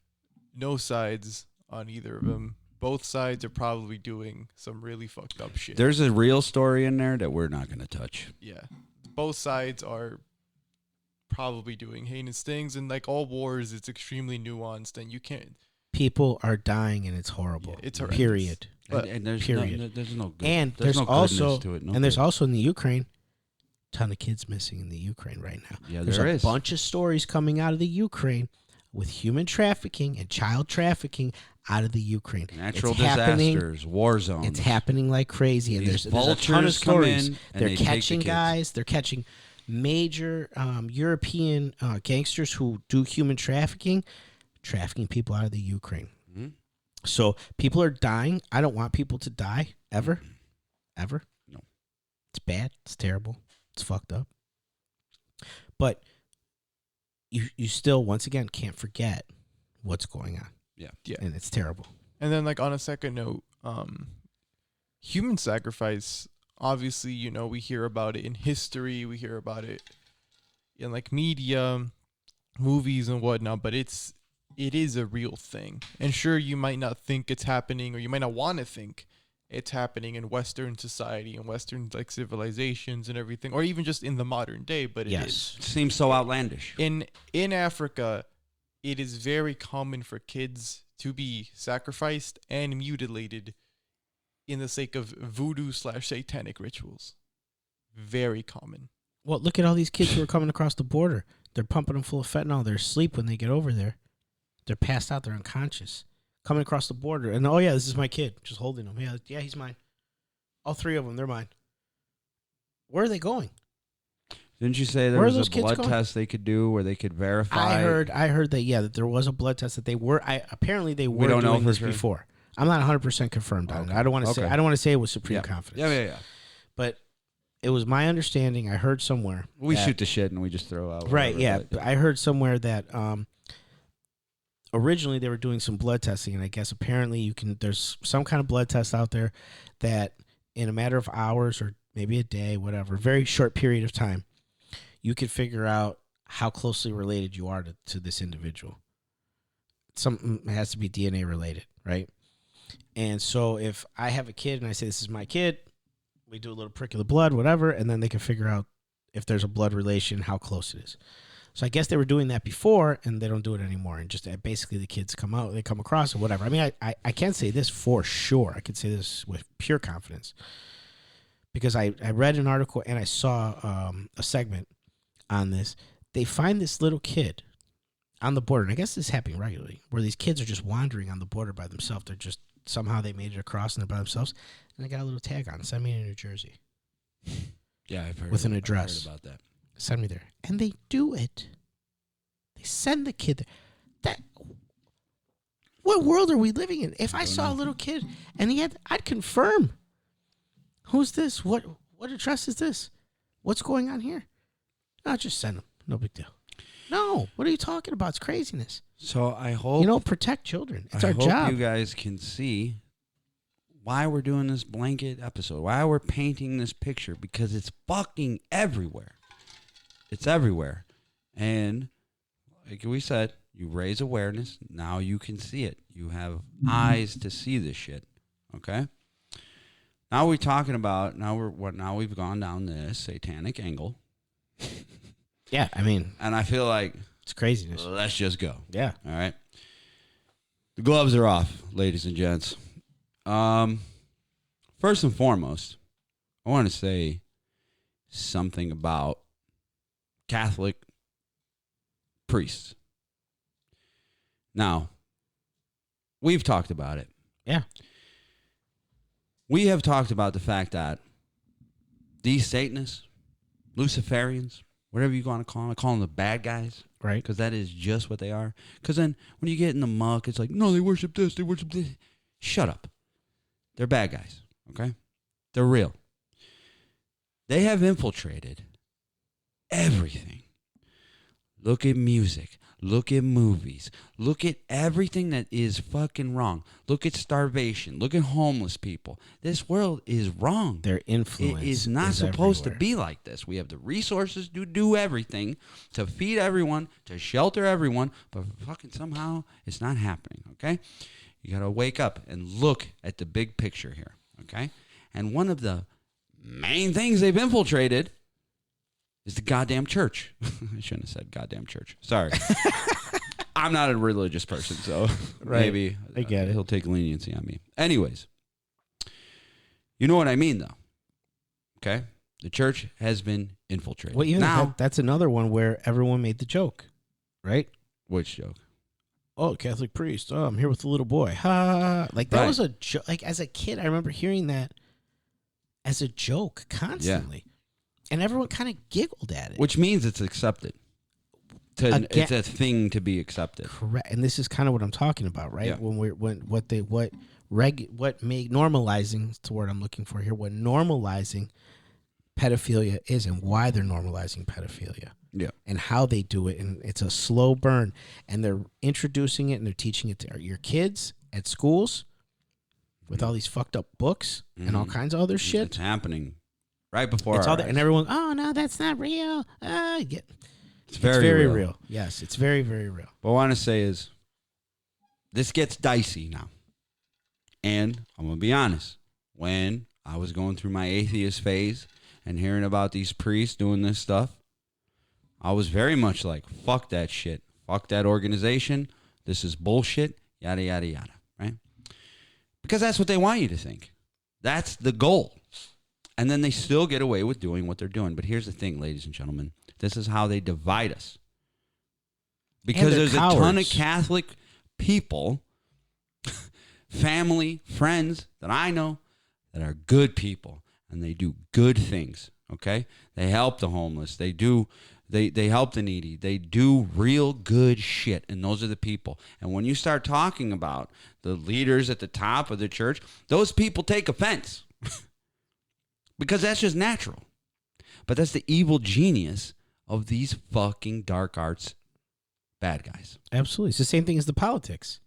no sides on either of them. Both sides are probably doing some really fucked up shit. There's a real story in there that we're not going to touch. Yeah. Both sides are probably doing heinous things, and like all wars, it's extremely nuanced, and you can't. People are dying, and it's horrible. Yeah, it's horrendous. Period. And there's period. There's no good. And there's no also to it. No and there's good. also in the Ukraine, ton of kids missing in the Ukraine right now. Yeah, there's there a is. bunch of stories coming out of the Ukraine with human trafficking and child trafficking out of the Ukraine. Natural It's happening. disasters, war zones. It's happening like crazy, and These there's a ton of vultures come stories. in and They're they take the catching kids. guys. They're catching major European gangsters who do human trafficking people out of the Ukraine. Mhm. So people are dying. I don't want people to die ever. No. It's bad. It's terrible. It's fucked up. But you still, once again, can't forget what's going on. Yeah. And it's terrible. And then, like, on a second note, human sacrifice, obviously, you know, we hear about it in history, we hear about it in, like, media, movies and whatnot, but it is a real thing. And sure, you might not think it's happening, or you might not want to think it's happening in Western society and Western, like, civilizations and everything, or even just in the modern day, but it is. It seems so outlandish. In Africa, it is very common for kids to be sacrificed and mutilated in the sake of voodoo/satanic rituals. Very common. Well, look at all these kids who are coming across the border. They're pumping them full of fentanyl. They're asleep when they get over there. They're passed out. They're unconscious. Coming across the border. And, oh, yeah, this is my kid. Just holding him. Yeah, he's mine. All three of them, they're mine. Where are they going? Didn't you say there Where are was those a kids blood going? test they could do where they could verify? I heard that, that there was a blood test that they were. Apparently they were don't know doing for this sure. before. I'm not 100% confirmed on it. I don't want to say. Okay. I don't want to say it with supreme Yeah. confidence. Yeah. But it was my understanding. I heard somewhere. We that- shoot the shit and we just throw out. Right. whatever, Yeah. but- I heard somewhere that originally they were doing some blood testing, and I guess apparently there's some kind of blood test out there that in a matter of hours or maybe a day, whatever, very short period of time, you could figure out how closely related you are to this individual. Something has to be DNA related, right? And so if I have a kid and I say, this is my kid, we do a little prick of the blood, whatever, and then they can figure out if there's a blood relation, how close it is. So I guess they were doing that before, and they don't do it anymore. And just basically the kids come across or whatever. I mean, I can't say this for sure. I could say this with pure confidence because I read an article and I saw a segment on this. They find this little kid on the border, and I guess this is happening regularly, where these kids are just wandering on the border by themselves. They're just somehow they made it across and they're by themselves, and they got a little tag on. Send me to New Jersey. Yeah, I've heard with an I've address. heard about that. Send me there. And they do it. They send the kid there. What world are we living in? If I saw a little kid and I'd confirm. Who's this? What address is this? What's going on here? No, just send them. No big deal. No, what are you talking about? It's craziness. So I hope protect children. It's I our hope job. you guys can see why we're doing this blanket episode, why we're painting this picture, because it's fucking everywhere. It's everywhere. And like we said, you raise awareness. Now you can see it. You have eyes to see this shit. Okay? Now we're talking about, now we've gone down this satanic angle. Yeah, I mean, And I feel like it's craziness. let's just go. Yeah. All right. The gloves are off, ladies and gents. First and foremost, I want to say something about Catholic priests. Now, we've talked about it. Yeah. We have talked about the fact that these Satanists, Luciferians, whatever you want to call them, I call them the bad guys. Right. Because that is just what they are. Because then when you get in the muck, it's like, no, they worship this, they worship this. Shut up. They're bad guys, okay? They're real. They have infiltrated everything. Look at music. Look at movies. Look at everything that is fucking wrong. Look at starvation. Look at homeless people. This world is wrong. Their influence It is not supposed everywhere. to be like this. We have the resources to do everything, to feed everyone, to shelter everyone, but fucking somehow it's not happening, okay? You got to wake up and look at the big picture here, okay? And one of the main things they've infiltrated is the goddamn church. I shouldn't have said goddamn church. Sorry. I'm not a religious person, so Right. maybe I get it. he'll take leniency on me. Anyways, you know what I mean, though. Okay? The church has been infiltrated. Well, even now, that's another one where everyone made the joke, right? which joke? oh, Catholic priest. Oh, I'm here with the little boy. Ha! Like that was a like as a kid, I remember hearing that as a joke constantly, and everyone kind of giggled at it. Which means it's accepted. It's a thing to be accepted. Correct, and this is kind of what I'm talking about, right? Yeah. What normalizing is the word I'm looking for here. What normalizing pedophilia is, and why they're normalizing pedophilia. Yeah. And how they do it, and it's a slow burn, and they're introducing it and they're teaching it to your kids at schools with all these fucked up books and all kinds of other shit. It's happening right before it's our all there, eyes. and everyone, oh no, that's not real. It's very real. Yes, it's very, very real. What I want to say is, this gets dicey now, and I'm gonna be honest. When I was going through my atheist phase and hearing about these priests doing this stuff, I was very much like, fuck that shit. Fuck that organization. This is bullshit. Yada, yada, yada. Right? Because that's what they want you to think. That's the goal. And then they still get away with doing what they're doing. But here's the thing, ladies and gentlemen. This is how they divide us. Because there's a ton of Catholic people, family, friends that I know that are good people. And they do good things. Okay? They help the homeless. They help the needy. They do real good shit, and those are the people. And when you start talking about the leaders at the top of the church, those people take offense because that's just natural. But that's the evil genius of these fucking dark arts bad guys. Absolutely. It's the same thing as the politics.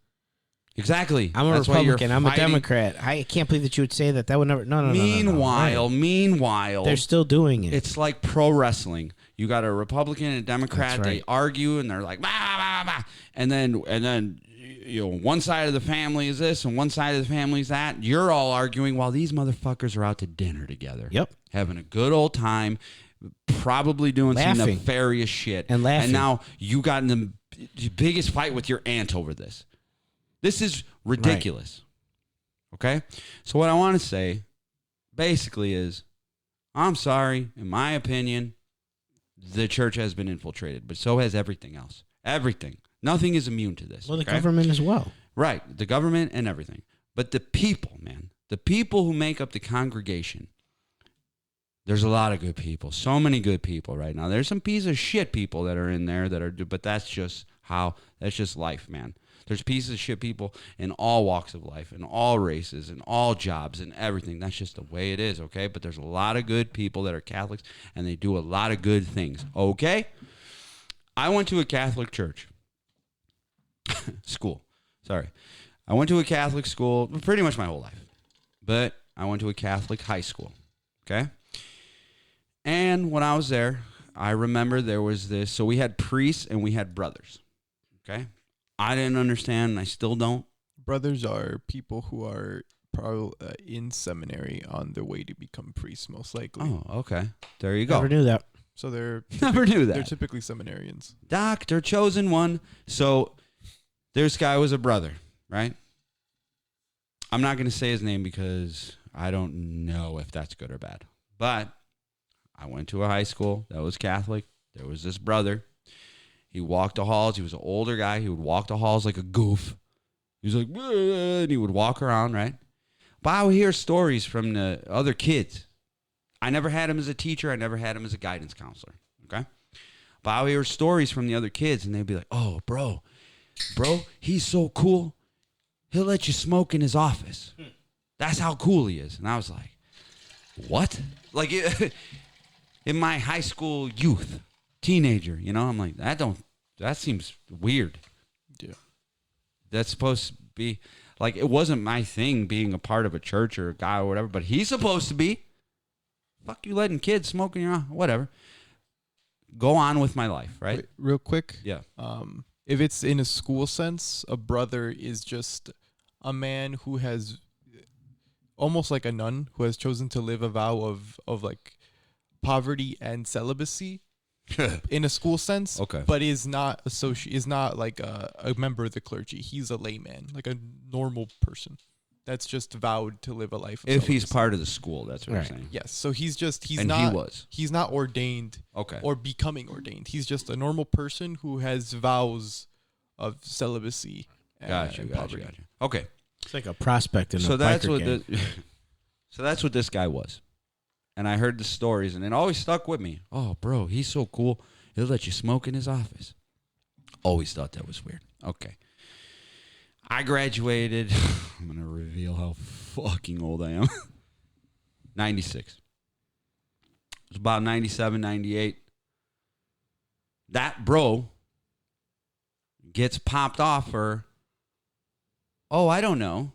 Exactly. I'm a Republican. I'm a Democrat. I can't believe that you would say that. That would never. No. Meanwhile, they're still doing it. It's like pro wrestling. You got a Republican and a Democrat. That's right. They argue and they're like, bah, bah, bah. And then one side of the family is this and one side of the family is that. You're all arguing while these motherfuckers are out to dinner together. Yep. Having a good old time, probably doing some nefarious shit. And laughing. And now you got in the biggest fight with your aunt over this. This is ridiculous. Right. Okay? So what I want to say basically is, I'm sorry, in my opinion, the church has been infiltrated, but so has everything else. Everything. Nothing is immune to this. Well, the government as well. Right. The government and everything. But the people, man, the people who make up the congregation, there's a lot of good people. So many good people right now. There's some piece of shit people that are in there but that's just life, man. There's pieces of shit people in all walks of life, in all races, in all jobs, and everything. That's just the way it is, okay? But there's a lot of good people that are Catholics, and they do a lot of good things, okay? I went to a Catholic church. School. Sorry. I went to a Catholic school pretty much my whole life. But I went to a Catholic high school, okay? And when I was there, I remember there was this. So we had priests and we had brothers, okay? I didn't understand, and I still don't. Brothers are people who are probably in seminary on their way to become priests, most likely. Oh, okay. There you go. Never knew that. So they're Never knew that. They're typically seminarians. Doctor, chosen one. So this guy was a brother, right? I'm not going to say his name because I don't know if that's good or bad. But I went to a high school that was Catholic. There was this brother. He walked the halls. He was an older guy. He would walk the halls like a goof. He was like, and he would walk around, right? But I would hear stories from the other kids. I never had him as a teacher. I never had him as a guidance counselor, okay? But I would hear stories from the other kids, and they'd be like, oh, bro, he's so cool. He'll let you smoke in his office. That's how cool he is. And I was like, what? Like, in my high school youth, teenager, I'm like, that seems weird. Yeah. That's supposed to be, like, it wasn't my thing being a part of a church or a guy or whatever, but he's supposed to be. Fuck you letting kids smoke in your office, whatever. Go on with my life, right? Wait, real quick. Yeah. If it's in a school sense, a brother is just a man who has, almost like a nun, who has chosen to live a vow of like poverty and celibacy in a school sense. Okay. But is not like a member of the clergy. He's a layman, like a normal person that's just vowed to live a life of if celibacy. he's part of the school, that's what Right. you're saying. Yes. So he's not ordained Okay. or becoming ordained. He's just a normal person who has vows of celibacy. Gotcha. Poverty. Okay. It's like a prospect in So a that's biker what gang. so that's what this guy was. And I heard the stories, and it always stuck with me. Oh, bro, he's so cool. He'll let you smoke in his office. Always thought that was weird. Okay. I graduated. I'm going to reveal how fucking old I am. 96. It was about 97, 98. That bro gets popped off for, oh, I don't know.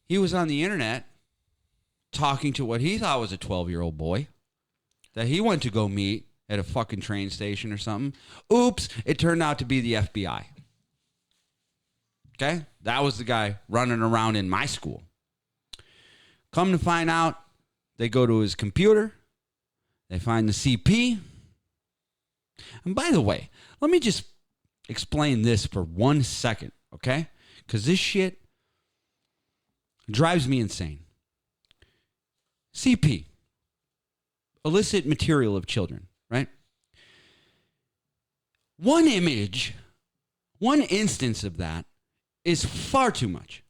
He was on the internet talking to what he thought was a 12-year-old boy that he went to go meet at a fucking train station or something. Oops, it turned out to be the FBI. Okay? That was the guy running around in my school. Come to find out, they go to his computer. They find the CP. And by the way, let me just explain this for 1 second, okay? Because this shit drives me insane. CP, illicit material of children, right? One image, one instance of that is far too much.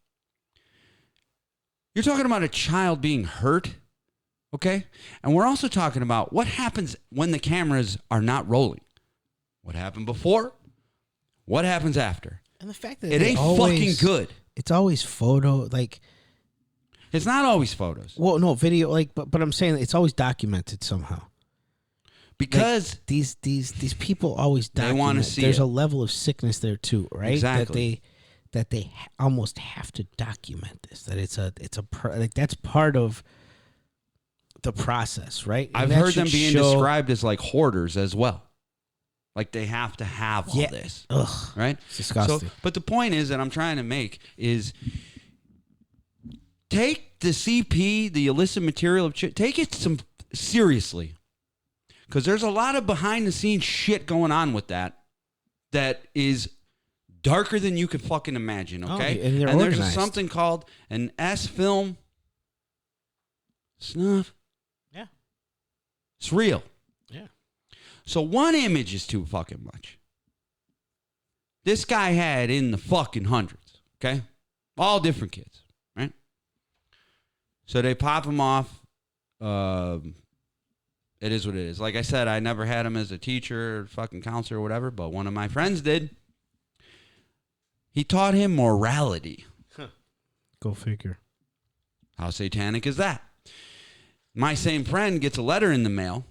You're talking about a child being hurt, okay? And we're also talking about what happens when the cameras are not rolling. What happened before? What happens after? And the fact that it ain't fucking good. It's always photo, like. It's not always photos. Well, no, video, like, but I'm saying it's always documented somehow. Because like these people always document. They want to see There's it. a level of sickness there too, right? Exactly. That they almost have to document this. That it's like that's part of the process, right? And I've heard them being described as like hoarders as well. Like they have to have all this. Ugh. Right? It's disgusting. So, but the point is that I'm trying to make is take the CP, the illicit material of take it some seriously. Because there's a lot of behind the scenes shit going on with that is darker than you could fucking imagine, okay? And there's organized. something called an S-film snuff. Yeah. It's real. Yeah. So one image is too fucking much. This guy had in the fucking hundreds, okay? All different kids, right? So they pop him off. It is what it is. Like I said, I never had him as a teacher or fucking counselor or whatever, but one of my friends did. He taught him morality. Go figure. How satanic is that? My same friend gets a letter in the mail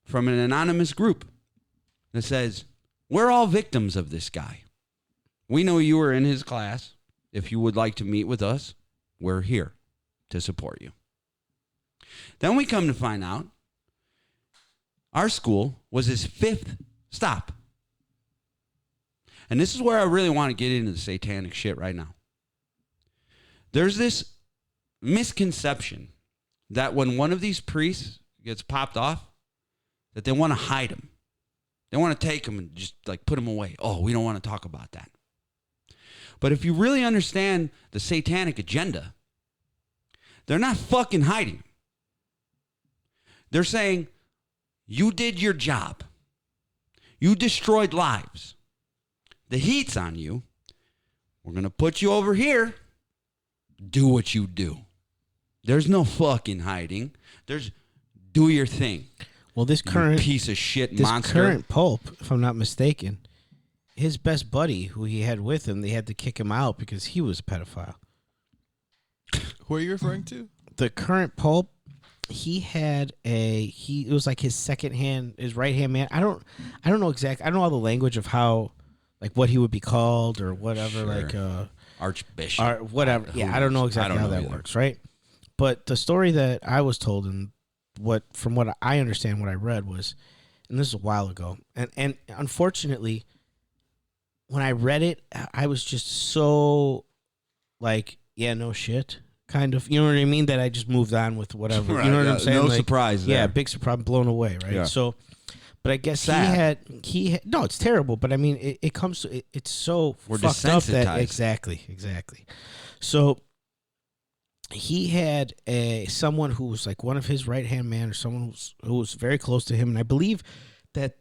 from an anonymous group that says, we're all victims of this guy. We know you were in his class. If you would like to meet with us, we're here to support you. Then we come to find out our school was his 5th stop. And this is where I really want to get into the satanic shit right now. There's this misconception that when one of these priests gets popped off, that they want to hide him. They want to take him and just like put him away. Oh, we don't want to talk about that. But if you really understand the satanic agenda, they're not fucking hiding him. They're saying, you did your job. You destroyed lives. The heat's on you. We're going to put you over here. Do what you do. There's no fucking hiding. There's do your thing. Well, this current piece of shit this monster. current Pope, if I'm not mistaken, his best buddy who he had with him, they had to kick him out because he was a pedophile. Who are you referring to? The current Pope, it was like his his right hand man. I don't know exactly. I don't know all the language of how, like what he would be called or whatever, Sure. like Archbishop. or whatever. Yeah, I don't know exactly how that either. works, right? But the story that I was told and from what I understand, what I read was, and this is a while ago, and unfortunately, when I read it, I was just so like, yeah, no shit. Kind of, you know what I mean? That I just moved on with whatever. Right, you know what yeah, I'm saying? no Like, surprise Yeah, there. big surprise, blown away, right? Yeah. So, but I guess Sad. he had no, it's terrible. But I mean, it comes to it's so We're fucked up that desensitized. exactly. So he had someone who was like one of his right hand man or someone who was very close to him, and I believe that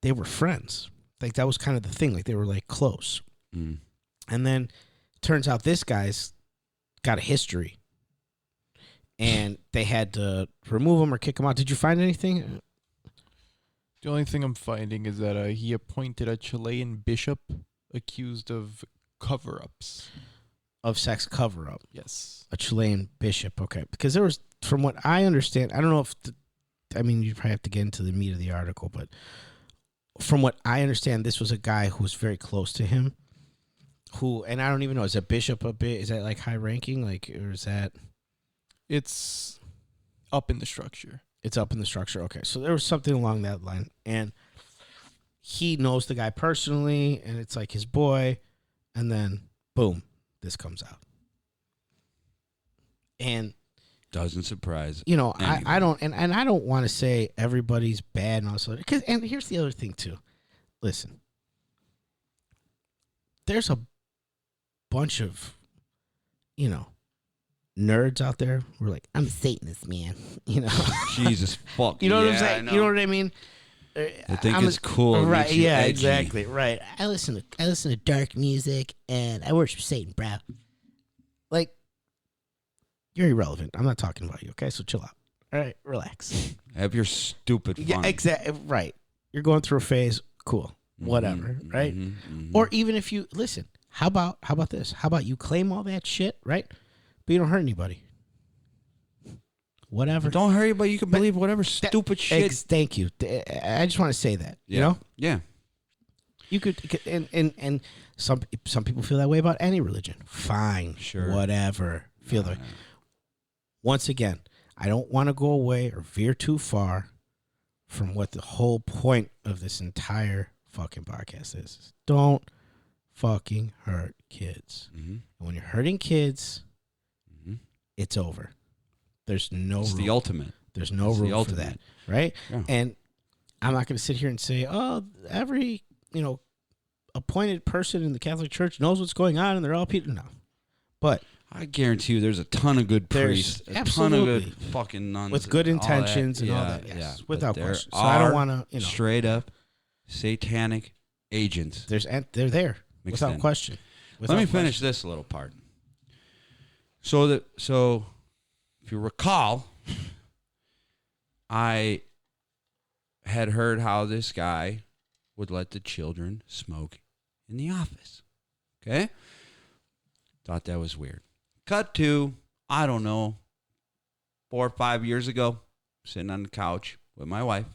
they were friends. Like that was kind of the thing. Like they were like close. Mm. And then turns out this guy's got a history. And they had to remove him or kick him out. Did you find anything? The only thing I'm finding is that he appointed a Chilean bishop accused of cover-ups. Of sex cover-up. Yes. A Chilean bishop. Okay. Because there was, from what I understand, I don't know if, you probably have to get into the meat of the article, but from what I understand, this was a guy who was very close to him. Who, and I don't even know, is a bishop a bit, is that like high ranking? Like, or is that? It's up in the structure. It's up in the structure. Okay. So there was something along that line. And he knows the guy personally, and it's like his boy. And then, boom, this comes out. And doesn't surprise. I don't, and I don't want to say everybody's bad and all this. Because, and here's the other thing, too. Listen. There's a bunch of, nerds out there who are like, I'm a Satanist, man. Jesus fuck. You know what I'm saying? You know what I mean? I think it's cool. It Right? makes you Yeah, edgy. exactly. Right. I listen to dark music and I worship Satan, bro. Like, you're irrelevant. I'm not talking about you. Okay, so chill out. All right, relax. Have your stupid fun. Yeah, exactly. Right. You're going through a phase. Cool. Whatever. Right. Or even if you listen. How about this? How about you claim all that shit, right? But you don't hurt anybody. Whatever. But don't hurry, but you can believe whatever stupid shit. Thank you. I just want to say that. Yeah. You know? Yeah. You could, and some people feel that way about any religion. Fine. Sure. Whatever. Feel that way. Once again, I don't want to go away or veer too far from what the whole point of this entire fucking podcast is. Don't fucking hurt kids. Mm-hmm. And when you're hurting kids, it's over. There's no It's room. the ultimate. There's no room for that, right? Yeah. And I'm not going to sit here and say, oh, every, appointed person in the Catholic Church knows what's going on and they're all people. No. But I guarantee you there's a ton of good priests, a ton of good fucking nuns. with good intentions and all that. Yes, without question. So I don't want to, straight up satanic agents. They're there without question. Let me finish this little part. So if you recall, I had heard how this guy would let the children smoke in the office. Okay? Thought that was weird. Cut to, I don't know, 4 or 5 years ago, sitting on the couch with my wife.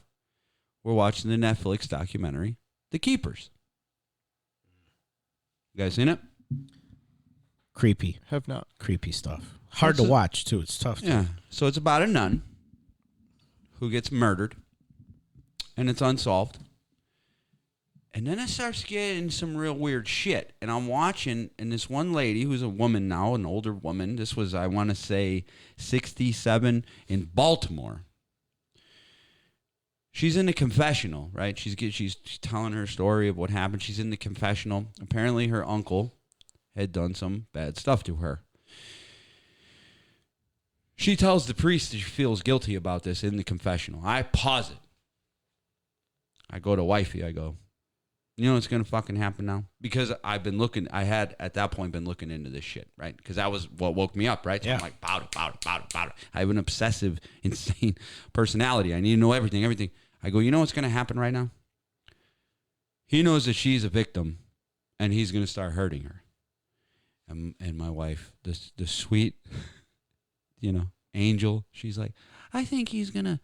We're watching the Netflix documentary, The Keepers. You guys seen it? Creepy. Have not. Creepy stuff. Hard to watch, too. It's tough. Yeah. So it's about a nun who gets murdered, and it's unsolved. And then it starts getting some real weird shit. And I'm watching, and this one lady, who's a woman now, an older woman, this was, I want to say, 67 in Baltimore. She's in the confessional, right? She's telling her story of what happened. She's in the confessional. Apparently her uncle had done some bad stuff to her. She tells the priest that she feels guilty about this in the confessional. I pause it. I go to wifey. I go, you know what's going to fucking happen now? Because I had at that point been looking into this shit, right? Because that was what woke me up, right? So yeah. I'm like, about it. I have an obsessive, insane personality. I need to know everything. I go, you know what's going to happen right now? He knows that she's a victim, and he's going to start hurting her. And my wife, the sweet, angel, she's like, I think he's going to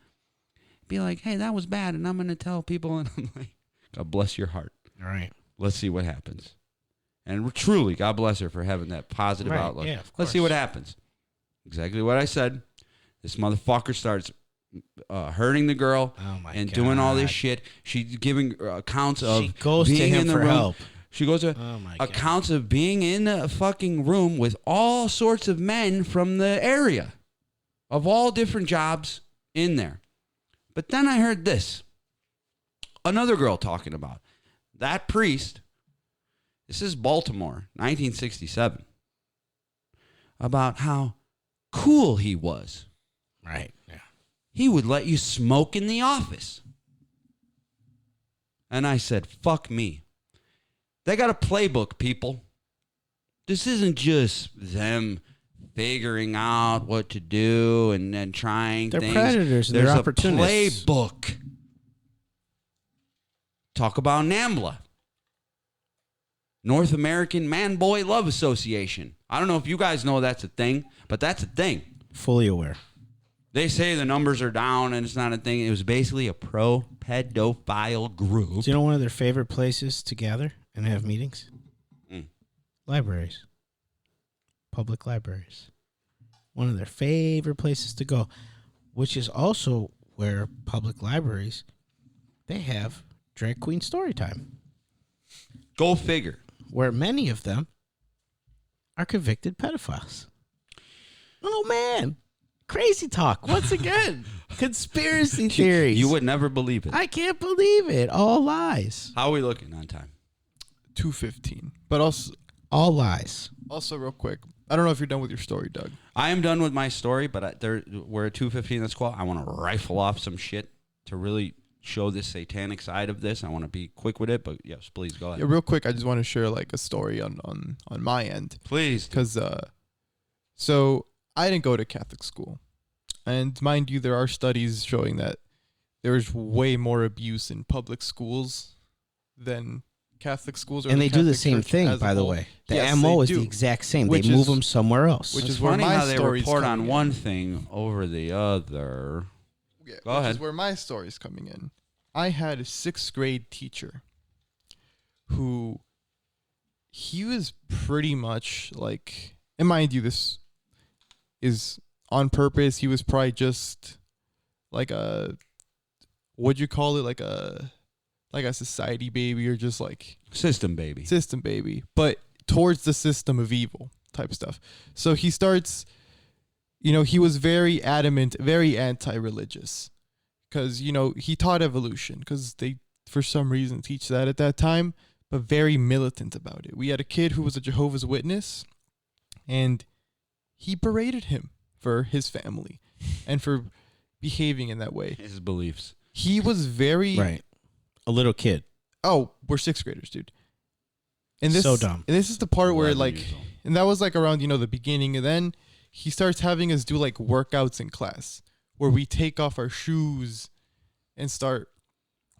be like, hey, that was bad, and I'm going to tell people. And I'm like, God bless your heart. All right. Let's see what happens. And truly, God bless her for having that positive outlook. Yeah, of Let's see what happens. Exactly what I said. This motherfucker starts hurting the girl and doing all this shit. She's giving accounts of she goes being to him in the for room. help. She goes to accounts of being in a fucking room with all sorts of men from the area of all different jobs in there. But then I heard this. Another girl talking about that priest. This is Baltimore, 1967. About how cool he was. Right. Yeah. He would let you smoke in the office. And I said, fuck me. They got a playbook, people. This isn't just them figuring out what to do and then trying They're things. predators and There's they're a opportunists. playbook. Talk about NAMBLA. North American Man-Boy Love Association. I don't know if you guys know that's a thing, but that's a thing. Fully aware. They say the numbers are down and it's not a thing. It was basically a pro-pedophile group. Do you know one of their favorite places to gather and have meetings? Libraries. Public libraries. One of their favorite places to go, which is also where public libraries, they have drag queen story time, Go figure. where many of them are convicted pedophiles. Oh, man. Crazy talk. Once again, conspiracy theories. You would never believe it. I can't believe it. All lies. How are we looking on time? 2:15. But All lies. also real quick, I don't know if you're done with your story, Doug. I am done with my story, but we're at 2:15. That's cool. I want to rifle off some shit to really show this satanic side of this. I want to be quick with it, but yes, please go ahead. Yeah, real quick, I just want to share like a story on my end. Please. Because so I didn't go to Catholic school, and mind you, there are studies showing that there's way more abuse in public schools than Catholic schools. Or And they do the Catholic same Church thing, as a by the whole. way. The Yes, MO they is do. the exact same. Which They move is- them somewhere else. which It's is where funny my how they story's report on coming in. one thing over the other. Yeah, Go which ahead. is where my story's coming in. I had a 6th grade teacher who he was pretty much like, and mind you, this is on purpose. He was probably just like a, what'd you call it? Like a society baby, or just like System baby. system baby, but towards the system of evil type stuff. So he starts, he was very adamant, very anti-religious, because, he taught evolution, because they, for some reason, teach that at that time, but very militant about it. We had a kid who was a Jehovah's Witness, and he berated him for his family and for behaving in that way. His beliefs. He was very... Right. A little kid. Oh, we're 6th graders, dude. And this So dumb. And this is the part where 11 like, years old. and that was like around the beginning, and then he starts having us do like workouts in class where we take off our shoes and start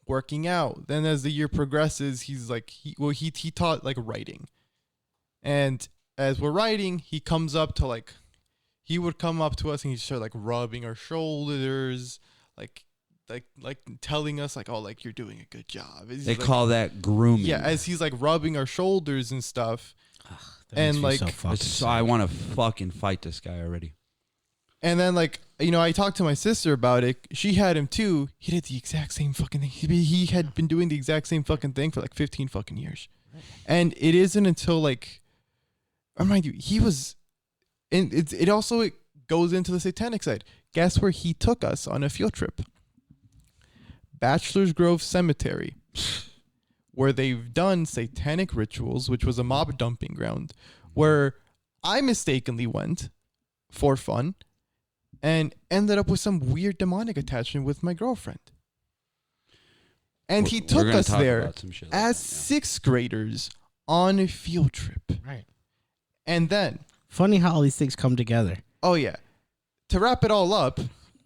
working out. Then as the year progresses, he's like he taught like writing, and as we're writing, he would come up to us and he'd start like rubbing our shoulders, like telling us like, oh, like you're doing a good job. They call that grooming. Yeah, as he's like rubbing our shoulders and stuff. That And, makes me like, so fucking So I sad. want to fucking fight this guy already. And then like, I talked to my sister about it. She had him too. He did the exact same fucking thing. He had been doing the exact same fucking thing for like 15 fucking years. And it isn't until like, remind you, he was, and it also goes into the satanic side. Guess where he took us on a field trip? Bachelor's Grove Cemetery, where they've done satanic rituals, which was a mob dumping ground, where I mistakenly went for fun and ended up with some weird demonic attachment with my girlfriend. And he We're took gonna us talk there about some shit like as that, 6th graders on a field trip. Right. And then, Funny how all these things come together. oh yeah, to wrap it all up,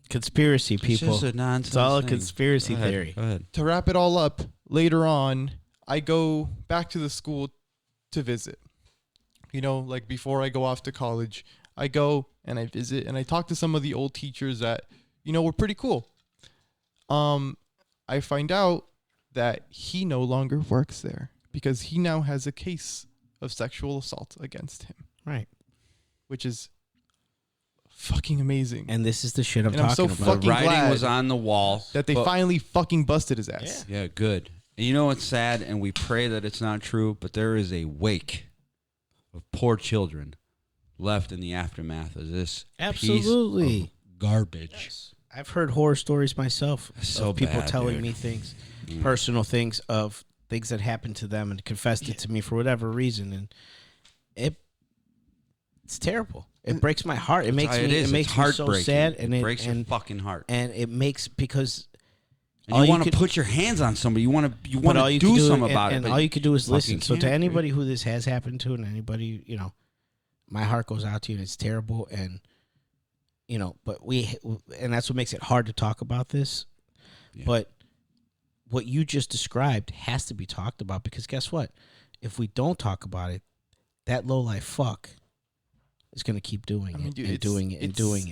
Conspiracy, It's people. just a nonsense It's all a thing. conspiracy Go ahead, theory. Go ahead. later on, I go back to the school to visit. Like before I go off to college, I go and I visit and I talk to some of the old teachers that, were pretty cool. I find out that he no longer works there because he now has a case of sexual assault against him, Right. which is fucking amazing. And this is the shit I'm And I'm talking so about. fucking The writing glad was on the wall. that they but- finally fucking busted his ass. Yeah, good. And you know what's sad, and we pray that it's not true, but there is a wake of poor children left in the aftermath of this Absolutely. piece of garbage. I've heard horror stories myself So of people bad, telling dude. me things, personal things of things that happened to them and confessed it to me for whatever reason, and it's terrible. It breaks my heart. It makes me. It makes me so sad, and it it breaks your and fucking heart. and it makes because And you want to put your hands on somebody. You want to do something about it. And all you could do is listen. So to can't, anybody who this has happened to, and anybody, my heart goes out to you, and it's terrible. And but and that's what makes it hard to talk about this. Yeah. But what you just described has to be talked about, because guess what? If we don't talk about it, that lowlife fuck is going to keep doing it.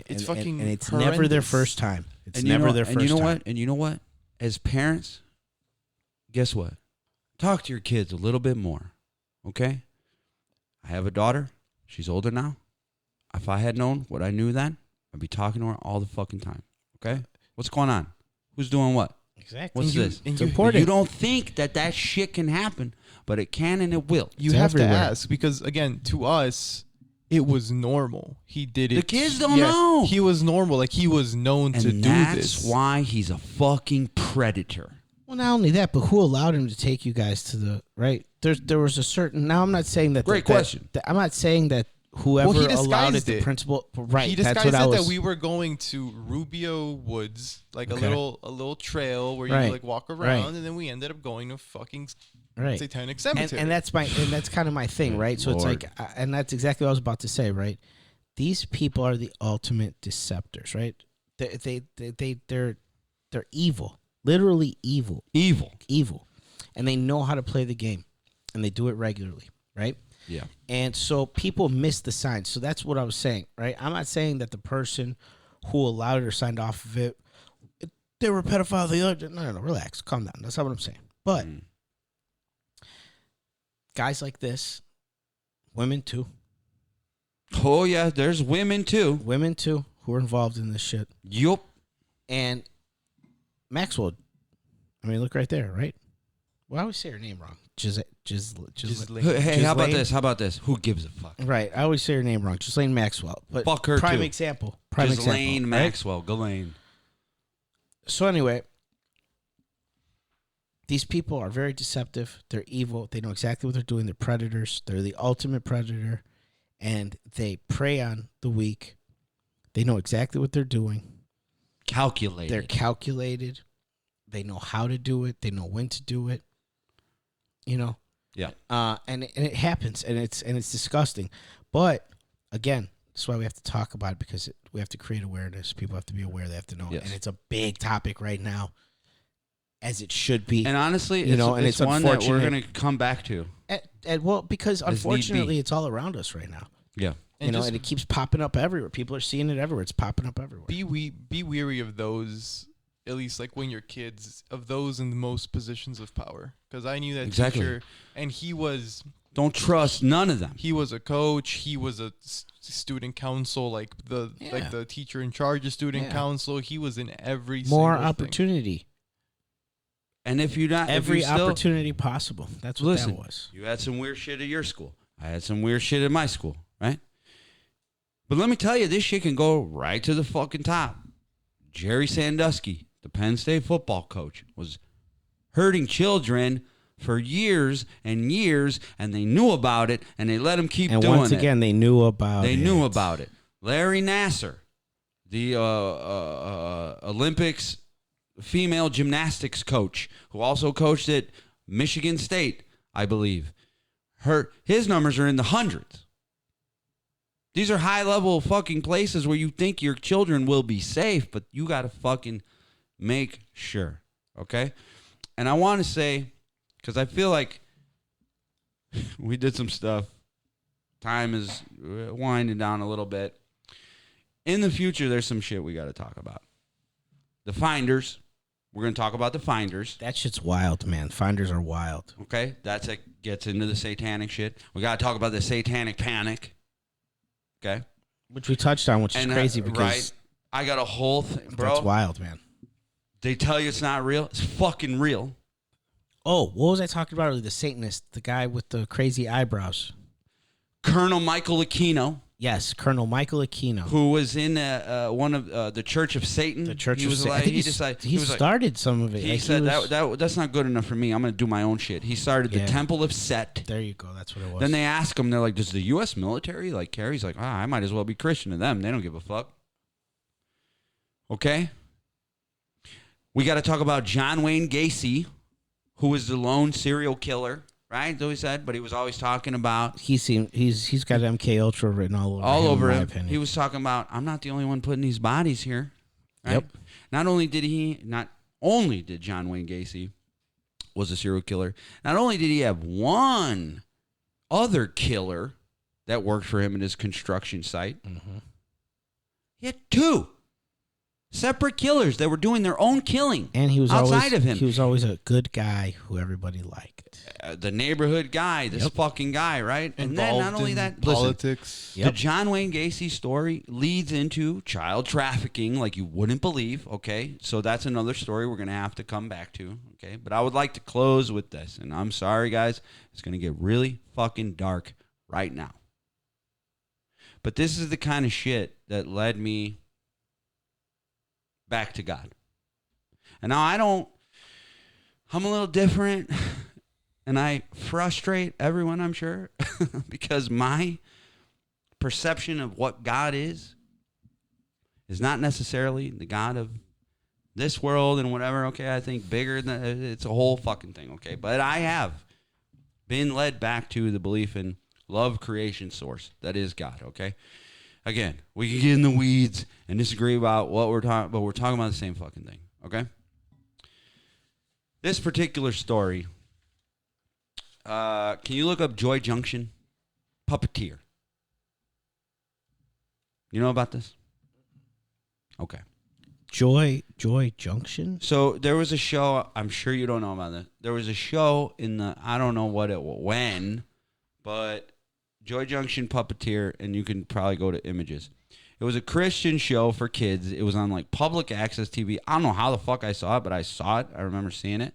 It's fucking and it's horrendous. Never their first time. It's never their first time. And you know what? As parents, guess what? Talk to your kids a little bit more, okay? I have a daughter. She's older now. If I had known what I knew then, I'd be talking to her all the fucking time, okay? What's going on? Who's doing what? Exactly. What's this? It's important. You don't think that shit can happen, but it can and it will. You have to ask, because, again, to us, it was normal. He did it. The kids don't know. He was normal. Like, he was known to do this. That's why he's a fucking predator. Well, not only that, but who allowed him to take you guys to the right? There was a certain. Now, I'm not saying that. Great question. I'm not saying that whoever he allowed it, the principal. Right. He disguised that we were going to Rubio Woods, like a little trail where you like walk around, and then we ended up going to fucking Satanic Cemetery. And that's kind of my thing, right? So it's like, and that's exactly what I was about to say, right? These people are the ultimate deceptors, right? They're evil, literally evil, and they know how to play the game, and they do it regularly, right? Yeah. And so people miss the signs. So that's what I was saying, right? I'm not saying that the person who allowed it or signed off of it, they were a pedophile. No, relax, calm down. That's not what I'm saying. But guys like this, women too. Oh, yeah, there's women too. Women too who are involved in this shit. Yup. And Maxwell, I mean, look right there, right? Well, I always say her name wrong. Hey, how about this? Who gives a fuck? Right, I always say her name wrong. Ghislaine Maxwell. But fuck her prime too. example. Ghislaine Maxwell. Right? Ghislaine. So anyway, these people are very deceptive. They're evil. They know exactly what they're doing. They're predators. They're the ultimate predator. And they prey on the weak. They know exactly what they're doing. Calculated. They're calculated. They know how to do it. They know when to do it. Yeah. And it happens, and it's disgusting. But again, that's why we have to talk about it, because we have to create awareness. People have to be aware. They have to know. Yes. And it's a big topic right now, as it should be. And honestly, it's one that we're going to come back to. Well, because unfortunately, it's all around us right now. Yeah. And it keeps popping up everywhere. People are seeing it everywhere. It's popping up everywhere. Be weary of those, at least like when you're kids, of those in the most positions of power. Because I knew that teacher, and he was... Don't trust none of them. He was a coach. He was a student council, like the teacher in charge of student council. He was in every more single opportunity. Thing. And if you're not... Every opportunity possible. That's what that was. You had some weird shit at your school. I had some weird shit at my school, right? But let me tell you, this shit can go right to the fucking top. Jerry Sandusky, the Penn State football coach, was hurting children for years and years, and they knew about it, and they let him keep doing it. And once again, they knew about it. They knew about it. Larry Nasser, the Olympics female gymnastics coach, who also coached at Michigan State, I believe, his numbers are in the hundreds. These are high-level fucking places where you think your children will be safe, but you got to fucking make sure, okay? And I want to say, because I feel like we did some stuff. Time is winding down a little bit. In the future, there's some shit we got to talk about. The Finders. We're going to talk about the Finders. That shit's wild, man. Finders are wild. Okay? Gets into the satanic shit. We got to talk about the satanic panic. Okay? Which we touched on, which is crazy because... Right. I got a whole thing, bro. That's wild, man. They tell you it's not real. It's fucking real. Oh, what was I talking about earlier? The Satanist, the guy with the crazy eyebrows. Colonel Michael Aquino. Yes, Colonel Michael Aquino. Who was in one of the Church of Satan. The Church of Satan. He started some of it. He said that's not good enough for me. I'm going to do my own shit. He started the Temple of Set. There you go. That's what it was. Then they ask him, they're like, does the U.S. military care? He's like, I might as well be Christian to them. They don't give a fuck. Okay? We got to talk about John Wayne Gacy, who was the lone serial killer, right? So he said, but he was always talking about. He's got MK Ultra written all over him. In my opinion. He was talking about, I'm not the only one putting these bodies here. Right? Yep. Not only did John Wayne Gacy was a serial killer, not only did he have one other killer that worked for him in his construction site, he had two separate killers that were doing their own killing. And he was outside of him. He was always a good guy who everybody liked. The neighborhood guy, this fucking guy, right? And then not only that, politics. Listen, the John Wayne Gacy story leads into child trafficking like you wouldn't believe, okay? So that's another story we're going to have to come back to, okay? But I would like to close with this, and I'm sorry, guys. It's going to get really fucking dark right now. But this is the kind of shit that led me back to God. And now I'm a little different, and I frustrate everyone, I'm sure, because my perception of what God is not necessarily the God of this world and whatever, okay? I think bigger than, it's a whole fucking thing, okay? But I have been led back to the belief in love creation source that is God, okay? Again, we can get in the weeds and disagree about what we're talking, but we're talking about the same fucking thing, okay? This particular story, can you look up Joy Junction? Puppeteer. You know about this? Okay. Joy Junction? So there was a show, I'm sure you don't know about this. There was a show in the, I don't know when, but Joy Junction Puppeteer, and you can probably go to images. It was a Christian show for kids. It was on like public access TV. I don't know how the fuck I saw it, but I saw it. I remember seeing it.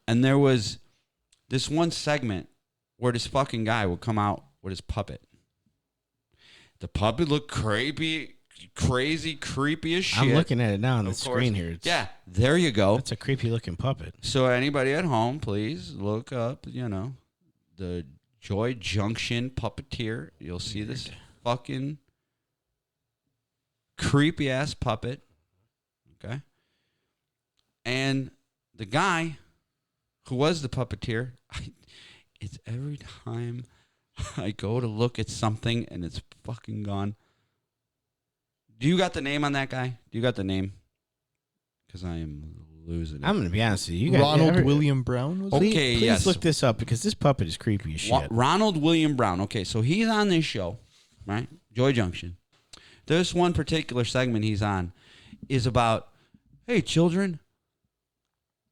And there was this one segment where this fucking guy would come out with his puppet. The puppet looked crazy, creepy as shit. I'm looking at it now on the screen here. Yeah, there you go. That's a creepy looking puppet. So anybody at home, please look up, the Joy Junction Puppeteer. You'll see this fucking creepy ass puppet. Okay. And the guy who was the puppeteer, it's every time I go to look at something and it's fucking gone. Do you got the name on that guy? Do you got the name? Because I am losing it. I'm going to be honest with you. Ronald William Brown? Was please yes. look this up because this puppet is creepy as shit. Ronald William Brown. Okay, so he's on this show, right? Joy Junction. This one particular segment he's on is about, hey, children,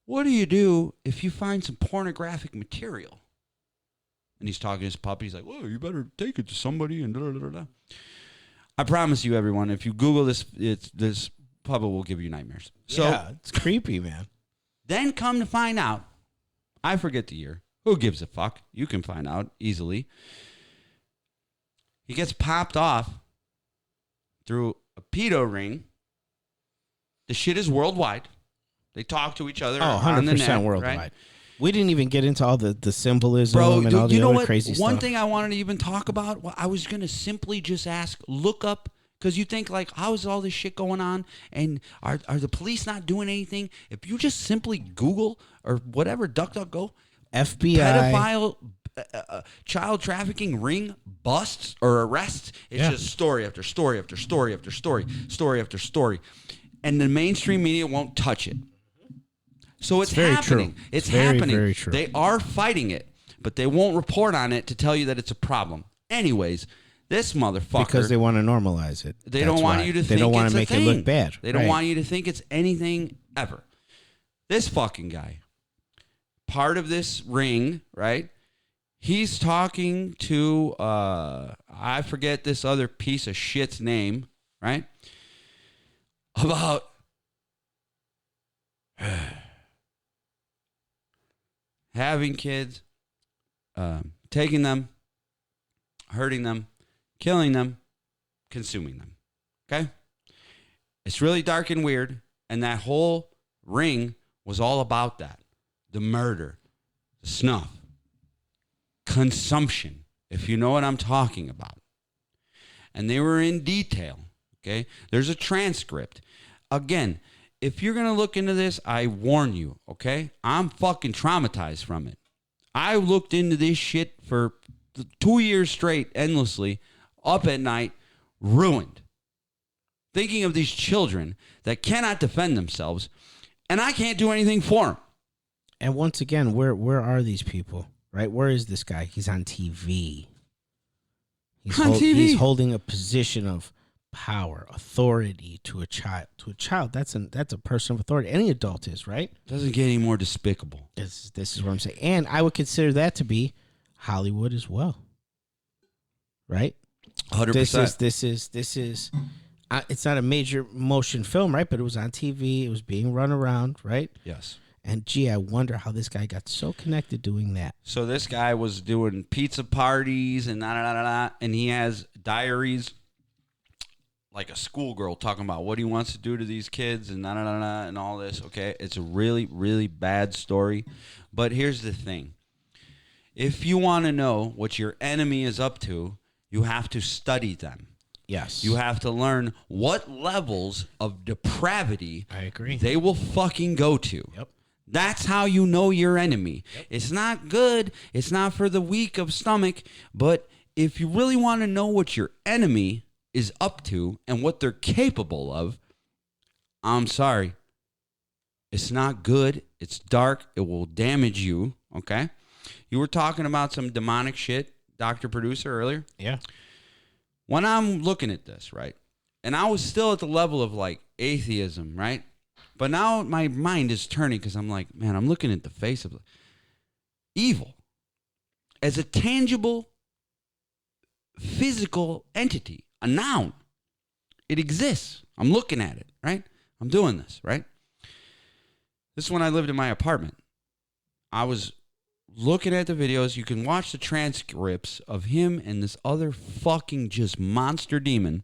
what do you do if you find some pornographic material? And he's talking to his puppy. He's like, well, you better take it to somebody and da-da-da-da. I promise you, everyone, if you Google this, this puppet will give you nightmares. So, yeah, it's creepy, man. Then come to find out, I forget the year. Who gives a fuck? You can find out easily. He gets popped off through a pedo ring. The shit is worldwide. They talk to each other. 100% worldwide. Right? We didn't even get into all the symbolism and all the other crazy stuff. One thing I wanted to even talk about, I was going to simply just ask, look up, because you think like, how is all this shit going on? And are the police not doing anything? If you just simply Google or whatever, DuckDuckGo, FBI, pedophile, child trafficking ring busts or arrests, it's just story after story after story after story after story. And the mainstream media won't touch it. So it's happening. True. It's very, happening. Very true. They are fighting it, but they won't report on it to tell you that it's a problem. Anyways, this motherfucker, because they want to normalize it. They don't want you to think they don't want it's to make a thing. it look bad. They don't want you to think it's anything ever. This fucking guy, part of this ring, right? He's talking to I forget this other piece of shit's name, right? About having kids, taking them, hurting them, killing them, consuming them. Okay? It's really dark and weird, and that whole ring was all about that. The murder, the snuff, consumption, if you know what I'm talking about. And they were in detail. Okay? There's a transcript. Again, if you're going to look into this, I warn you, okay? I'm fucking traumatized from it. I looked into this shit for 2 years straight, endlessly, up at night, ruined. Thinking of these children that cannot defend themselves, and I can't do anything for them. And once again, where are these people? Right? Where is this guy? He's on TV. He's holding a position of power, authority to a child. To a child, that's a person of authority. Any adult is, right? Doesn't get any more despicable. This is what I'm saying. And I would consider that to be Hollywood as well. Right? 100%. This is it's not a major motion film, right? But it was on TV. It was being run around, right? Yes. And gee, I wonder how this guy got so connected doing that. So this guy was doing pizza parties and and he has diaries like a schoolgirl talking about what he wants to do to these kids and and all this. Okay, it's a really, really bad story. But here's the thing. If you want to know what your enemy is up to, you have to study them. Yes. You have to learn what levels of depravity I agree. they will fucking go to. Yep. That's how you know your enemy. Yep. It's not good. It's not for the weak of stomach. But if you really want to know what your enemy is up to and what they're capable of, I'm sorry. It's not good. It's dark. It will damage you. Okay? You were talking about some demonic shit, Dr. Producer, earlier. Yeah. When I'm looking at this, right? And I was still at the level of like atheism, right? But now my mind is turning because I'm like, man, I'm looking at the face of evil as a tangible, physical entity, a noun. It exists. I'm looking at it, right? I'm doing this, right? This is when I lived in my apartment. I was looking at the videos. You can watch the transcripts of him and this other fucking just monster demon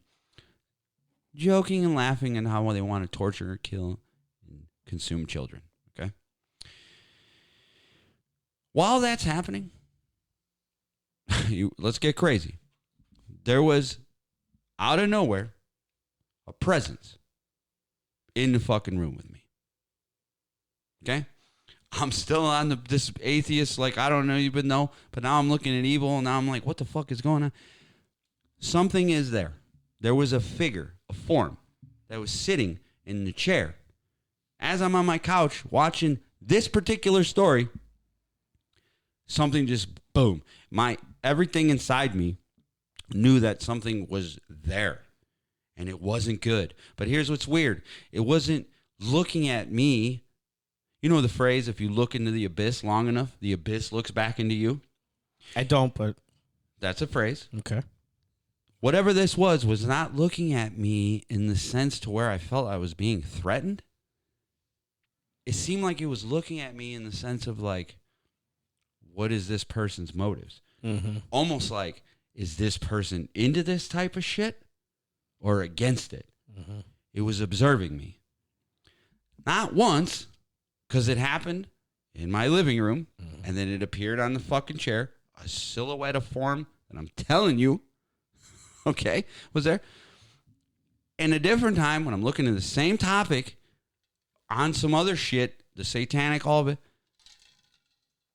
joking and laughing at how they want to torture or kill and consume children. Okay? While that's happening, let's get crazy. There was, out of nowhere, a presence in the fucking room with me. Okay? I'm still on this atheist, like, I don't know, even know, but now I'm looking at evil, and now I'm like, what the fuck is going on? Something is there. There was a figure, a form, that was sitting in the chair. As I'm on my couch watching this particular story, something just, boom. Everything inside me knew that something was there, and it wasn't good. But here's what's weird. It wasn't looking at me. You know the phrase, if you look into the abyss long enough, the abyss looks back into you? I don't, but That's a phrase. okay. Whatever this was not looking at me in the sense to where I felt I was being threatened. It seemed like it was looking at me in the sense of like, what is this person's motives? Mm-hmm. Almost like, is this person into this type of shit or against it? Mm-hmm. It was observing me. Not once, because it happened in my living room, and then it appeared on the fucking chair, a silhouette of form, and I'm telling you, okay, was there. And a different time when I'm looking at the same topic on some other shit, the satanic, all of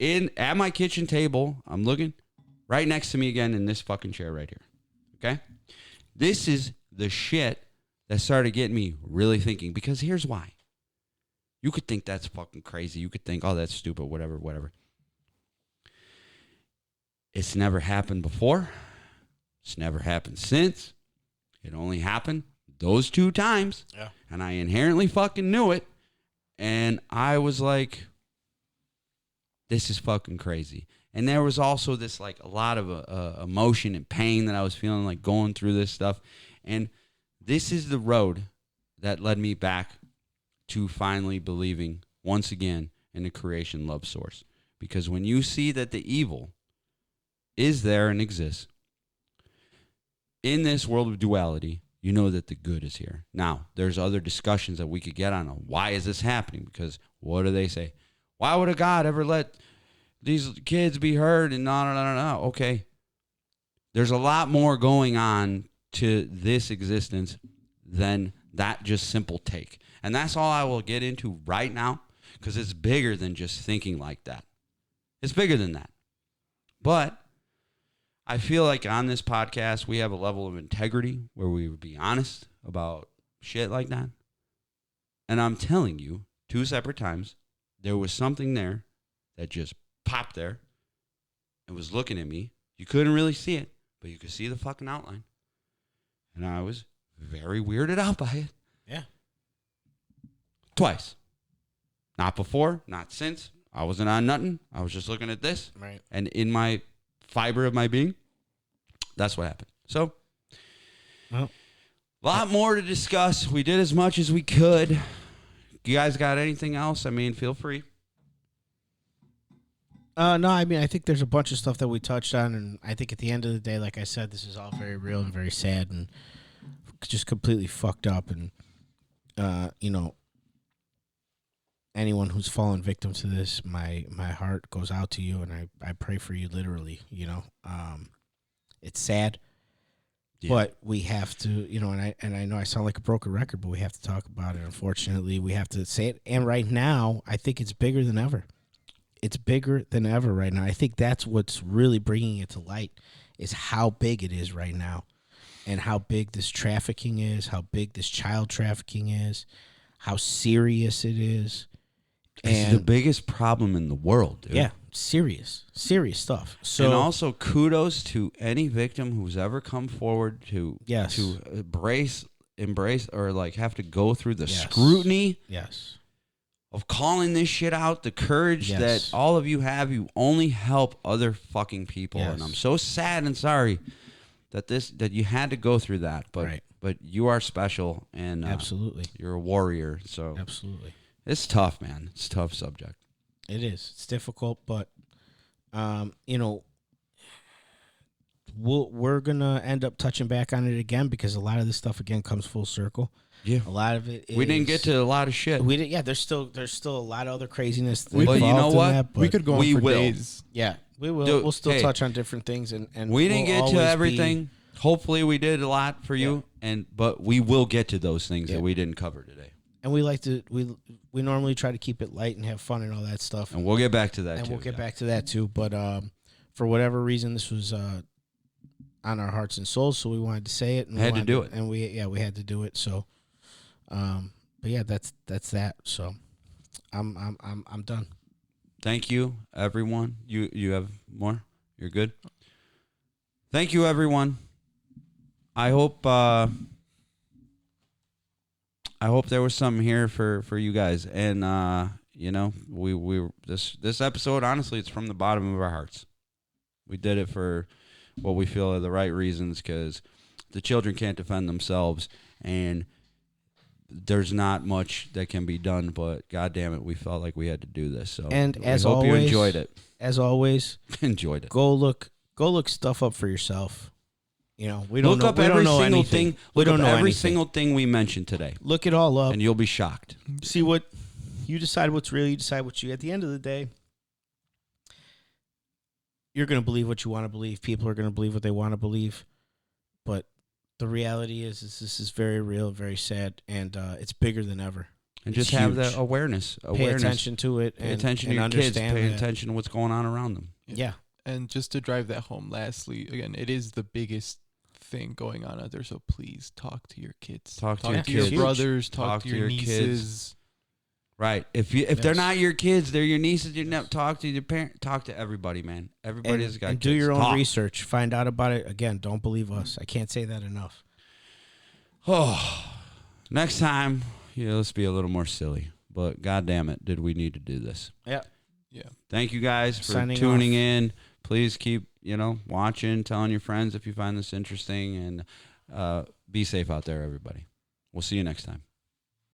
it, at my kitchen table, I'm looking right next to me again in this fucking chair right here. Okay? This is the shit that started getting me really thinking, because here's why. You could think that's fucking crazy. You could think, oh, that's stupid, whatever. It's never happened before. It's never happened since. It only happened those 2 times. Yeah. And I inherently fucking knew it. And I was like, this is fucking crazy. And there was also this, like, a lot of emotion and pain that I was feeling, like, going through this stuff. And this is the road that led me back to finally believing once again in the creation love source. Because when you see that the evil is there and exists in this world of duality, you know that the good is here. Now, there's other discussions that we could get on why is this happening? Because what do they say? Why would a God ever let these kids be hurt? And no. Okay. There's a lot more going on to this existence than that just simple take. And that's all I will get into right now, because it's bigger than just thinking like that. It's bigger than that. But I feel like on this podcast, we have a level of integrity where we would be honest about shit like that. And I'm telling you, 2 separate times, there was something there that just popped there and was looking at me. You couldn't really see it, but you could see the fucking outline. And I was very weirded out by it. Yeah. Twice. Not before, not since. I wasn't on nothing. I was just looking at this. Right. And in my fiber of my being, that's what happened. So, well, a lot more to discuss. We did as much as we could. You guys got anything else? I mean, feel free. No, I mean, I think there's a bunch of stuff that we touched on, and I think at the end of the day, like I said, this is all very real and very sad and just completely fucked up. And, you know, anyone who's fallen victim to this, my heart goes out to you, and I pray for you literally, you know. It's sad, but we have to, you know, and I know I sound like a broken record, but we have to talk about it. Unfortunately, we have to say it. And right now, I think it's bigger than ever. It's bigger than ever right now. I think that's what's really bringing it to light, is how big it is right now, and how big this trafficking is, how big this child trafficking is, how serious it is. It's the biggest problem in the world, dude. Yeah, serious stuff. So, and also kudos to any victim who's ever come forward to embrace or like have to go through the scrutiny of calling this shit out, the courage that all of you have. You only help other fucking people. And I'm so sad and sorry that you had to go through that. But you are special, and absolutely, you're a warrior. So absolutely. It's tough, man. It's a tough subject. It is. It's difficult, but, you know, we're going to end up touching back on it again, because a lot of this stuff, again, comes full circle. Yeah. A lot of it is... We didn't get to a lot of shit. We did, yeah, there's still a lot of other craziness. But you know what? That, we could go on for days. Yeah, we will. We'll still touch on different things. And we didn't get to everything. Hopefully we did a lot for you, but we will get to those things that we didn't cover today. And we like to we normally try to keep it light and have fun and all that stuff. And we'll get back to that and too. We'll get back to that too. But for whatever reason, this was on our hearts and souls, so we wanted to say it. And had to do it. And we had to do it. So, but yeah, that's that. So, I'm done. Thank you, everyone. You have more? You're good? Thank you, everyone. I hope there was something here for you guys, and you know, we this episode, honestly, it's from the bottom of our hearts. We did it for what we feel are the right reasons, because the children can't defend themselves, and there's not much that can be done. But God damn it, we felt like we had to do this. So, and as hope always, you enjoyed it. As always, enjoyed it. Go look stuff up for yourself. You know, we don't look know, up we every don't know single anything. thing. We Look don't up know every anything. single thing we mentioned today. Look it all up, and you'll be shocked. See what you decide. What's real. You decide what you. At the end of the day, you're going to believe what you want to believe. People are going to believe what they want to believe. But the reality is this is very real, very sad, and it's bigger than ever. And just have that awareness. Pay attention to it. Pay attention to your kids. Pay attention to what's going on around them. Yeah. And just to drive that home, lastly, again, it is the biggest thing going on out there. So please talk to your kids. Talk to your brothers. Talk to your nieces. Kids. Right. If they're not your kids, they're your nieces. You never talk to your parents. Talk to everybody, man. Everybody's got kids. Do your own research. Find out about it. Again, don't believe us. I can't say that enough. Oh, next time, let's be a little more silly. But God damn it, did we need to do this? Yeah. Thank you guys for tuning in. Please keep, watching, telling your friends if you find this interesting, and be safe out there, everybody. We'll see you next time.